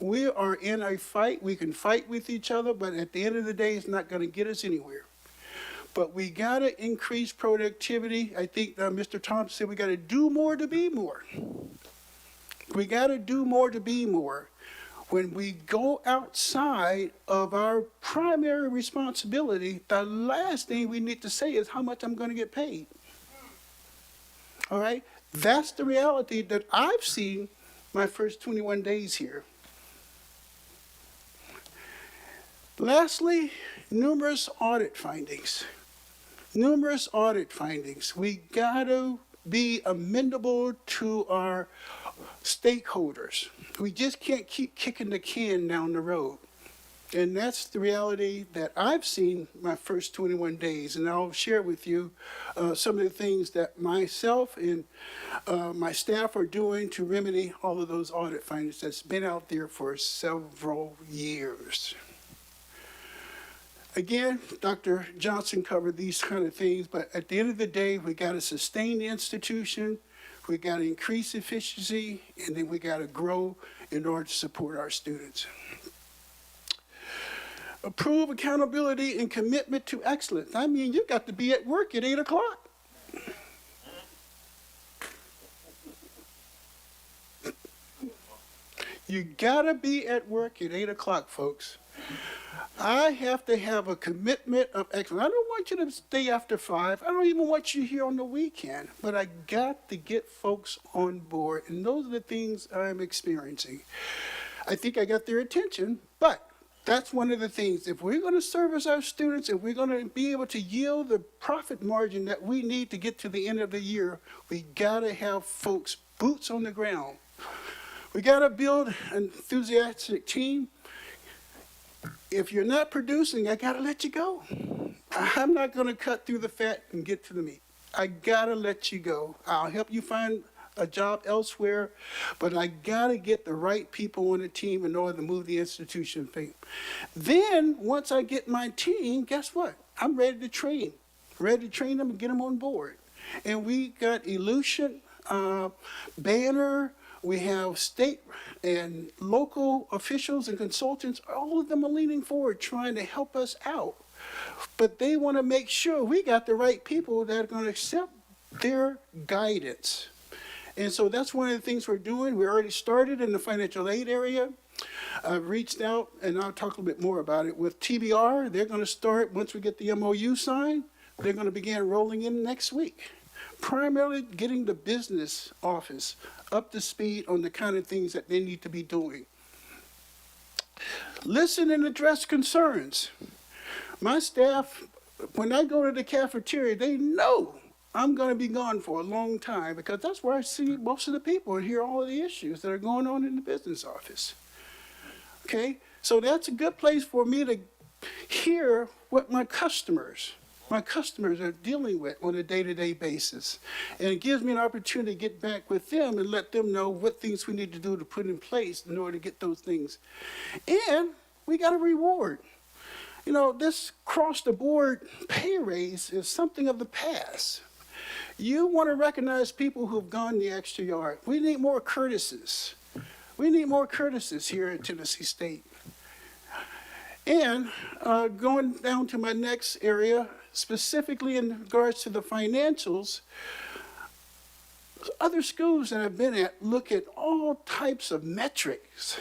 We are in a fight. We can fight with each other, but at the end of the day, it's not going to get us anywhere. But we got to increase productivity. I think Mr. Thompson said we got to do more to be more. We got to do more to be more. When we go outside of our primary responsibility, the last thing we need to say is how much I'm going to get paid. All right? That's the reality that I've seen my first 21 days here. Lastly, numerous audit findings. Numerous audit findings. We got to be amenable to our stakeholders. We just can't keep kicking the can down the road. And that's the reality that I've seen my first 21 days. And I'll share with you some of the things that myself and my staff are doing to remedy all of those audit findings that's been out there for several years. Again, Dr. Johnson covered these kind of things, but at the end of the day, we got to sustain the institution, we got to increase efficiency, and then we got to grow in order to support our students. Approve accountability and commitment to excellence. I mean, you got to be at work at 8 o'clock. You got to be at work at 8 o'clock, folks. I have to have a commitment of excellence. I don't want you to stay after 5. I don't even want you here on the weekend. But I got to get folks on board. And those are the things I'm experiencing. I think I got their attention, but that's one of the things. If we're going to service our students, if we're going to be able to yield the profit margin that we need to get to the end of the year, we got to have folks boots on the ground. We got to build an enthusiastic team. If you're not producing, I got to let you go. I'm not going to cut through the fat and get to the meat. I got to let you go. I'll help you find a job elsewhere, but I got to get the right people on the team in order to move the institution forward. Then, once I get my team, guess what? I'm ready to train. Ready to train them and get them on board. And we got Elution, Banner, we have state and local officials and consultants. All of them are leaning forward, trying to help us out. But they want to make sure we got the right people that are going to accept their guidance. And so that's one of the things we're doing. We already started in the financial aid area. I've reached out, and I'll talk a little bit more about it, with TBR. They're going to start, once we get the MOU signed, they're going to begin rolling in next week. Primarily getting the business office up to speed on the kind of things that they need to be doing. Listen and address concerns. My staff, when I go to the cafeteria, they know I'm going to be gone for a long time because that's where I see most of the people and hear all of the issues that are going on in the business office. Okay? So that's a good place for me to hear what my customers are dealing with on a day-to-day basis. And it gives me an opportunity to get back with them and let them know what things we need to do to put in place in order to get those things. And we got a reward. You know, this cross-the-board pay raise is something of the past. You want to recognize people who've gone the extra yard. We need more courtesies. We need more courtesies here at Tennessee State. And going down to my next area, specifically in regards to the financials, other schools that I've been at look at all types of metrics.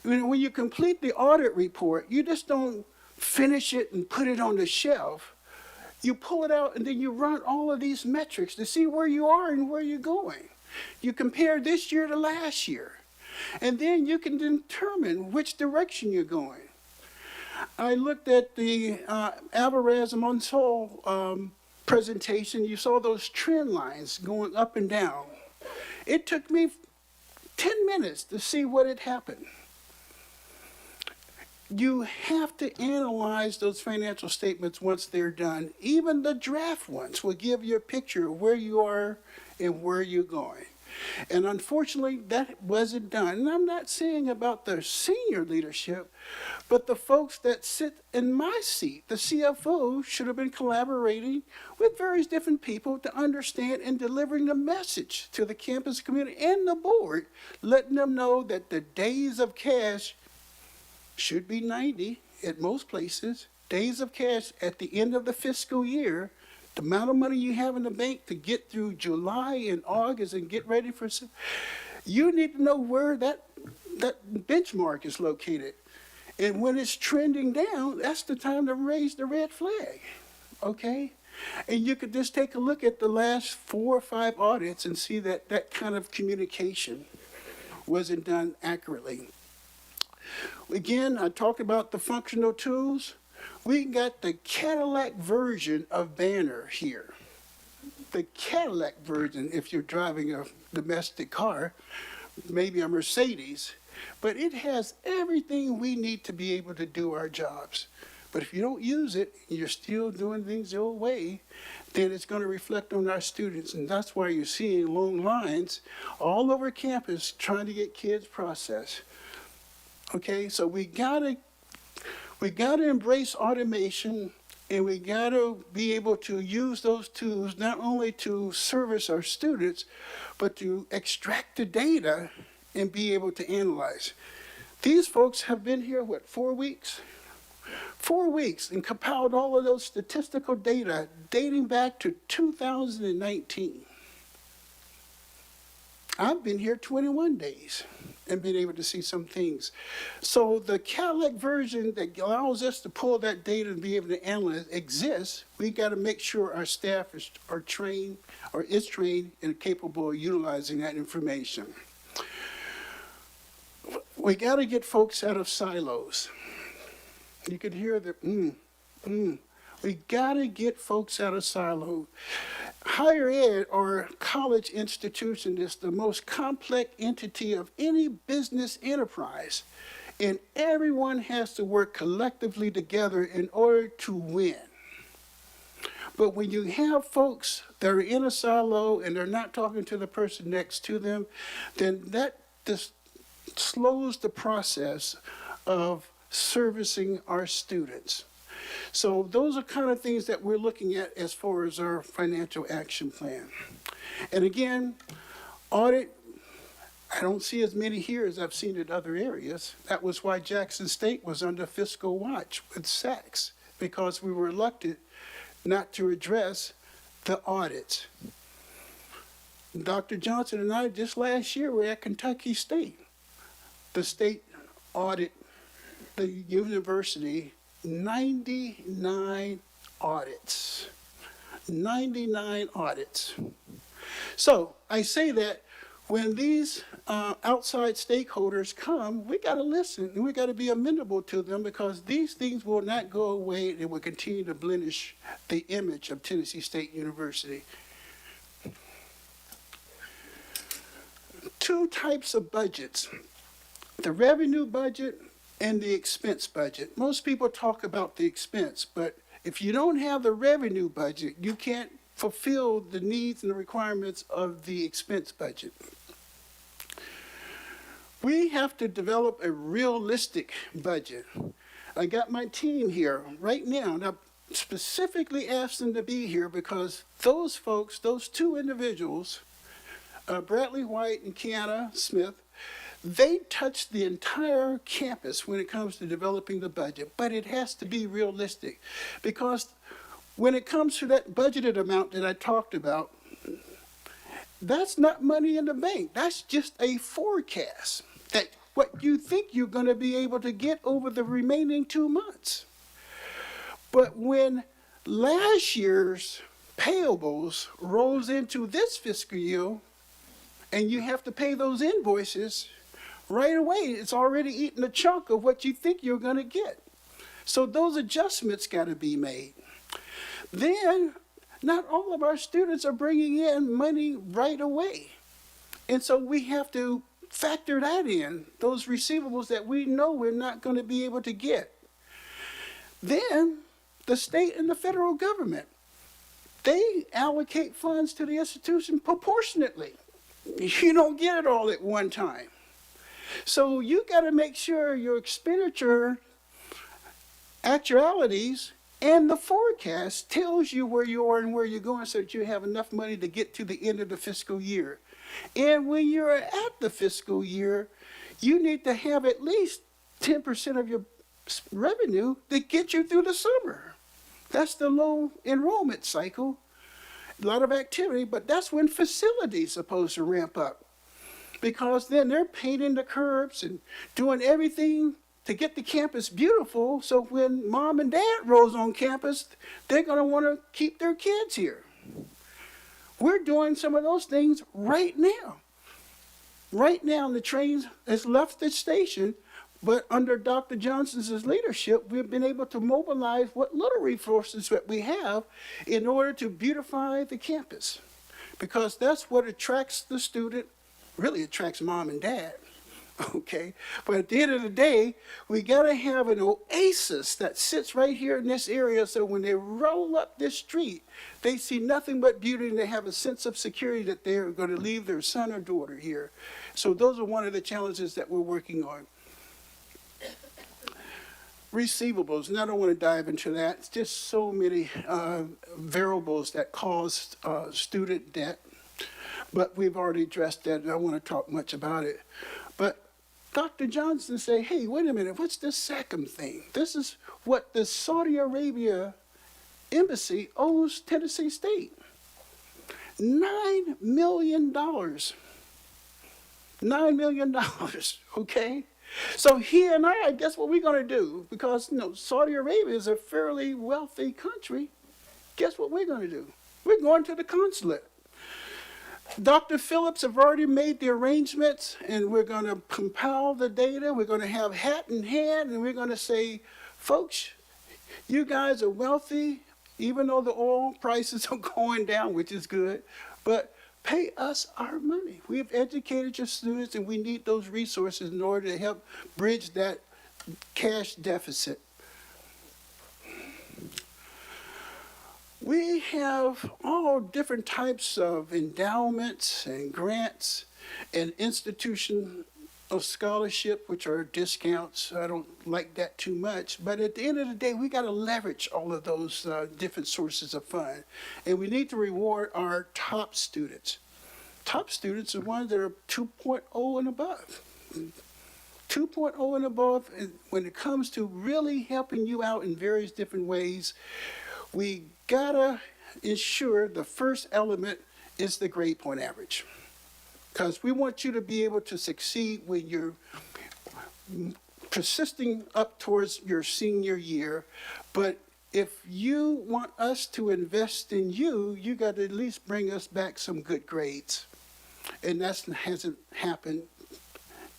When you complete the audit report, you just don't finish it and put it on the shelf. You pull it out and then you run all of these metrics to see where you are and where you're going. You compare this year to last year. And then you can determine which direction you're going. I looked at the Alvarez and Monsol presentation. You saw those trend lines going up and down. It took me 10 minutes to see what had happened. You have to analyze those financial statements once they're done. Even the draft ones will give you a picture of where you are and where you're going. And unfortunately, that wasn't done. And I'm not saying about the senior leadership, but the folks that sit in my seat, the CFO, should have been collaborating with various different people to understand and delivering the message to the campus community and the board, letting them know that the days of cash should be 90 at most places, days of cash at the end of the fiscal year, the amount of money you have in the bank to get through July and August and get ready for, you need to know where that benchmark is located. And when it's trending down, that's the time to raise the red flag, okay? And you could just take a look at the last 4 or 5 audits and see that that kind of communication wasn't done accurately. Again, I talked about the functional tools. We got the Cadillac version of Banner here. The Cadillac version, if you're driving a domestic car, maybe a Mercedes, but it has everything we need to be able to do our jobs. But if you don't use it, and you're still doing things the old way, then it's going to reflect on our students. And that's why you're seeing long lines all over campus trying to get kids processed. Okay, so we gotta embrace automation, and we gotta be able to use those tools not only to service our students, but to extract the data and be able to analyze. These folks have been here, 4 weeks? 4 weeks, and compiled all of those statistical data dating back to 2019. I've been here 21 days and been able to see some things. So the Cadillac version that allows us to pull that data and be able to analyze exists. We got to make sure our staff is trained and capable of utilizing that information. We got to get folks out of silos. You could hear the We got to get folks out of silos. Higher ed or college institution is the most complex entity of any business enterprise, and everyone has to work collectively together in order to win. But when you have folks that are in a silo and they're not talking to the person next to them, then that just slows the process of servicing our students. So those are kind of things that we're looking at as far as our financial action plan. And again, audit, I don't see as many here as I've seen in other areas. That was why Jackson State was under fiscal watch with SACS, because we were reluctant not to address the audits. Dr. Johnson and I just last year were at Kentucky State. The state audit the university 99 audits. 99 audits. So I say that when these outside stakeholders come, we got to listen and we got to be amenable to them, because these things will not go away. It will continue to blemish the image of Tennessee State University. 2 types of budgets: the revenue budget and the expense budget. Most people talk about the expense, but if you don't have the revenue budget, you can't fulfill the needs and the requirements of the expense budget. We have to develop a realistic budget. I got my team here right now, and I specifically asked them to be here because those folks, those 2 individuals, Bradley White and Kiana Smith, they touch the entire campus when it comes to developing the budget, but it has to be realistic, because when it comes to that budgeted amount that I talked about, that's not money in the bank. That's just a forecast that what you think you're going to be able to get over the remaining 2 months. But when last year's payables rolls into this fiscal year and you have to pay those invoices, right away, it's already eaten a chunk of what you think you're going to get. So those adjustments got to be made. Then, not all of our students are bringing in money right away. And so we have to factor that in, those receivables that we know we're not going to be able to get. Then, the state and the federal government, they allocate funds to the institution proportionately. You don't get it all at one time. So you got to make sure your expenditure actualities and the forecast tells you where you are and where you're going so that you have enough money to get to the end of the fiscal year. And when you're at the fiscal year, you need to have at least 10% of your revenue to get you through the summer. That's the low enrollment cycle. A lot of activity, but that's when facilities supposed to ramp up. Because then they're painting the curbs and doing everything to get the campus beautiful, so when mom and dad rolls on campus, they're going to want to keep their kids here. We're doing some of those things right now. Right now, the train has left the station, but under Dr. Johnson's leadership, we've been able to mobilize what little resources that we have in order to beautify the campus. Because that's what attracts the student, really attracts mom and dad. Okay, but at the end of the day, we got to have an oasis that sits right here in this area so when they roll up this street, they see nothing but beauty and they have a sense of security that they're going to leave their son or daughter here. So those are one of the challenges that we're working on. Receivables, and I don't want to dive into that. It's just so many variables that cause student debt, but we've already addressed that and I don't want to talk much about it. But Dr. Johnson say, hey, wait a minute, what's this SACM thing? This is what the Saudi Arabia embassy owes Tennessee State. $9 million. $9 million, okay? So he and I, guess what we're going to do? Because, Saudi Arabia is a fairly wealthy country. Guess what we're going to do? We're going to the consulate. Dr. Phillips have already made the arrangements, and we're going to compile the data. We're going to have hat in hand, and we're going to say, folks, you guys are wealthy, even though the oil prices are going down, which is good, but pay us our money. We've educated your students, and we need those resources in order to help bridge that cash deficit. We have all different types of endowments and grants and institution of scholarship, which are discounts. I don't like that too much. But at the end of the day, we got to leverage all of those different sources of fund. And we need to reward our top students. Top students are ones that are 2.0 and above. 2.0 and above, and when it comes to really helping you out in various different ways, we gotta ensure the first element is the grade point average. Because we want you to be able to succeed when you're persisting up towards your senior year. But if you want us to invest in you, you got to at least bring us back some good grades. And that hasn't happened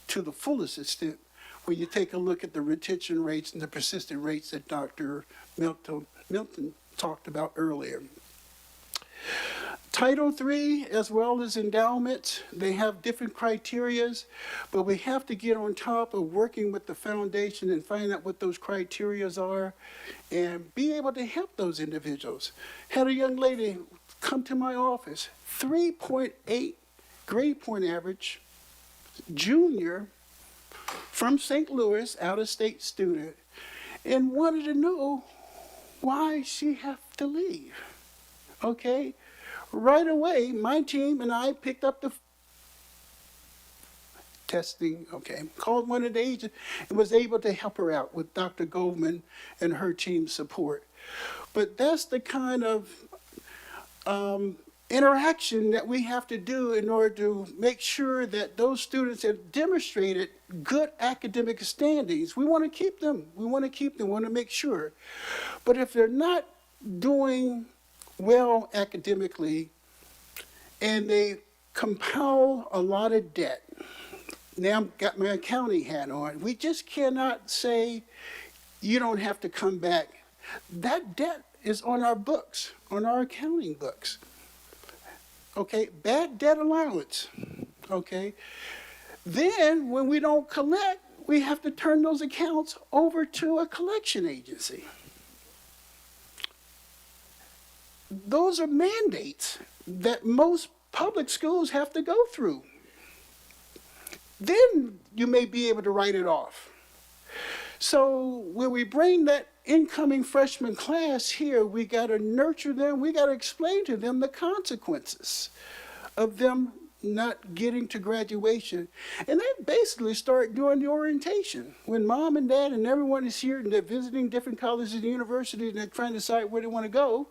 to the fullest extent when you take a look at the retention rates and the persistent rates that Dr. Milton talked about earlier. Title III, as well as endowments, they have different criterias, but we have to get on top of working with the foundation and find out what those criterias are and be able to help those individuals. Had a young lady come to my office, 3.8 grade point average, junior, from St. Louis, out-of-state student, and wanted to know why she have to leave. Okay? Right away, my team and I picked up the testing, called one of the agents and was able to help her out with Dr. Goldman and her team's support. But that's the kind of interaction that we have to do in order to make sure that those students have demonstrated good academic standings. We want to keep them. We want to make sure. But if they're not doing well academically and they compile a lot of debt, now I've got my accounting hat on, we just cannot say you don't have to come back. That debt is on our books, on our accounting books. Okay, bad debt allowance, okay? Then when we don't collect, we have to turn those accounts over to a collection agency. Those are mandates that most public schools have to go through. Then you may be able to write it off. So when we bring that incoming freshman class here, we got to nurture them. We got to explain to them the consequences of them not getting to graduation. And they basically start doing the orientation. When mom and dad and everyone is here and they're visiting different colleges and universities and they're trying to decide where they want to go,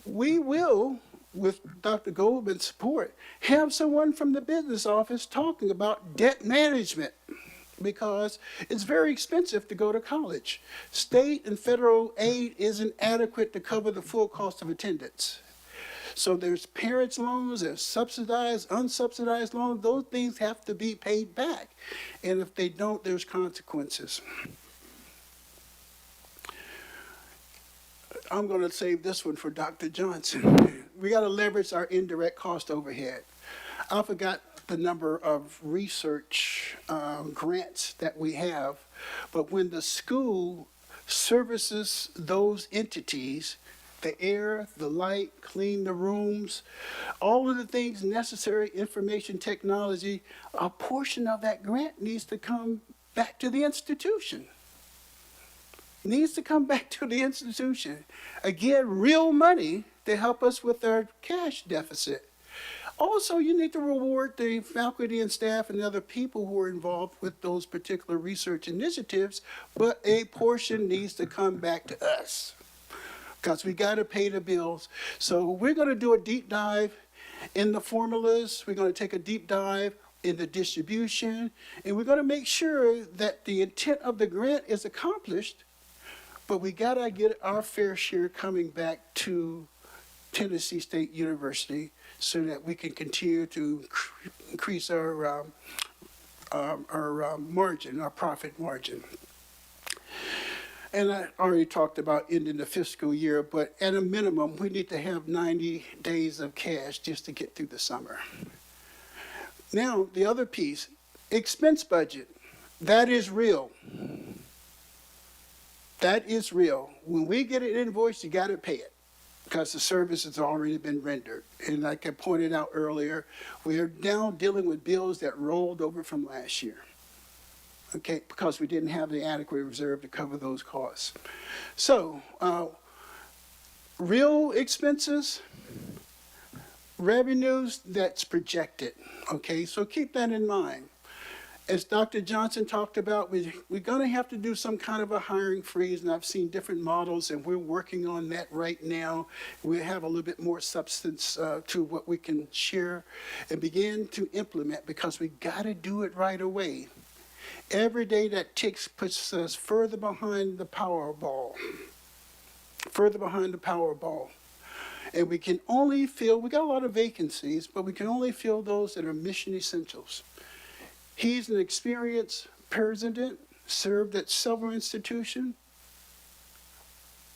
we will, with Dr. Goldman's support, have someone from the business office talking about debt management, because it's very expensive to go to college. State and federal aid isn't adequate to cover the full cost of attendance. So there's parents' loans, there's subsidized, unsubsidized loans. Those things have to be paid back. And if they don't, there's consequences. I'm going to save this one for Dr. Johnson. We got to leverage our indirect cost overhead. I forgot the number of research grants that we have, but when the school services those entities, the air, the light, clean the rooms, all of the things necessary, information technology, a portion of that grant needs to come back to the institution. Needs to come back to the institution. Again, real money to help us with our cash deficit. Also, you need to reward the faculty and staff and other people who are involved with those particular research initiatives, but a portion needs to come back to us because we got to pay the bills. So we're going to do a deep dive in the formulas. We're going to take a deep dive in the distribution, and we're going to make sure that the intent of the grant is accomplished, but we got to get our fair share coming back to Tennessee State University so that we can continue to increase our margin, our profit margin. And I already talked about ending the fiscal year, but at a minimum, we need to have 90 days of cash just to get through the summer. Now, the other piece, expense budget, that is real. That is real. When we get an invoice, you got to pay it, because the service has already been rendered. And like I pointed out earlier, we are now dealing with bills that rolled over from last year, okay, because we didn't have the adequate reserve to cover those costs. So, real expenses, revenues that's projected, okay, so keep that in mind. As Dr. Johnson talked about, we're going to have to do some kind of a hiring freeze, and I've seen different models, and we're working on that right now. We have a little bit more substance to what we can share and begin to implement, because we got to do it right away. Every day that ticks puts us further behind the Powerball, further behind the Powerball. And we can only fill, we got a lot of vacancies, but we can only fill those that are mission essentials. He's an experienced president, served at several institutions.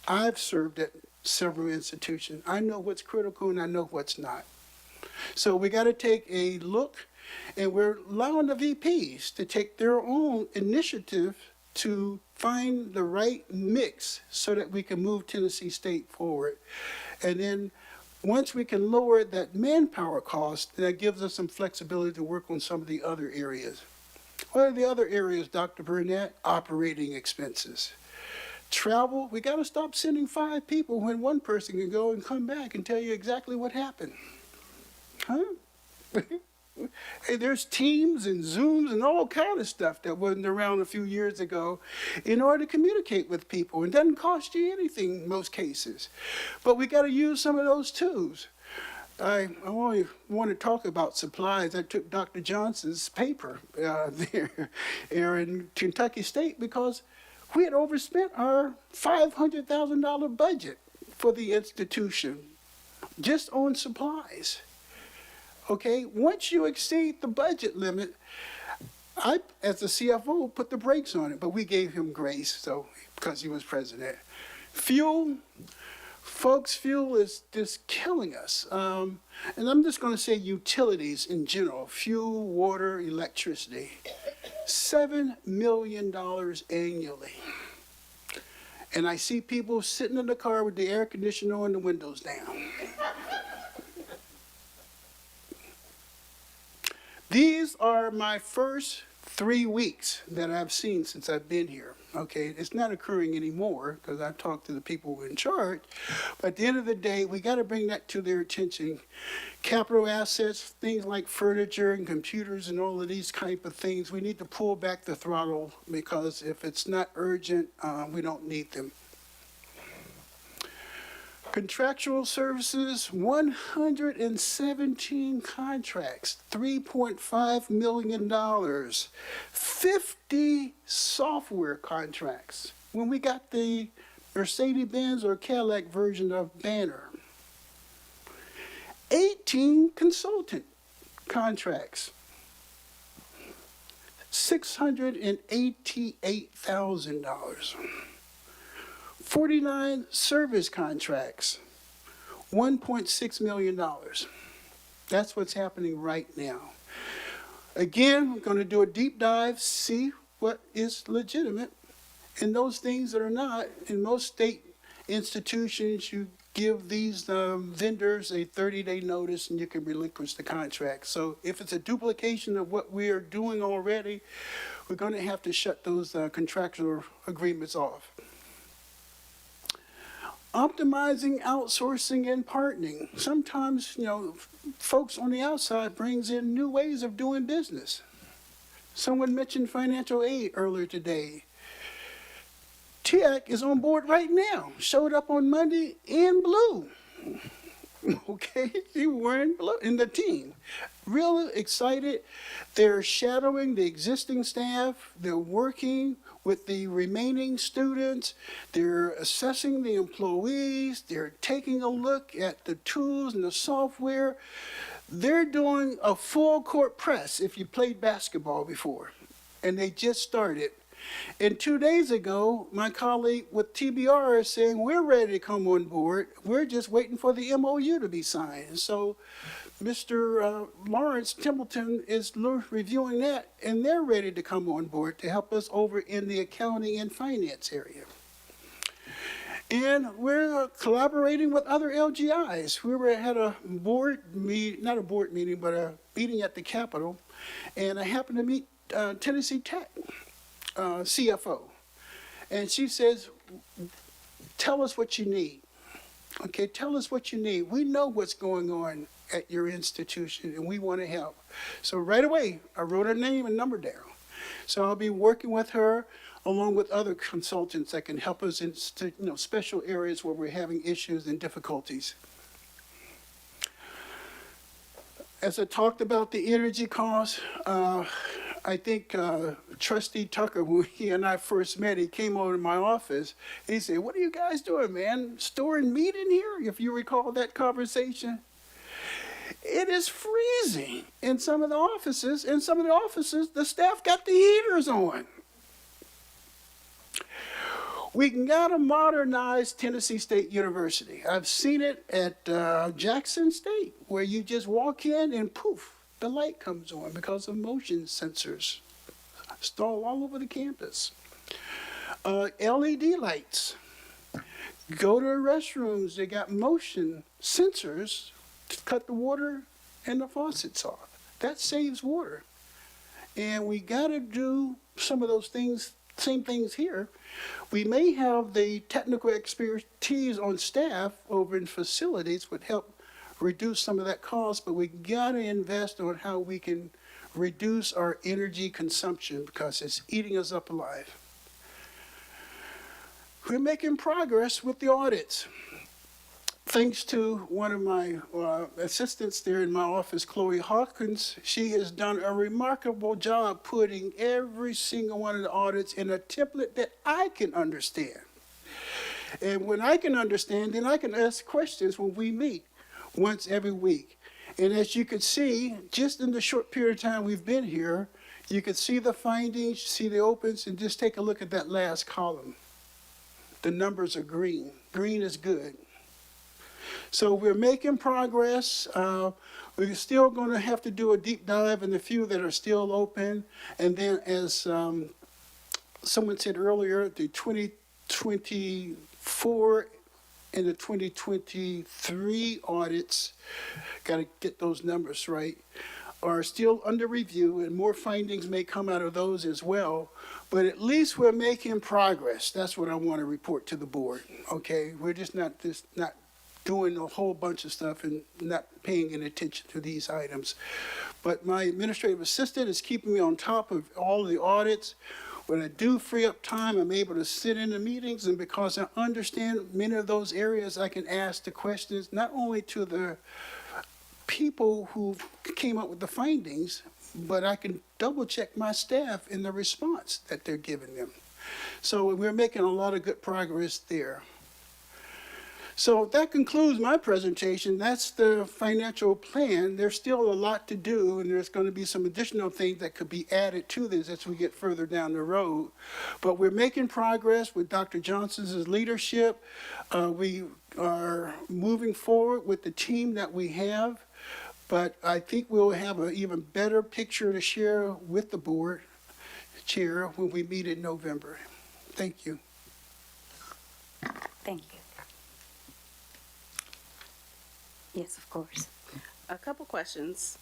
I've served at several institutions. I know what's critical and I know what's not. So we got to take a look, and we're allowing the VPs to take their own initiative to find the right mix so that we can move Tennessee State forward. And then once we can lower that manpower cost, that gives us some flexibility to work on some of the other areas. What are the other areas, Dr. Burnett? Operating expenses. Travel, we got to stop sending 5 people when one person can go and come back and tell you exactly what happened. Huh? Hey, there's Teams and Zooms and all kind of stuff that wasn't around a few years ago in order to communicate with people. It doesn't cost you anything in most cases. But we got to use some of those tools. I only want to talk about supplies. I took Dr. Johnson's paper there in Kentucky State because we had overspent our $500,000 budget for the institution just on supplies. Okay, once you exceed the budget limit, I, as the CFO, put the brakes on it, but we gave him grace, so because he was president. Fuel, folks, fuel is just killing us. And I'm just going to say utilities in general, fuel, water, electricity, $7 million annually. And I see people sitting in the car with the air conditioner on, the windows down. These are my first 3 weeks that I've seen since I've been here. Okay, it's not occurring anymore because I've talked to the people in charge. But at the end of the day, we got to bring that to their attention. Capital assets, things like furniture and computers and all of these type of things, we need to pull back the throttle because if it's not urgent, we don't need them. Contractual services, 117 contracts, $3.5 million, 50 software contracts. When we got the Mercedes-Benz or Cadillac version of Banner, 18 consultant contracts, $688,000. 49 service contracts, $1.6 million. That's what's happening right now. Again, we're going to do a deep dive, see what is legitimate, and those things that are not. In most state institutions, you give these vendors a 30-day notice and you can relinquish the contract. So if it's a duplication of what we are doing already, we're going to have to shut those contractual agreements off. Optimizing, outsourcing, and partnering. Sometimes, folks on the outside brings in new ways of doing business. Someone mentioned financial aid earlier today. TIAC is on board right now. Showed up on Monday in blue. Okay, you were in blue in the team. Really excited. They're shadowing the existing staff. They're working with the remaining students. They're assessing the employees. They're taking a look at the tools and the software. They're doing a full court press if you played basketball before. And they just started. And 2 days ago, my colleague with TBR is saying, we're ready to come on board. We're just waiting for the MOU to be signed. So Mr. Lawrence Templeton is reviewing that, and they're ready to come on board to help us over in the accounting and finance area. And we're collaborating with other LGIs. We had a board meeting, not a board meeting, but a meeting at the Capitol, and I happened to meet Tennessee Tech CFO. And she says, tell us what you need. Okay, tell us what you need. We know what's going on at your institution, and we want to help. So right away, I wrote her name and number down. So I'll be working with her along with other consultants that can help us in special areas where we're having issues and difficulties. As I talked about the energy costs, I think Trustee Tucker, when he and I first met, he came over to my office. And he said, what are you guys doing, man? Storing meat in here? If you recall that conversation. It is freezing in some of the offices. In some of the offices, the staff got the heaters on. We got to modernize Tennessee State University. I've seen it at Jackson State, where you just walk in and poof, the light comes on because of motion sensors installed all over the campus. LED lights. Go to the restrooms, they got motion sensors to cut the water and the faucets off. That saves water. And we got to do some of those things, same things here. We may have the technical expertise on staff over in facilities would help reduce some of that cost, but we got to invest on how we can reduce our energy consumption because it's eating us up alive. We're making progress with the audits. Thanks to one of my assistants there in my office, Chloe Hawkins, she has done a remarkable job putting every single one of the audits in a template that I can understand. And when I can understand, then I can ask questions when we meet once every week. And as you can see, just in the short period of time we've been here, you can see the findings, see the opens, and just take a look at that last column. The numbers are green. Green is good. So we're making progress. We're still going to have to do a deep dive in the few that are still open. And then as someone said earlier, the 2024 and the 2023 audits, got to get those numbers right. are still under review, and more findings may come out of those as well. But at least we're making progress. That's what I want to report to the board, okay? We're just not doing a whole bunch of stuff and not paying any attention to these items. But my administrative assistant is keeping me on top of all the audits. When I do free up time, I'm able to sit in the meetings, and because I understand many of those areas, I can ask the questions not only to the people who came up with the findings, but I can double check my staff in the response that they're giving them. So we're making a lot of good progress there. So that concludes my presentation. That's the financial plan. There's still a lot to do, and there's going to be some additional things that could be added to this as we get further down the road. But we're making progress with Dr. Johnson's leadership. We are moving forward with the team that we have. But I think we'll have an even better picture to share with the board chair when we meet in November. Thank you. Thank you. Yes, of course. A couple questions.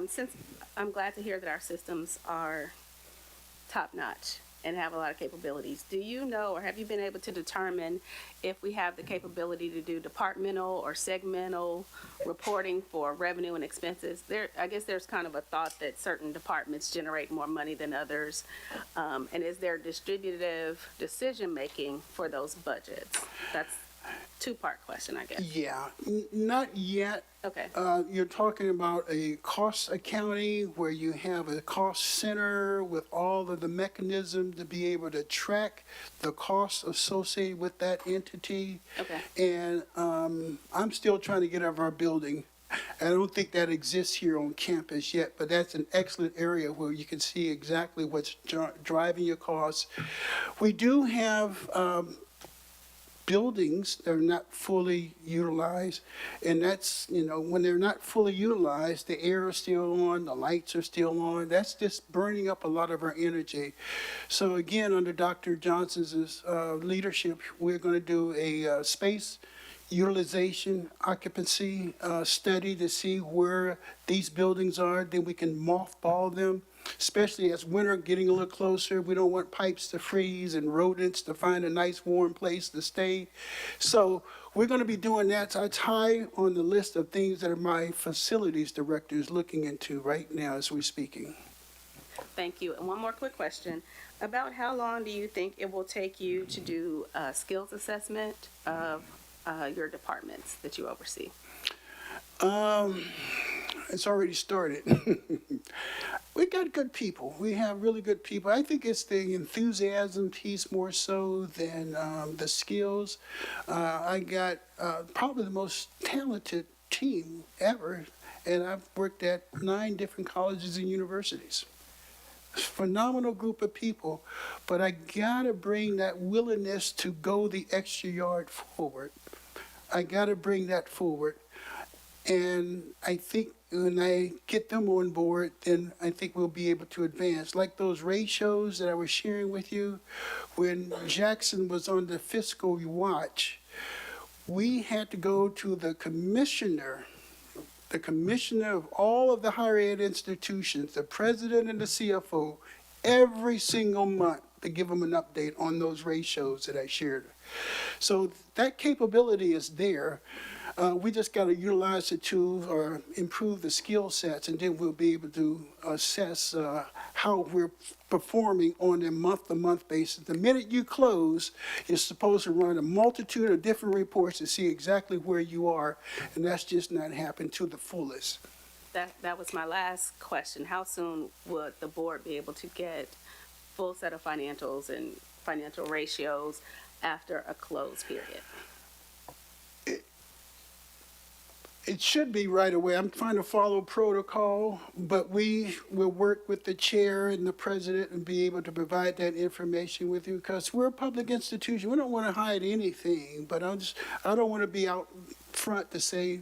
Since I'm glad to hear that our systems are top-notch and have a lot of capabilities, do you know, or have you been able to determine if we have the capability to do departmental or segmental reporting for revenue and expenses? I guess there's kind of a thought that certain departments generate more money than others. And is there distributive decision-making for those budgets? That's two-part question, I guess. Yeah, not yet. Okay. You're talking about a cost accounting where you have a cost center with all of the mechanism to be able to track the costs associated with that entity. Okay. And I'm still trying to get out of our building. I don't think that exists here on campus yet, but that's an excellent area where you can see exactly what's driving your costs. We do have buildings that are not fully utilized, and that's, when they're not fully utilized, the air is still on, the lights are still on. That's just burning up a lot of our energy. So again, under Dr. Johnson's leadership, we're going to do a space utilization occupancy study to see where these buildings are. Then we can mothball them, especially as winter getting a little closer. We don't want pipes to freeze and rodents to find a nice warm place to stay. So we're going to be doing that. So it's high on the list of things that my facilities director is looking into right now as we're speaking. Thank you. And one more quick question. About how long do you think it will take you to do a skills assessment of your departments that you oversee? It's already started. We got good people. We have really good people. I think it's the enthusiasm piece more so than the skills. I got probably the most talented team ever, and I've worked at 9 different colleges and universities. Phenomenal group of people, but I gotta bring that willingness to go the extra yard forward. I gotta bring that forward. And I think when I get them on board, then I think we'll be able to advance. Like those ratios that I was sharing with you, when Jackson was on the fiscal watch, we had to go to the commissioner of all of the higher ed institutions, the president and the CFO, every single month to give them an update on those ratios that I shared. So that capability is there. We just got to utilize the tools or improve the skill sets, and then we'll be able to assess how we're performing on a month-to-month basis. The minute you close, you're supposed to run a multitude of different reports to see exactly where you are, and that's just not happened to the fullest. That was my last question. How soon would the board be able to get full set of financials and financial ratios after a close period? It should be right away. I'm trying to follow protocol, but we will work with the chair and the president and be able to provide that information with you because we're a public institution. We don't want to hide anything, but I don't want to be out front to say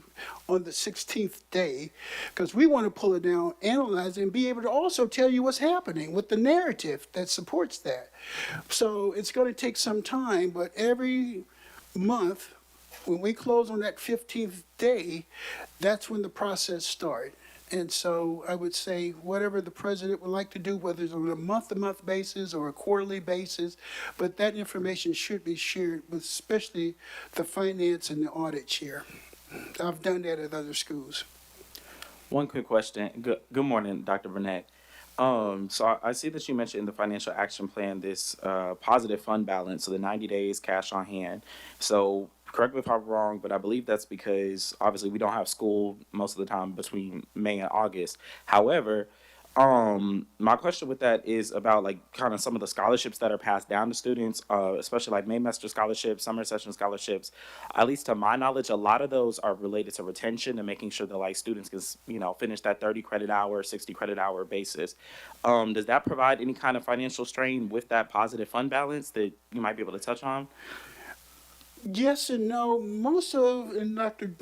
on the 16th day because we want to pull it down, analyze it, and be able to also tell you what's happening with the narrative that supports that. So it's going to take some time, but every month, when we close on that 15th day, that's when the process starts. And so I would say whatever the president would like to do, whether it's on a month-to-month basis or a quarterly basis, but that information should be shared with especially the finance and the audit chair. I've done that at other schools. One quick question. Good morning, Dr. Burnett. So I see that you mentioned in the financial action plan this positive fund balance, so the 90 days cash on hand. So correct me if I'm wrong, but I believe that's because obviously we don't have school most of the time between May and August. However, my question with that is about like kind of some of the scholarships that are passed down to students, especially like Maymester scholarships, summer session scholarships. At least to my knowledge, a lot of those are related to retention and making sure that like students can, finish that 30 credit hour, 60 credit hour basis. Does that provide any kind of financial strain with that positive fund balance that you might be able to touch on? Yes and no. Most of, and Dr.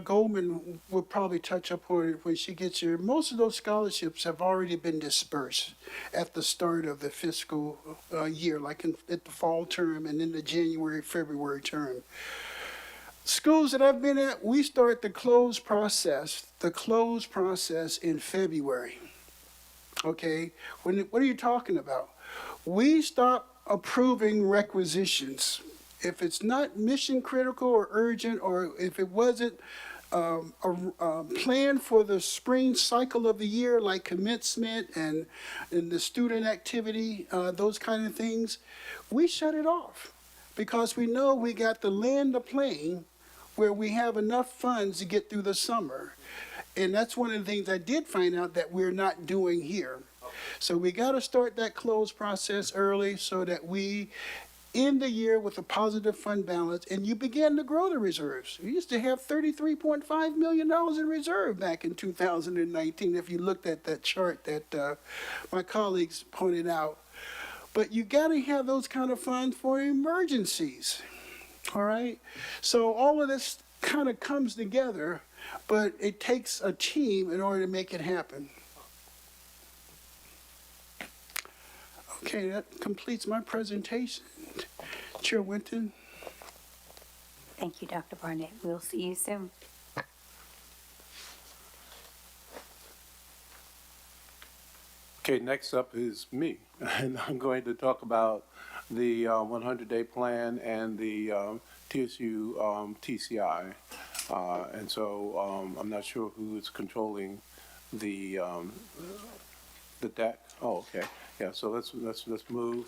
Goldman will probably touch up on it when she gets here, most of those scholarships have already been dispersed at the start of the fiscal year, like at the fall term and in the January, February term. Schools that I've been at, we start the close process in February. Okay? What are you talking about? We stop approving requisitions. If it's not mission critical or urgent, or if it wasn't planned for the spring cycle of the year, like commencement and the student activity, those kind of things, we shut it off because we know we got to land the plane where we have enough funds to get through the summer. And that's one of the things I did find out that we're not doing here. So we got to start that close process early so that we end the year with a positive fund balance, and you begin to grow the reserves. We used to have $33.5 million in reserve back in 2019, if you looked at that chart that my colleagues pointed out. But you got to have those kind of funds for emergencies, all right? So all of this kind of comes together, but it takes a team in order to make it happen. Okay, that completes my presentation. Chair Winton. Thank you, Dr. Barnett. We'll see you soon. Okay, next up is me, and I'm going to talk about the 100-day plan and the TSU TCI. And so I'm not sure who is controlling the deck. Oh, okay. Yeah, so let's move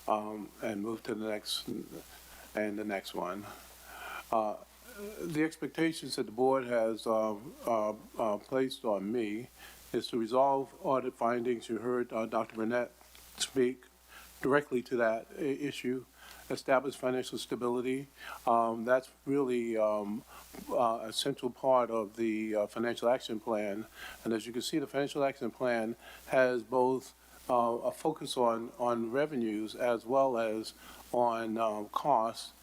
and move to the next one. The expectations that the board has placed on me is to resolve audit findings. You heard Dr. Burnett speak directly to that issue, establish financial stability. That's really a central part of the financial action plan. And as you can see, the financial action plan has both a focus on revenues as well as on costs.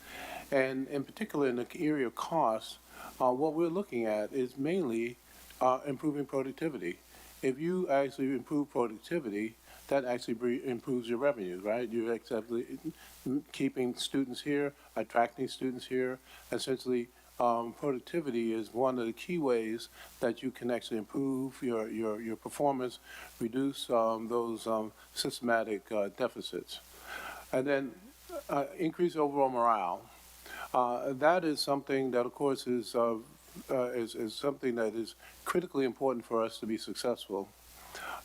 And in particular, in the area of costs, what we're looking at is mainly improving productivity. If you actually improve productivity, that actually improves your revenue, right? You're actually keeping students here, attracting students here. Essentially, productivity is one of the key ways that you can actually improve your performance, reduce those systematic deficits, and then increase overall morale. That is something that, of course, is something that is critically important for us to be successful.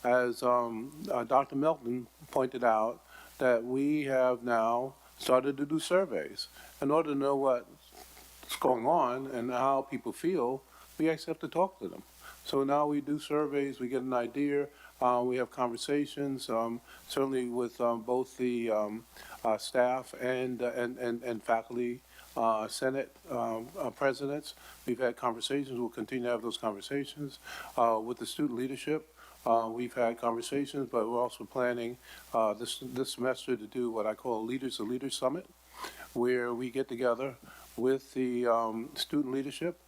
As Dr. Melton pointed out, that we have now started to do surveys. In order to know what's going on and how people feel, we actually have to talk to them. So now we do surveys, we get an idea, we have conversations, certainly with both the staff and faculty, Senate presidents. We've had conversations, we'll continue to have those conversations with the student leadership. We've had conversations, but we're also planning this semester to do what I call Leaders to Leaders Summit, where we get together with the student leadership.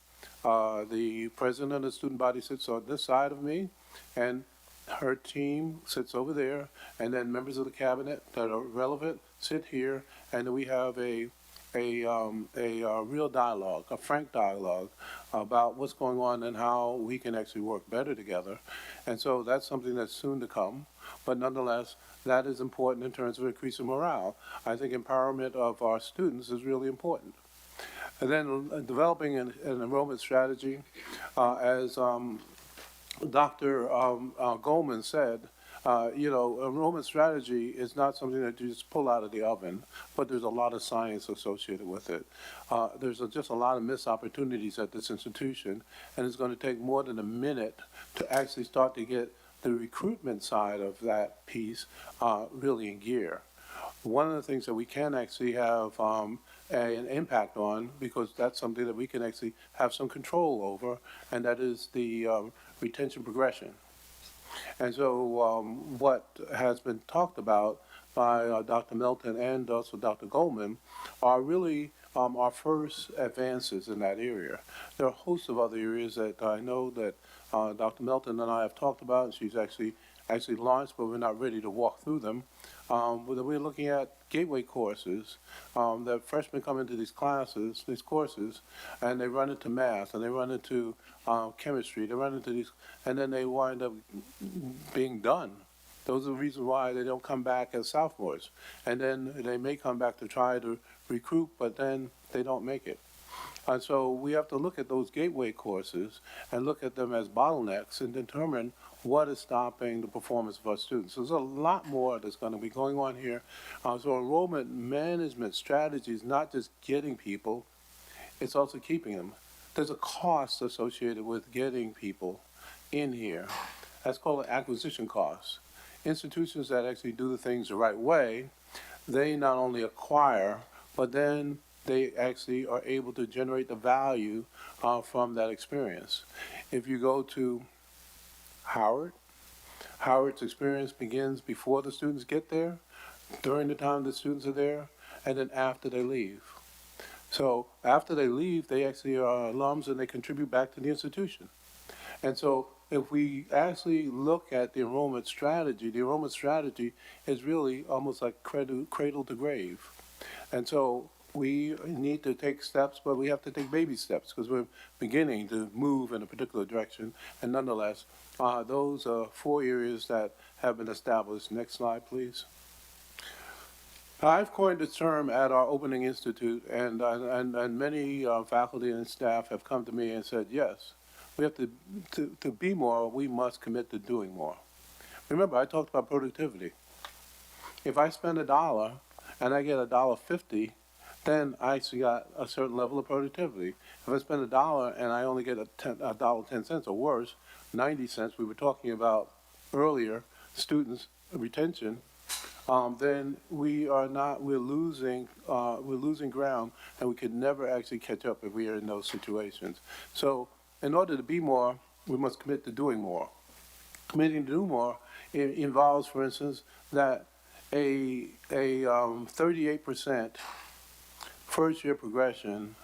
The president of the student body sits on this side of me, and her team sits over there, and then members of the cabinet that are relevant sit here, and then we have a a real dialogue, a frank dialogue about what's going on and how we can actually work better together. And so that's something that's soon to come. But nonetheless, that is important in terms of increasing morale. I think empowerment of our students is really important. And then developing an enrollment strategy, as Dr. Goldman said, enrollment strategy is not something that you just pull out of the oven, but there's a lot of science associated with it. There's just a lot of missed opportunities at this institution, and it's going to take more than a minute to actually start to get the recruitment side of that piece really in gear. One of the things that we can actually have an impact on, because that's something that we can actually have some control over, and that is the retention progression. And so what has been talked about by Dr. Melton and also Dr. Goldman are really our first advances in that area. There are a host of other areas that I know that Dr. Melton and I have talked about, and she's actually launched, but we're not ready to walk through them. We're looking at gateway courses that freshmen come into these courses, and they run into math, and they run into chemistry, they run into these, and then they wind up being done. Those are the reasons why they don't come back as sophomores. And then they may come back to try to recruit, but then they don't make it. And so we have to look at those gateway courses and look at them as bottlenecks and determine what is stopping the performance of our students. So there's a lot more that's going to be going on here. So enrollment management strategy is not just getting people, it's also keeping them. There's a cost associated with getting people in here. That's called an acquisition cost. Institutions that actually do the things the right way, they not only acquire, but then they actually are able to generate the value from that experience. If you go to Howard's experience begins before the students get there, during the time the students are there, and then after they leave. So after they leave, they actually are alums and they contribute back to the institution. And so if we actually look at the enrollment strategy is really almost like cradle to grave. And so we need to take steps, but we have to take baby steps because we're beginning to move in a particular direction. And nonetheless, those are 4 areas that have been established. Next slide, please. I've coined the term at our opening institute, and many faculty and staff have come to me and said, yes, we have to be more, we must commit to doing more. Remember, I talked about productivity. If I spend $1 and I get $1.50, then I actually got a certain level of productivity. If I spend $1 and I only get $1.10 or worse, 90 cents, we were talking about earlier, students' retention, then we're losing ground, and we could never actually catch up if we are in those situations. So in order to be more, we must commit to doing more. Committing to do more involves, for instance, that a 38% first-year progression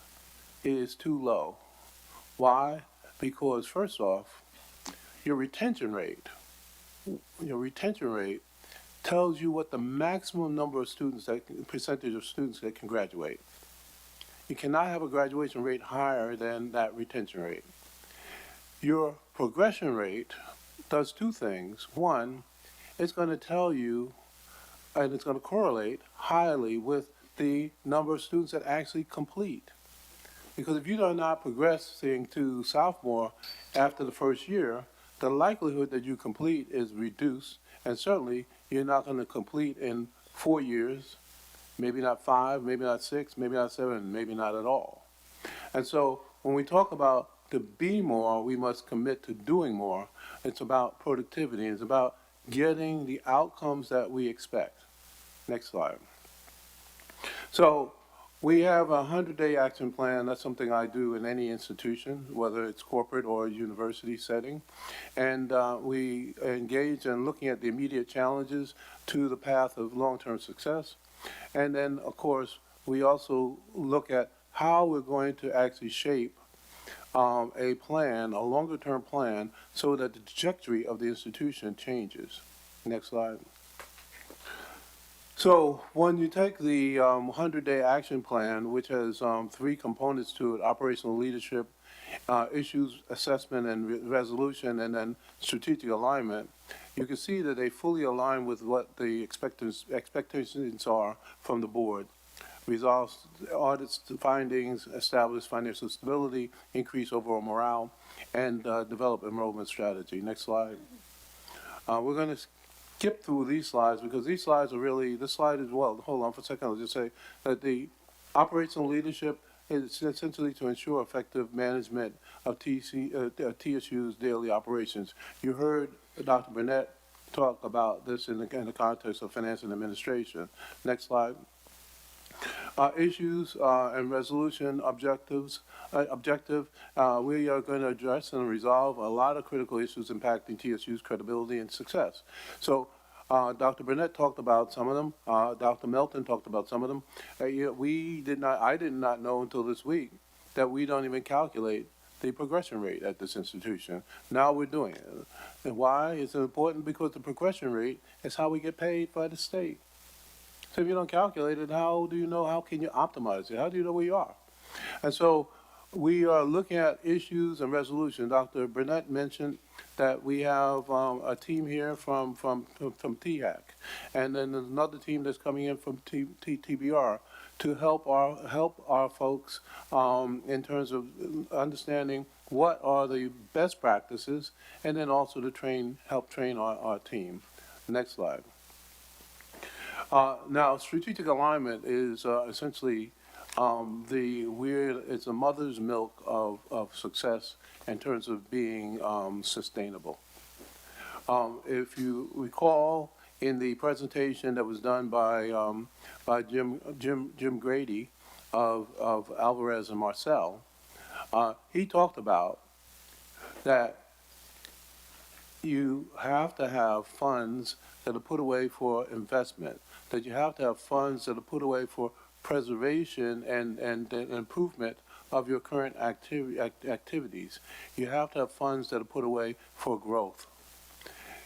is too low. Why? Because first off, your retention rate tells you what the maximum number of students, percentage of students that can graduate. You cannot have a graduation rate higher than that retention rate. Your progression rate does two things. One, it's going to tell you, and it's going to correlate highly with the number of students that actually complete. Because if you are not progressing to sophomore after the first year, the likelihood that you complete is reduced, and certainly you're not going to complete in 4 years, maybe not 5, maybe not 6, maybe not 7, maybe not at all. And so when we talk about to be more, we must commit to doing more. It's about productivity. It's about getting the outcomes that we expect. Next slide. So we have a 100-day action plan. That's something I do in any institution, whether it's corporate or university setting. And we engage in looking at the immediate challenges to the path of long-term success. And then, of course, we also look at how we're going to actually shape a plan, a longer-term plan, so that the trajectory of the institution changes. Next slide. So when you take the 100-day action plan, which has three components to it: operational leadership, issues assessment and resolution, and then strategic alignment, you can see that they fully align with what the expectations are from the board. Resolve audits findings, establish financial stability, increase overall morale, and develop enrollment strategy. Next slide. We're going to skip through these slides because these slides are really, this slide is, well, hold on for a second, I'll just say that the operational leadership is essentially to ensure effective management of TSU's daily operations. You heard Dr. Burnett talk about this in the context of finance and administration. Next slide. Issues and resolution objective. We are going to address and resolve a lot of critical issues impacting TSU's credibility and success. So Dr. Burnett talked about some of them. Dr. Melton talked about some of them. I did not know until this week that we don't even calculate the progression rate at this institution. Now we're doing it. And why is it important? Because the progression rate is how we get paid by the state. So if you don't calculate it, how do you know, how can you optimize it? How do you know where you are? And so we are looking at issues and resolution. Dr. Burnett mentioned that we have a team here from THAC, and then there's another team that's coming in from TBR to help our folks in terms of understanding what are the best practices, and then also to help train our team. Next slide. Now, strategic alignment is essentially it's a mother's milk of success in terms of being sustainable. If you recall in the presentation that was done by Jim Grady of Alvarez and Marcel, he talked about that you have to have funds that are put away for investment, that you have to have funds that are put away for preservation and improvement of your current activities. You have to have funds that are put away for growth.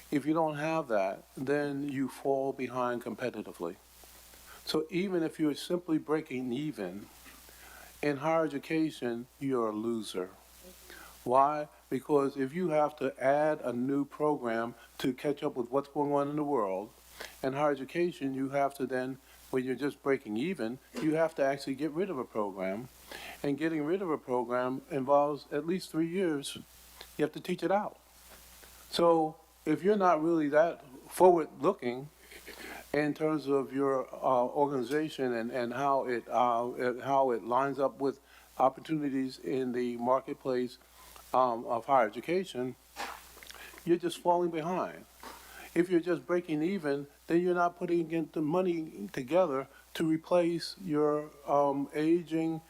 If you don't have that, then you fall behind competitively. So even if you're simply breaking even, in higher education, you're a loser. Why? Because if you have to add a new program to catch up with what's going on in the world, in higher education, you have to then, when you're just breaking even, you have to actually get rid of a program. And getting rid of a program involves at least 3 years. You have to teach it out. So if you're not really that forward-looking in terms of your organization and how it lines up with opportunities in the marketplace of higher education, you're just falling behind. If you're just breaking even, then you're not putting the money together to replace your aging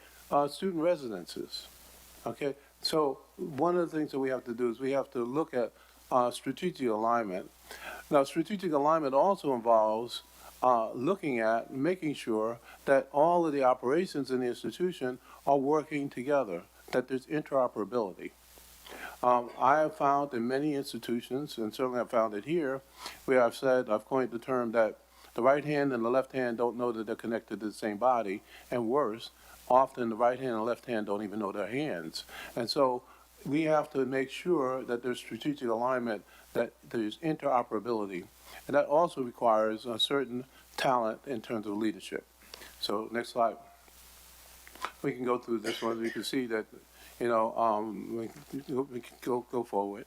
student residences. Okay, so one of the things that we have to do is we have to look at strategic alignment. Now, strategic alignment also involves looking at making sure that all of the operations in the institution are working together, that there's interoperability. I have found in many institutions, and certainly I've found it here, where I've coined the term that the right hand and the left hand don't know that they're connected to the same body, and worse, often the right hand and left hand don't even know their hands. And so we have to make sure that there's strategic alignment, that there's interoperability. And that also requires a certain talent in terms of leadership. So next slide. We can go through this one. You can see that, we can go forward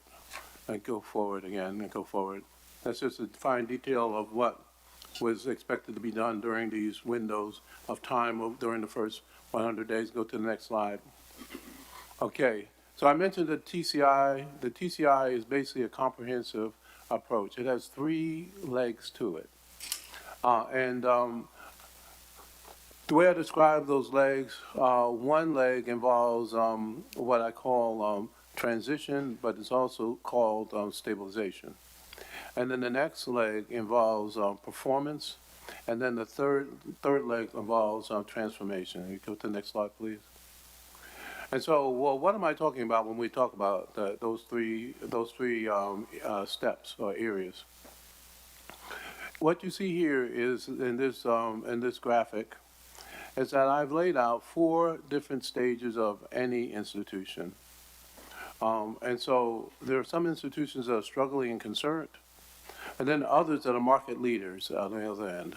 and go forward again and go forward. That's just a fine detail of what was expected to be done during these windows of time during the first 100 days. Go to the next slide. Okay, so I mentioned the TCI. The TCI is basically a comprehensive approach. It has 3 legs to it. The way I describe those legs, one leg involves what I call transition, but it's also called stabilization. And then the next leg involves performance, and then the third leg involves transformation. You go to the next slide, please. And so, well, what am I talking about when we talk about those three steps or areas? what you see here is in this graphic is that I've laid out 4 different stages of any institution. And so there are some institutions that are struggling and concerned, and then others that are market leaders on the other end.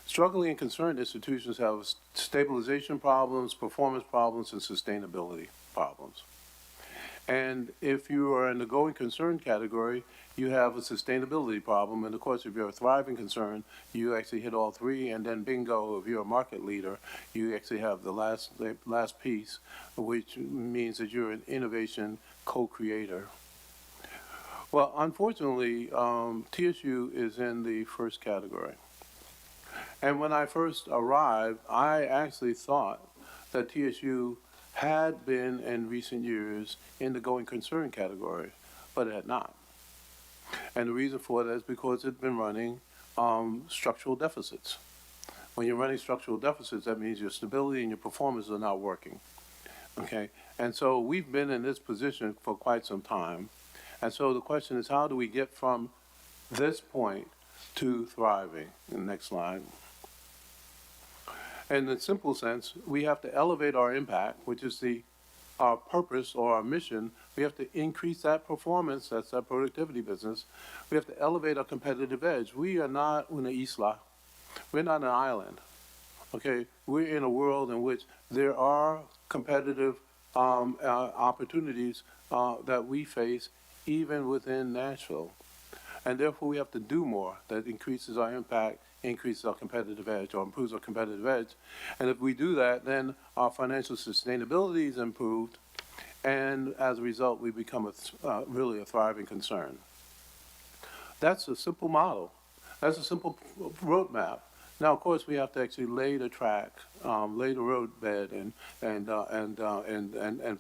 Struggling and concerned institutions have stabilization problems, performance problems, and sustainability problems. And if you are in the going concern category, you have a sustainability problem. And of course, if you're a thriving concern, you actually hit all 3. And then bingo, if you're a market leader, you actually have the last piece, which means that you're an innovation co-creator. Well, unfortunately, TSU is in the first category. And when I first arrived, I actually thought that TSU had been in recent years in the going concern category, but it had not. And the reason for that is because it's been running structural deficits. When you're running structural deficits, that means your stability and your performance are not working. Okay? And so we've been in this position for quite some time. And so the question is, how do we get from this point to thriving? Next slide. In the simple sense, we have to elevate our impact, which is our purpose or our mission. We have to increase that performance, that's our productivity business. We have to elevate our competitive edge. We are not una isla. We're not an island. Okay, we're in a world in which there are competitive opportunities that we face even within Nashville. And therefore we have to do more that increases our impact, increases our competitive edge, or improves our competitive edge. And if we do that, then our financial sustainability is improved, and as a result, we become really a thriving concern. That's a simple model. That's a simple roadmap. Now, of course, we have to actually lay the track, lay the roadbed, and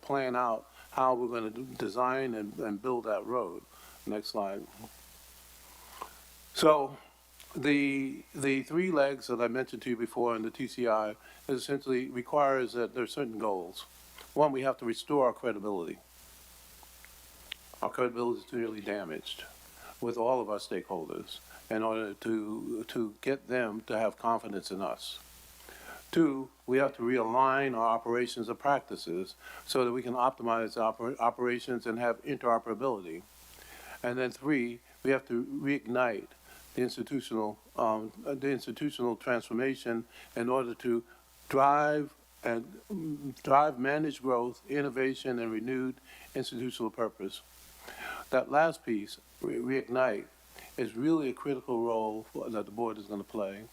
plan out how we're going to design and build that road. Next slide. So the 3 legs that I mentioned to you before in the TCI essentially requires that there are certain goals. One, we have to restore our credibility. Our credibility is severely damaged with all of our stakeholders in order to get them to have confidence in us. 2, we have to realign our operations and practices so that we can optimize operations and have interoperability. And then 3, we have to reignite the institutional transformation in order to drive managed growth, innovation, and renewed institutional purpose. That last piece, reignite, is really a critical role that the board is going to play.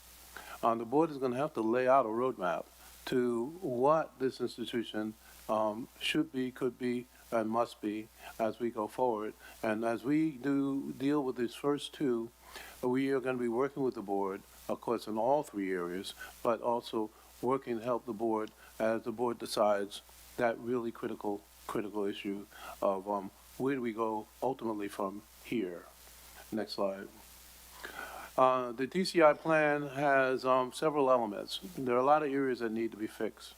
The board is going to have to lay out a roadmap to what this institution should be, could be, and must be as we go forward. And as we deal with these first 2, we are going to be working with the board, of course, in all 3 areas, but also working to help the board as the board decides that really critical issue of where do we go ultimately from here. Next slide. The TCI plan has several elements. There are a lot of areas that need to be fixed.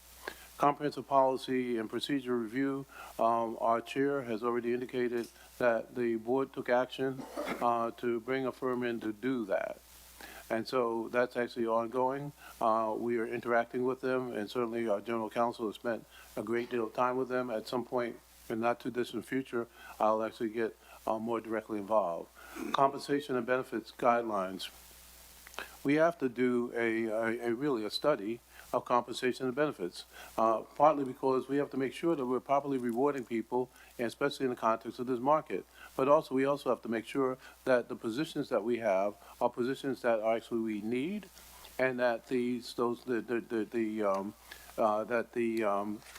Comprehensive policy and procedure review. Our chair has already indicated that the board took action to bring a firm in to do that. And so that's actually ongoing. We are interacting with them, and certainly our general counsel has spent a great deal of time with them. At some point in not too distant future, I'll actually get more directly involved. Compensation and benefits guidelines. We have to do really a study of compensation and benefits, partly because we have to make sure that we're properly rewarding people, and especially in the context of this market. But also, we also have to make sure that the positions that we have are positions that actually we need, and that the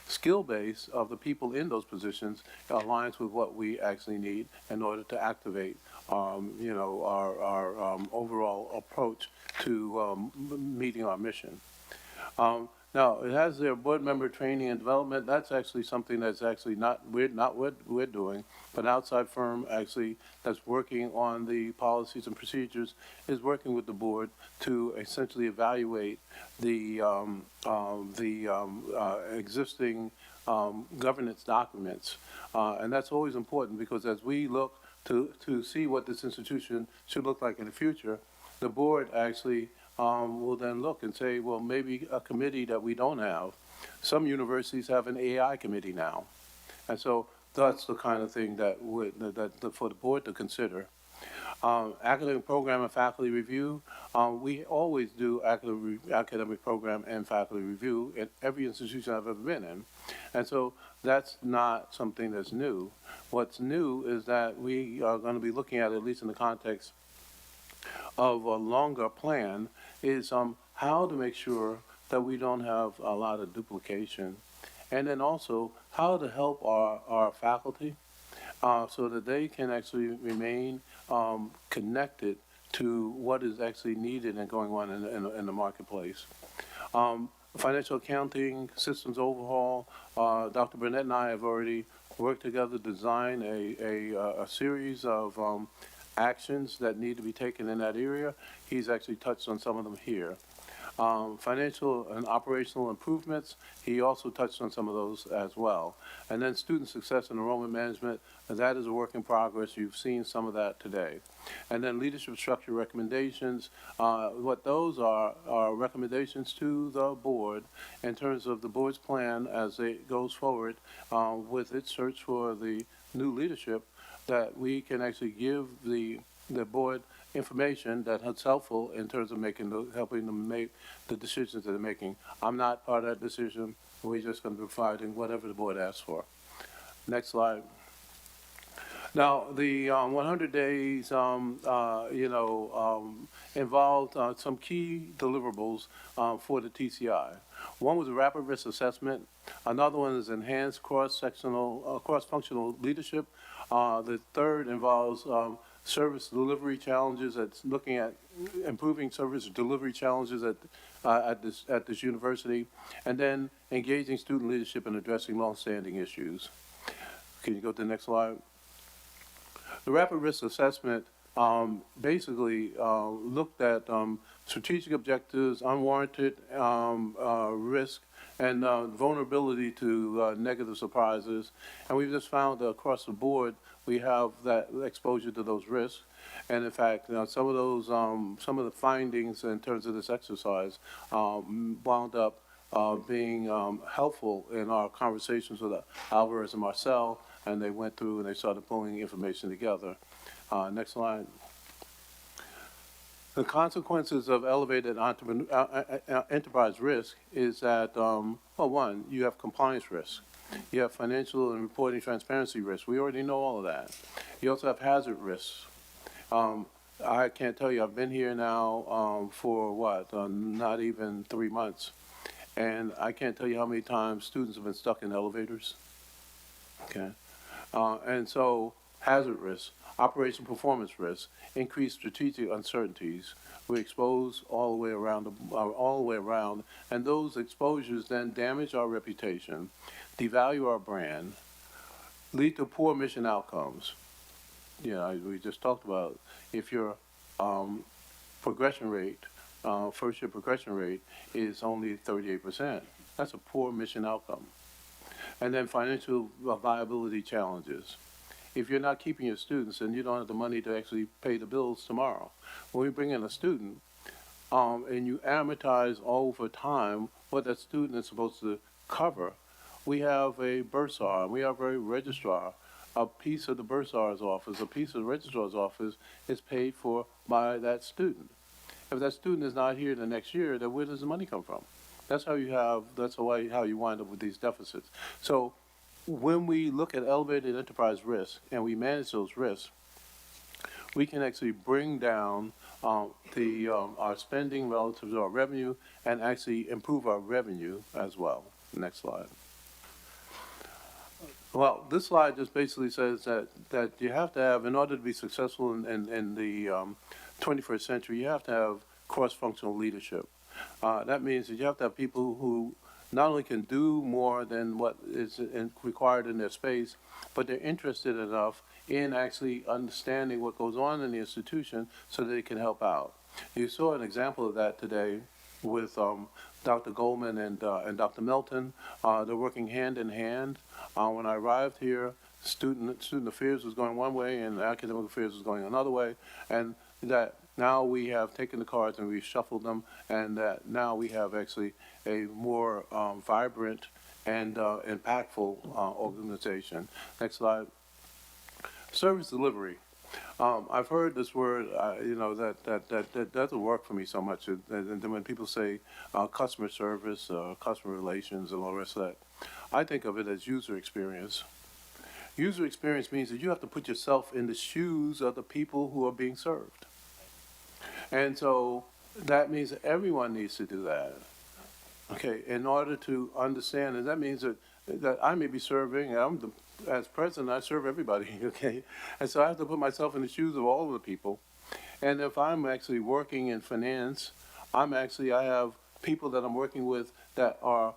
skill base of the people in those positions aligns with what we actually need in order to activate our overall approach to meeting our mission. Now, it has their board member training and development. That's actually something that's actually not what we're doing, but an outside firm actually that's working on the policies and procedures is working with the board to essentially evaluate the existing governance documents. And that's always important because as we look to see what this institution should look like in the future, the board actually will then look and say, well, maybe a committee that we don't have. Some universities have an AI committee now. And so that's the kind of thing that for the board to consider. Academic program and faculty review, we always do academic program and faculty review in every institution I've ever been in. And so that's not something that's new. What's new is that we are going to be looking at least in the context of a longer plan, is how to make sure that we don't have a lot of duplication. And then also how to help our faculty so that they can actually remain connected to what is actually needed and going on in the marketplace. Financial accounting systems overhaul. Dr. Burnett and I have already worked together to design a series of actions that need to be taken in that area. He's actually touched on some of them here. Financial and operational improvements, he also touched on some of those as well. And then student success and enrollment management, that is a work in progress. You've seen some of that today. And then leadership structure recommendations, what those are recommendations to the board in terms of the board's plan as it goes forward with its search for the new leadership, that we can actually give the board information that's helpful in terms of helping them make the decisions that they're making. I'm not part of that decision. We're just going to be providing whatever the board asks for. Next slide. Now, the 100 days, involved some key deliverables for the TCI. One was a rapid risk assessment. Another one is enhanced cross-functional leadership. The third involves service delivery challenges. That's looking at improving service delivery challenges at this university, and then engaging student leadership and addressing long-standing issues. Can you go to the next slide? The rapid risk assessment basically looked at strategic objectives, unwarranted risk, and vulnerability to negative surprises. And we've just found that across the board we have that exposure to those risks. And in fact, some of the findings in terms of this exercise wound up being helpful in our conversations with Alvarez and Marcel, and they went through and they started pulling information together. Next slide. The consequences of elevated enterprise risk is that, well, one, you have compliance risk. You have financial and reporting transparency risk. We already know all of that. You also have hazard risks. I can't tell you, I've been here now for what, not even 3 months. And I can't tell you how many times students have been stuck in elevators. Okay. And so hazard risks, operation performance risks, increased strategic uncertainties. We expose all the way around, and those exposures then damage our reputation, devalue our brand, lead to poor mission outcomes. We just talked about if your progression rate, first year progression rate is only 38%, that's a poor mission outcome. And then financial viability challenges. If you're not keeping your students and you don't have the money to actually pay the bills tomorrow, when we bring in a student and you amortize over time what that student is supposed to cover, we have a bursar, we have a registrar. A piece of the bursar's office, a piece of the registrar's office is paid for by that student. If that student is not here the next year, then where does the money come from? That's how you wind up with these deficits. So when we look at elevated enterprise risk and we manage those risks, we can actually bring down our spending relative to our revenue and actually improve our revenue as well. Next slide. Well, this slide just basically says that you have to have, in order to be successful in the 21st century, you have to have cross-functional leadership. That means that you have to have people who not only can do more than what is required in their space, but they're interested enough in actually understanding what goes on in the institution so that they can help out. You saw an example of that today with Dr. Goldman and Dr. Melton. They're working hand in hand. When I arrived here, student affairs was going one way and academic affairs was going another way, and that now we have taken the cards and we've shuffled them, and that now we have actually a more vibrant and impactful organization. Next slide. Service delivery. I've heard this word, that doesn't work for me so much. And then when people say customer service, customer relations, and all the rest of that, I think of it as user experience. User experience means that you have to put yourself in the shoes of the people who are being served. And so that means that everyone needs to do that. Okay, in order to understand, and that means that I may be serving, as president, I serve everybody, okay? And so I have to put myself in the shoes of all of the people. And if I'm actually working in finance, I have people that I'm working with that are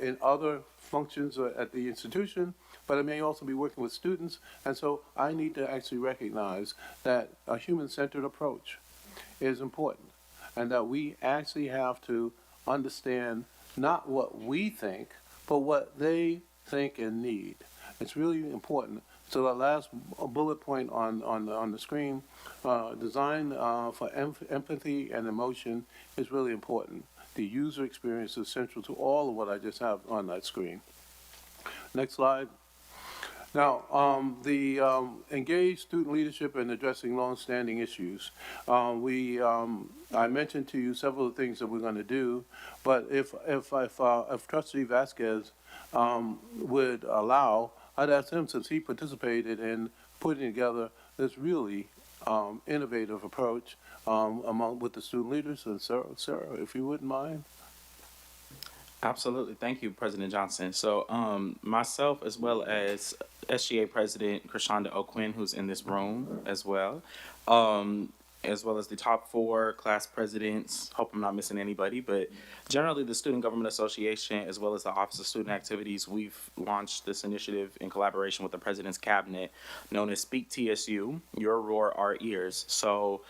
in other functions at the institution, but I may also be working with students. And so I need to actually recognize that a human-centered approach is important, and that we actually have to understand not what we think, but what they think and need. It's really important. So that last bullet point on the screen, design for empathy and emotion is really important. The user experience is central to all of what I just have on that screen. Next slide. Now, the engaged student leadership in addressing long-standing issues. I mentioned to you several of the things that we're going to do, but if Trustee Vasquez would allow, I'd ask him, since he participated in putting together this really innovative approach with the student leaders. And Sarah, if you wouldn't mind. Absolutely. Thank you, President Johnson. So myself, as well as SGA President Krishanda O'Quinn, who's in this room as well as the top 4 class presidents, hope I'm not missing anybody, but generally the Student Government Association, as well as the Office of Student Activities, we've launched this initiative in collaboration with the President's Cabinet known as Speak TSU, Your Roar, Our Ears. So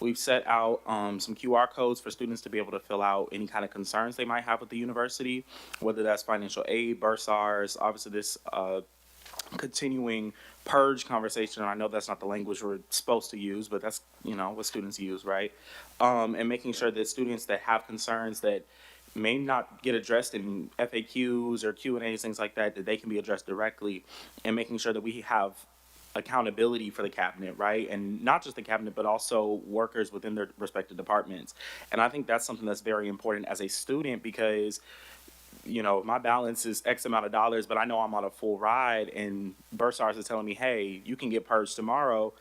we've set out some QR codes for students to be able to fill out any kind of concerns they might have with the university, whether that's financial aid, bursars, obviously this continuing purge conversation. I know that's not the language we're supposed to use, but that's, what students use, right? And making sure that students that have concerns that may not get addressed in FAQs or Q&As, things like that, that they can be addressed directly, and making sure that we have accountability for the cabinet, right? And not just the cabinet, but also workers within their respective departments. And I think that's something that's very important as a student, because my balance is X amount of dollars, but I know I'm on a full ride, and Bursars is telling me, hey, you can get purged tomorrow.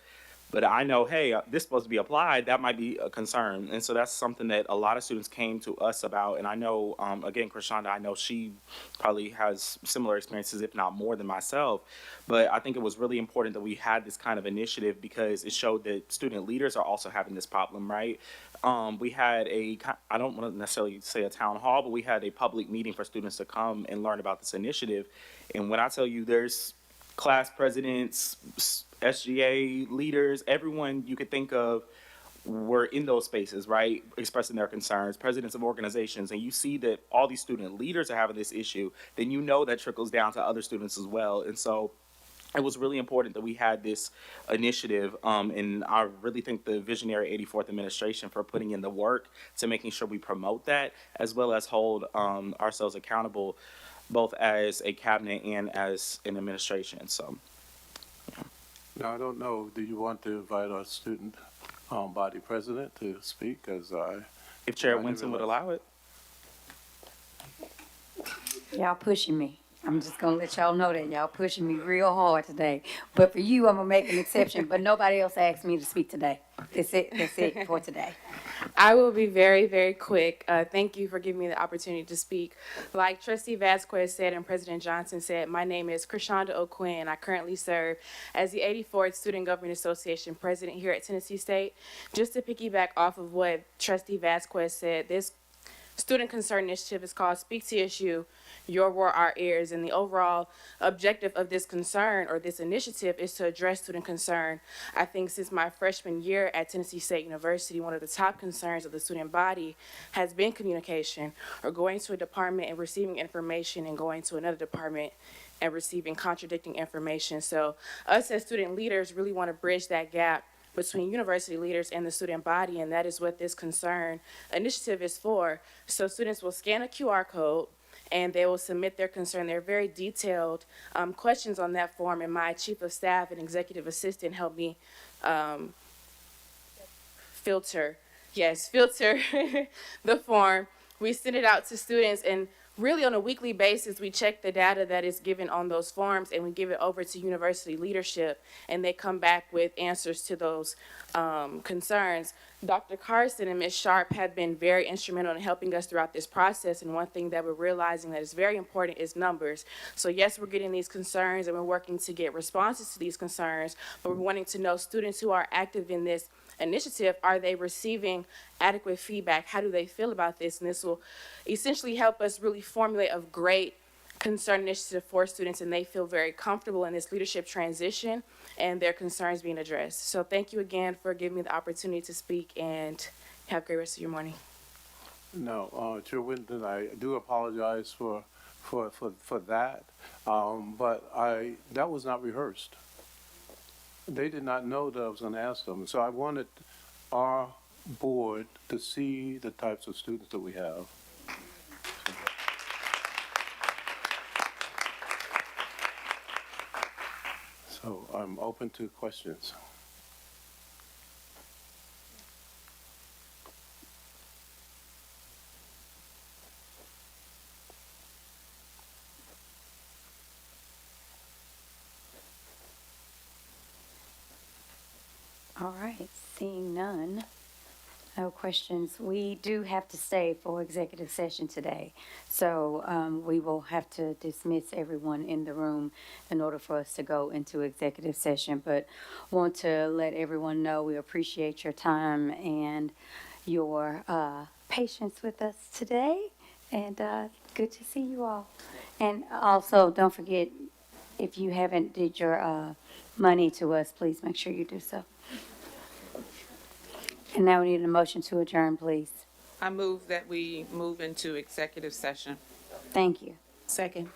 But I know, hey, this is supposed to be applied. That might be a concern. And so that's something that a lot of students came to us about. And I know, again, Krishanda, I know she probably has similar experiences, if not more than myself. But I think it was really important that we had this kind of initiative, because it showed that student leaders are also having this problem, right? We had I don't want to necessarily say a town hall, but we had a public meeting for students to come and learn about this initiative. And when I tell you there's class presidents, SGA leaders, everyone you could think of were in those spaces, right, expressing their concerns, presidents of organizations, and you see that all these student leaders are having this issue, then you know that trickles down to other students as well. And so it was really important that we had this initiative, and I really thank the visionary 84th administration for putting in the work to making sure we promote that, as well as hold ourselves accountable, both as a cabinet and as an administration. So, yeah. Now, I don't know, do you want to invite our student body president to speak? If Chair Winton would allow it. Y'all pushing me. I'm just gonna let y'all know that y'all pushing me real hard today. But for you, I'm gonna make an exception, but nobody else asked me to speak today. That's it for today. I will be very, very quick. Thank you for giving me the opportunity to speak. Like Trustee Vasquez said and President Johnson said, my name is Krishanda O'Quinn. I currently serve as the 84th Student Government Association president here at Tennessee State. Just to piggyback off of what Trustee Vasquez said, this student concern initiative is called Speak TSU, Your Roar, Our Ears, and the overall objective of this concern or this initiative is to address student concern. I think since my freshman year at Tennessee State University, one of the top concerns of the student body has been communication, or going to a department and receiving information and going to another department and receiving contradicting information. So us as student leaders really want to bridge that gap between university leaders and the student body, and that is what this concern initiative is for. So students will scan a QR code and they will submit their concern. There are very detailed questions on that form, and my chief of staff and executive assistant helped me filter the form. We send it out to students, and really on a weekly basis, we check the data that is given on those forms, and we give it over to university leadership, and they come back with answers to those concerns. Dr. Carson and Ms. Sharp have been very instrumental in helping us throughout this process, and one thing that we're realizing that is very important is numbers. So yes, we're getting these concerns, and we're working to get responses to these concerns, but we're wanting to know students who are active in this initiative, are they receiving adequate feedback? How do they feel about this? And this will essentially help us really formulate a great concern initiative for students, and they feel very comfortable in this leadership transition and their concerns being addressed. So thank you again for giving me the opportunity to speak, and have a great rest of your morning. No, Chair Whitten, I do apologize for that, but that was not rehearsed. They did not know that I was going to ask them. So I wanted our board to see the types of students that we have. So I'm open to questions. All right, seeing none, no questions. We do have to stay for executive session today. So we will have to dismiss everyone in the room in order for us to go into executive session. But want to let everyone know we appreciate your time and your patience with us today. And good to see you all. And also, don't forget, if you haven't did your money to us, please make sure you do so. And now we need a motion to adjourn, please. I move that we move into executive session. Thank you. Second.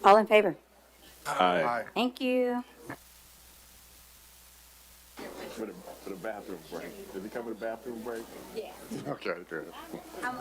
All in favor? Aye. Thank you. For the bathroom break. Did he come to the bathroom break? Yeah. Okay, good. I'm